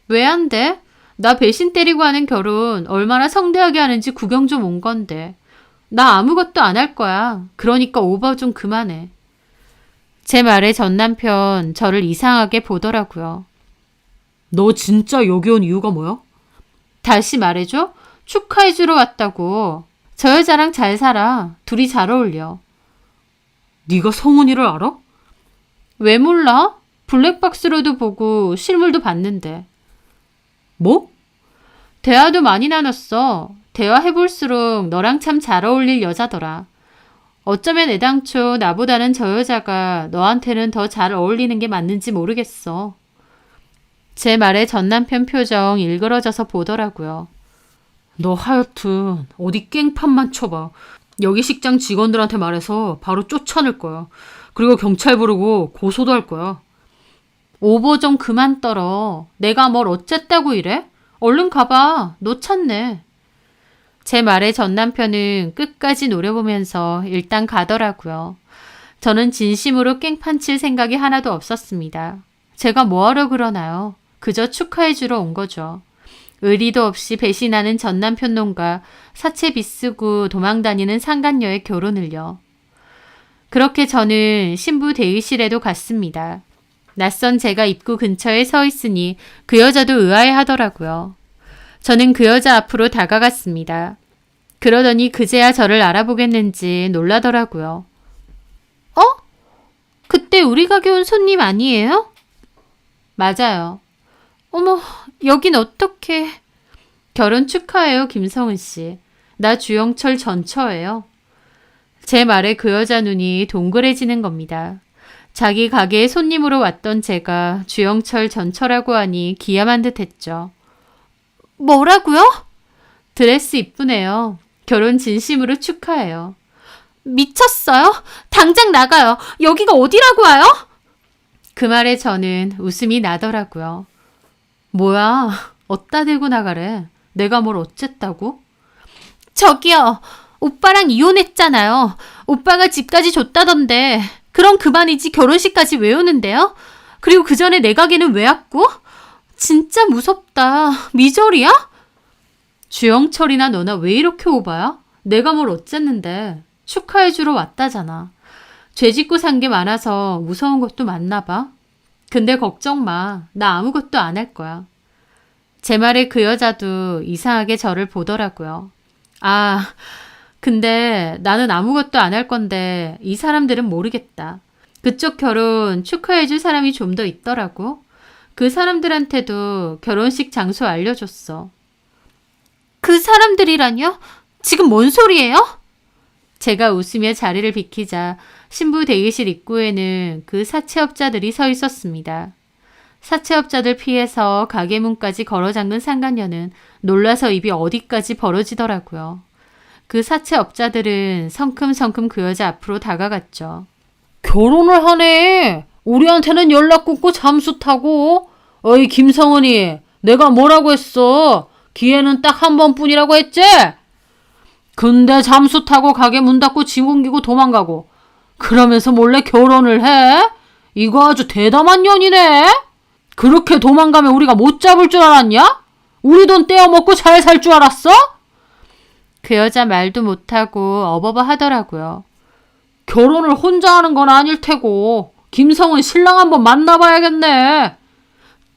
왜 안 돼? 나 배신 때리고 하는 결혼 얼마나 성대하게 하는지 구경 좀 온 건데. 나 아무것도 안 할 거야. 그러니까 오버 좀 그만해. 제 말에 전 남편 저를 이상하게 보더라고요. 너 진짜 여기 온 이유가 뭐야? 다시 말해줘? 축하해주러 왔다고. 저 여자랑 잘 살아. 둘이 잘 어울려. 네가 성은이를 알아? 왜 몰라? 블랙박스로도 보고 실물도 봤는데. 뭐? 대화도 많이 나눴어. 대화해볼수록 너랑 참 잘 어울릴 여자더라. 어쩌면 애당초 나보다는 저 여자가 너한테는 더 잘 어울리는 게 맞는지 모르겠어. 제 말에 전 남편 표정 일그러져서 보더라고요. 너 하여튼 어디 깽판만 쳐봐. 여기 식장 직원들한테 말해서 바로 쫓아낼 거야. 그리고 경찰 부르고 고소도 할 거야. 오버 좀 그만 떨어. 내가 뭘 어쨌다고 이래? 얼른 가봐. 너 찾네. 제 말에 전 남편은 끝까지 노려보면서 일단 가더라고요. 저는 진심으로 깽판 칠 생각이 하나도 없었습니다. 제가 뭐하러 그러나요? 그저 축하해주러 온 거죠. 의리도 없이 배신하는 전 남편 놈과 사채 빚쓰고 도망다니는 상간녀의 결혼을요. 그렇게 저는 신부 대의실에도 갔습니다. 낯선 제가 입구 근처에 서 있으니 그 여자도 의아해하더라고요. 저는 그 여자 앞으로 다가갔습니다. 그러더니 그제야 저를 알아보겠는지 놀라더라고요. 어? 그때 우리 가게 온 손님 아니에요? 맞아요. 어머, 여긴 어떻게... 결혼 축하해요, 김성은 씨. 나 주영철 전처예요. 제 말에 그 여자 눈이 동그래지는 겁니다. 자기 가게에 손님으로 왔던 제가 주영철 전처라고 하니 기함한 듯 했죠. 뭐라고요? 드레스 이쁘네요. 결혼 진심으로 축하해요. 미쳤어요? 당장 나가요. 여기가 어디라고 와요? 그 말에 저는 웃음이 나더라고요. 뭐야, 어디다 대고 나가래. 내가 뭘 어쨌다고? 저기요, 오빠랑 이혼했잖아요. 오빠가 집까지 줬다던데. 그럼 그만이지 결혼식까지 왜 오는데요? 그리고 그 전에 내 가게는 왜 왔고? 진짜 무섭다. 미절이야? 주영철이나 너나 왜 이렇게 오바야? 내가 뭘 어쨌는데. 축하해주러 왔다잖아. 죄 짓고 산 게 많아서 무서운 것도 많나 봐. 근데 걱정 마. 나 아무것도 안 할 거야. 제 말에 그 여자도 이상하게 저를 보더라고요. 아, 근데 나는 아무것도 안 할 건데 이 사람들은 모르겠다. 그쪽 결혼 축하해줄 사람이 좀 더 있더라고. 그 사람들한테도 결혼식 장소 알려줬어. 그 사람들이라뇨? 지금 뭔 소리예요? 제가 웃으며 자리를 비키자 신부 대기실 입구에는 그 사채업자들이 서 있었습니다. 사채업자들 피해서 가게 문까지 걸어 잠근 상간녀는 놀라서 입이 어디까지 벌어지더라고요. 그 사채업자들은 성큼성큼 그 여자 앞으로 다가갔죠. 결혼을 하네. 우리한테는 연락 끊고 잠수 타고. 어이 김성은이, 내가 뭐라고 했어? 기회는 딱 한 번뿐이라고 했지? 근데 잠수 타고 가게 문 닫고 짐 옮기고 도망가고 그러면서 몰래 결혼을 해? 이거 아주 대담한 년이네. 그렇게 도망가면 우리가 못 잡을 줄 알았냐? 우리 돈 떼어먹고 잘 살 줄 알았어? 그 여자 말도 못하고 어버버 하더라고요. 결혼을 혼자 하는 건 아닐 테고 김성은 신랑 한번 만나봐야겠네.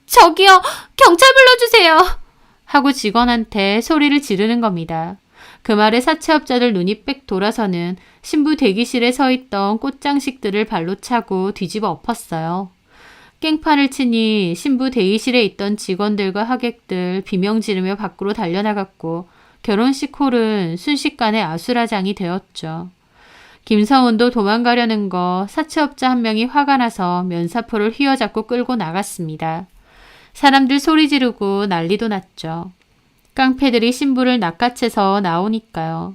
저기요, 경찰 불러주세요. 하고 직원한테 소리를 지르는 겁니다. 그 말에 사채업자들 눈이 빽 돌아서는 신부 대기실에 서 있던 꽃장식들을 발로 차고 뒤집어 엎었어요. 깽판을 치니 신부 대기실에 있던 직원들과 하객들 비명 지르며 밖으로 달려나갔고 결혼식 홀은 순식간에 아수라장이 되었죠. 김성은도 도망가려는 거 사채업자 한 명이 화가 나서 면사포를 휘어잡고 끌고 나갔습니다. 사람들 소리 지르고 난리도 났죠. 깡패들이 신부를 낚아채서 나오니까요.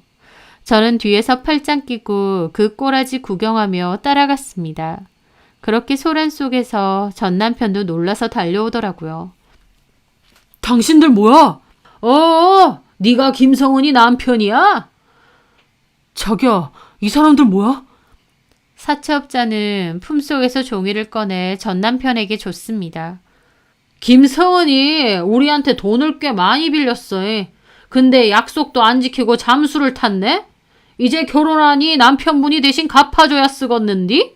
저는 뒤에서 팔짱 끼고 그 꼬라지 구경하며 따라갔습니다. 그렇게 소란 속에서 전 남편도 놀라서 달려오더라고요. 당신들 뭐야? 네가 김성은이 남편이야? 자기야, 이 사람들 뭐야? 사채업자는 품속에서 종이를 꺼내 전 남편에게 줬습니다. 김성은이 우리한테 돈을 꽤 많이 빌렸어. 근데 약속도 안 지키고 잠수를 탔네? 이제 결혼하니 남편분이 대신 갚아줘야 쓰겄는디?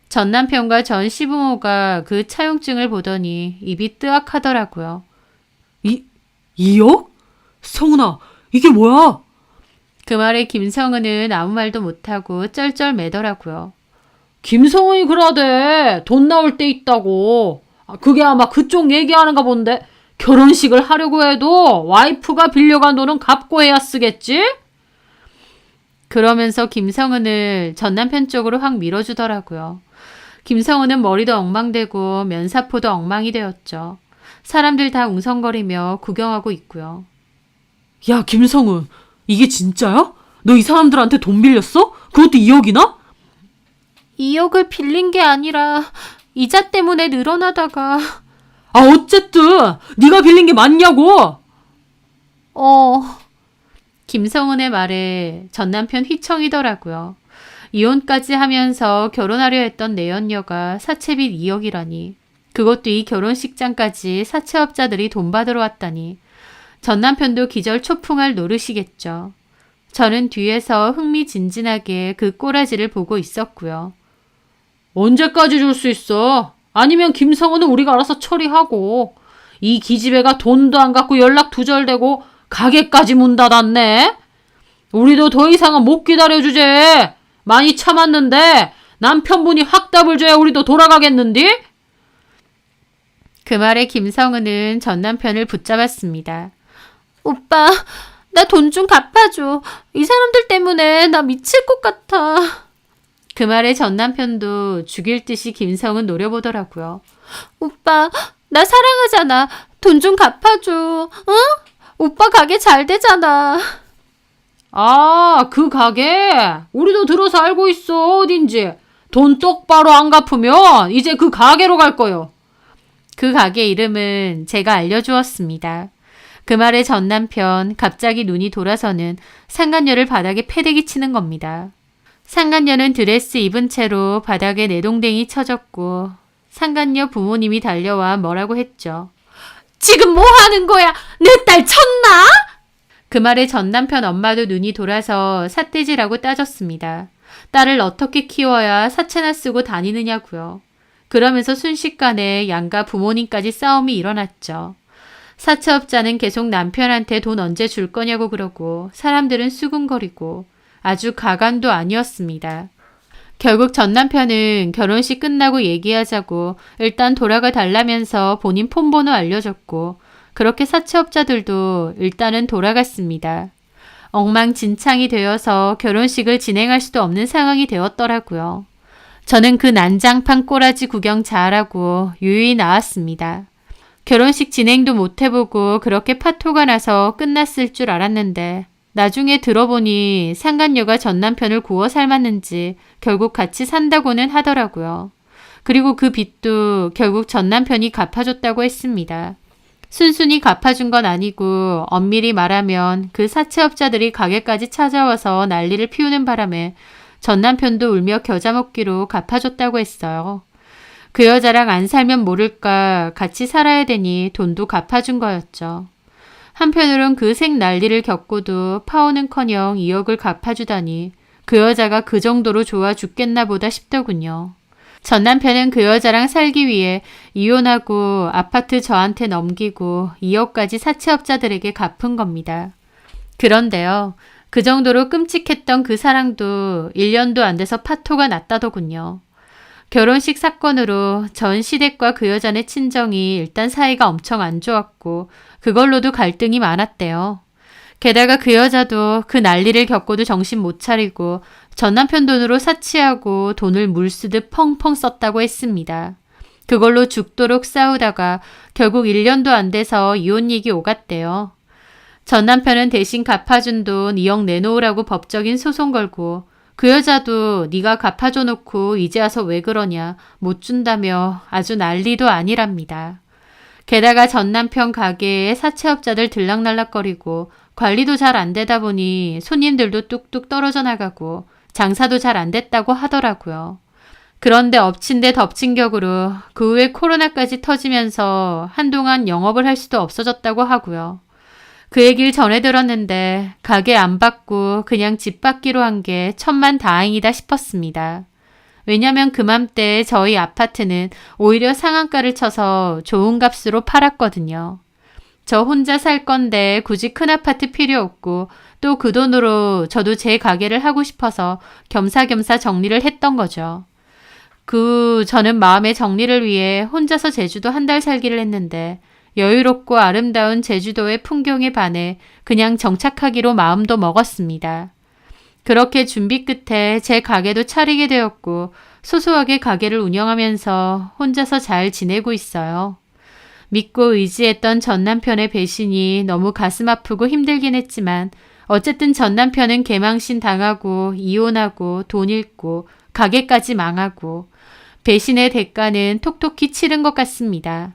전 남편과 전 시부모가 그 차용증을 보더니 입이 뜨악하더라고요. 2억? 성은아, 이게 뭐야? 그 말에 김성은은 아무 말도 못하고 쩔쩔매더라고요. 김성은이 그러대. 돈 나올 때 있다고. 그게 아마 그쪽 얘기하는가 본데 결혼식을 하려고 해도 와이프가 빌려간 돈은 갚고 해야 쓰겠지? 그러면서 김성은을 전 남편 쪽으로 확 밀어주더라고요. 김성은은 머리도 엉망되고 면사포도 엉망이 되었죠. 사람들 다 웅성거리며 구경하고 있고요. 야, 김성은, 이게 진짜야? 너 이 사람들한테 돈 빌렸어? 그것도 2억이나? 2억을 빌린 게 아니라 이자 때문에 늘어나다가 어쨌든 네가 빌린 게 맞냐고. 김성은의 말에 전 남편 휘청이더라고요. 이혼까지 하면서 결혼하려 했던 내연녀가 사채빚 2억이라니. 그것도 이 결혼식장까지 사채업자들이 돈 받으러 왔다니. 전 남편도 기절초풍할 노릇이겠죠. 저는 뒤에서 흥미진진하게 그 꼬라지를 보고 있었고요. 언제까지 줄 수 있어? 아니면 김성은은 우리가 알아서 처리하고. 이 기집애가 돈도 안 갖고 연락 두절되고 가게까지 문 닫았네. 우리도 더 이상은 못 기다려주제. 많이 참았는데 남편분이 확 답을 줘야 우리도 돌아가겠는디? 그 말에 김성은은 전 남편을 붙잡았습니다. 오빠, 나 돈 좀 갚아줘. 이 사람들 때문에 나 미칠 것 같아. 그 말에 전 남편도 죽일 듯이 김성은 노려보더라고요. 오빠, 나 사랑하잖아. 돈 좀 갚아줘. 응? 오빠 가게 잘 되잖아. 그 가게? 우리도 들어서 알고 있어. 어딘지. 돈 똑바로 안 갚으면 이제 그 가게로 갈 거요. 그 가게 이름은 제가 알려주었습니다. 그 말에 전 남편 갑자기 눈이 돌아서는 상간녀를 바닥에 패대기 치는 겁니다. 상간녀는 드레스 입은 채로 바닥에 내동댕이 쳐졌고 상간녀 부모님이 달려와 뭐라고 했죠. 지금 뭐 하는 거야? 내 딸 쳤나? 그 말에 전 남편 엄마도 눈이 돌아서 삿대질하고 따졌습니다. 딸을 어떻게 키워야 사채나 쓰고 다니느냐고요. 그러면서 순식간에 양가 부모님까지 싸움이 일어났죠. 사채업자는 계속 남편한테 돈 언제 줄 거냐고 그러고 사람들은 수군거리고 아주 가관도 아니었습니다. 결국 전 남편은 결혼식 끝나고 얘기하자고 일단 돌아가 달라면서 본인 폰번호 알려줬고 그렇게 사채업자들도 일단은 돌아갔습니다. 엉망진창이 되어서 결혼식을 진행할 수도 없는 상황이 되었더라고요. 저는 그 난장판 꼬라지 구경 잘하고 유유히 나왔습니다. 결혼식 진행도 못 해보고 그렇게 파토가 나서 끝났을 줄 알았는데 나중에 들어보니 상간녀가 전 남편을 구워 삶았는지 결국 같이 산다고는 하더라고요. 그리고 그 빚도 결국 전 남편이 갚아줬다고 했습니다. 순순히 갚아준 건 아니고 엄밀히 말하면 그 사채업자들이 가게까지 찾아와서 난리를 피우는 바람에 전 남편도 울며 겨자 먹기로 갚아줬다고 했어요. 그 여자랑 안 살면 모를까 같이 살아야 되니 돈도 갚아준 거였죠. 한편으론 그 색 난리를 겪고도 파혼은커녕 2억을 갚아주다니 그 여자가 그 정도로 좋아 죽겠나 보다 싶더군요. 전 남편은 그 여자랑 살기 위해 이혼하고 아파트 저한테 넘기고 2억까지 사채업자들에게 갚은 겁니다. 그런데요. 그 정도로 끔찍했던 그 사랑도 1년도 안 돼서 파토가 났다더군요. 결혼식 사건으로 전 시댁과 그 여자네 친정이 일단 사이가 엄청 안 좋았고 그걸로도 갈등이 많았대요. 게다가 그 여자도 그 난리를 겪고도 정신 못 차리고 전 남편 돈으로 사치하고 돈을 물쓰듯 펑펑 썼다고 했습니다. 그걸로 죽도록 싸우다가 결국 1년도 안 돼서 이혼 얘기 오갔대요. 전 남편은 대신 갚아준 돈 2억 내놓으라고 법적인 소송 걸고 그 여자도 네가 갚아줘 놓고 이제 와서 왜 그러냐 못 준다며 아주 난리도 아니랍니다. 게다가 전 남편 가게에 사채업자들 들락날락거리고 관리도 잘 안 되다 보니 손님들도 뚝뚝 떨어져 나가고 장사도 잘 안 됐다고 하더라고요. 그런데 엎친 데 덮친 격으로 그 후에 코로나까지 터지면서 한동안 영업을 할 수도 없어졌다고 하고요. 그 얘기를 전해 들었는데 가게 안 받고 그냥 집 받기로 한 게 천만다행이다 싶었습니다. 왜냐면 그맘때 저희 아파트는 오히려 상한가를 쳐서 좋은 값으로 팔았거든요. 저 혼자 살 건데 굳이 큰 아파트 필요 없고 또 그 돈으로 저도 제 가게를 하고 싶어서 겸사겸사 정리를 했던 거죠. 저는 마음의 정리를 위해 혼자서 제주도 한 달 살기를 했는데 여유롭고 아름다운 제주도의 풍경에 반해 그냥 정착하기로 마음도 먹었습니다. 그렇게 준비 끝에 제 가게도 차리게 되었고 소소하게 가게를 운영하면서 혼자서 잘 지내고 있어요. 믿고 의지했던 전 남편의 배신이 너무 가슴 아프고 힘들긴 했지만 어쨌든 전 남편은 개망신 당하고 이혼하고 돈 잃고 가게까지 망하고 배신의 대가는 톡톡히 치른 것 같습니다.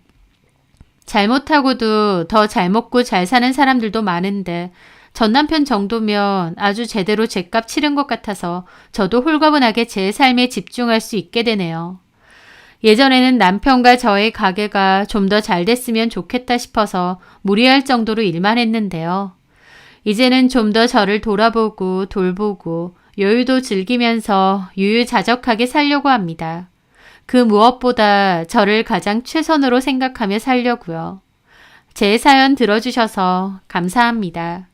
잘못하고도 더 잘 먹고 잘 사는 사람들도 많은데 전 남편 정도면 아주 제대로 죗값 치른 것 같아서 저도 홀가분하게 제 삶에 집중할 수 있게 되네요. 예전에는 남편과 저의 가게가 좀 더 잘 됐으면 좋겠다 싶어서 무리할 정도로 일만 했는데요. 이제는 좀 더 저를 돌아보고 돌보고 여유도 즐기면서 유유자적하게 살려고 합니다. 그 무엇보다 저를 가장 최선으로 생각하며 살려고요. 제 사연 들어주셔서 감사합니다.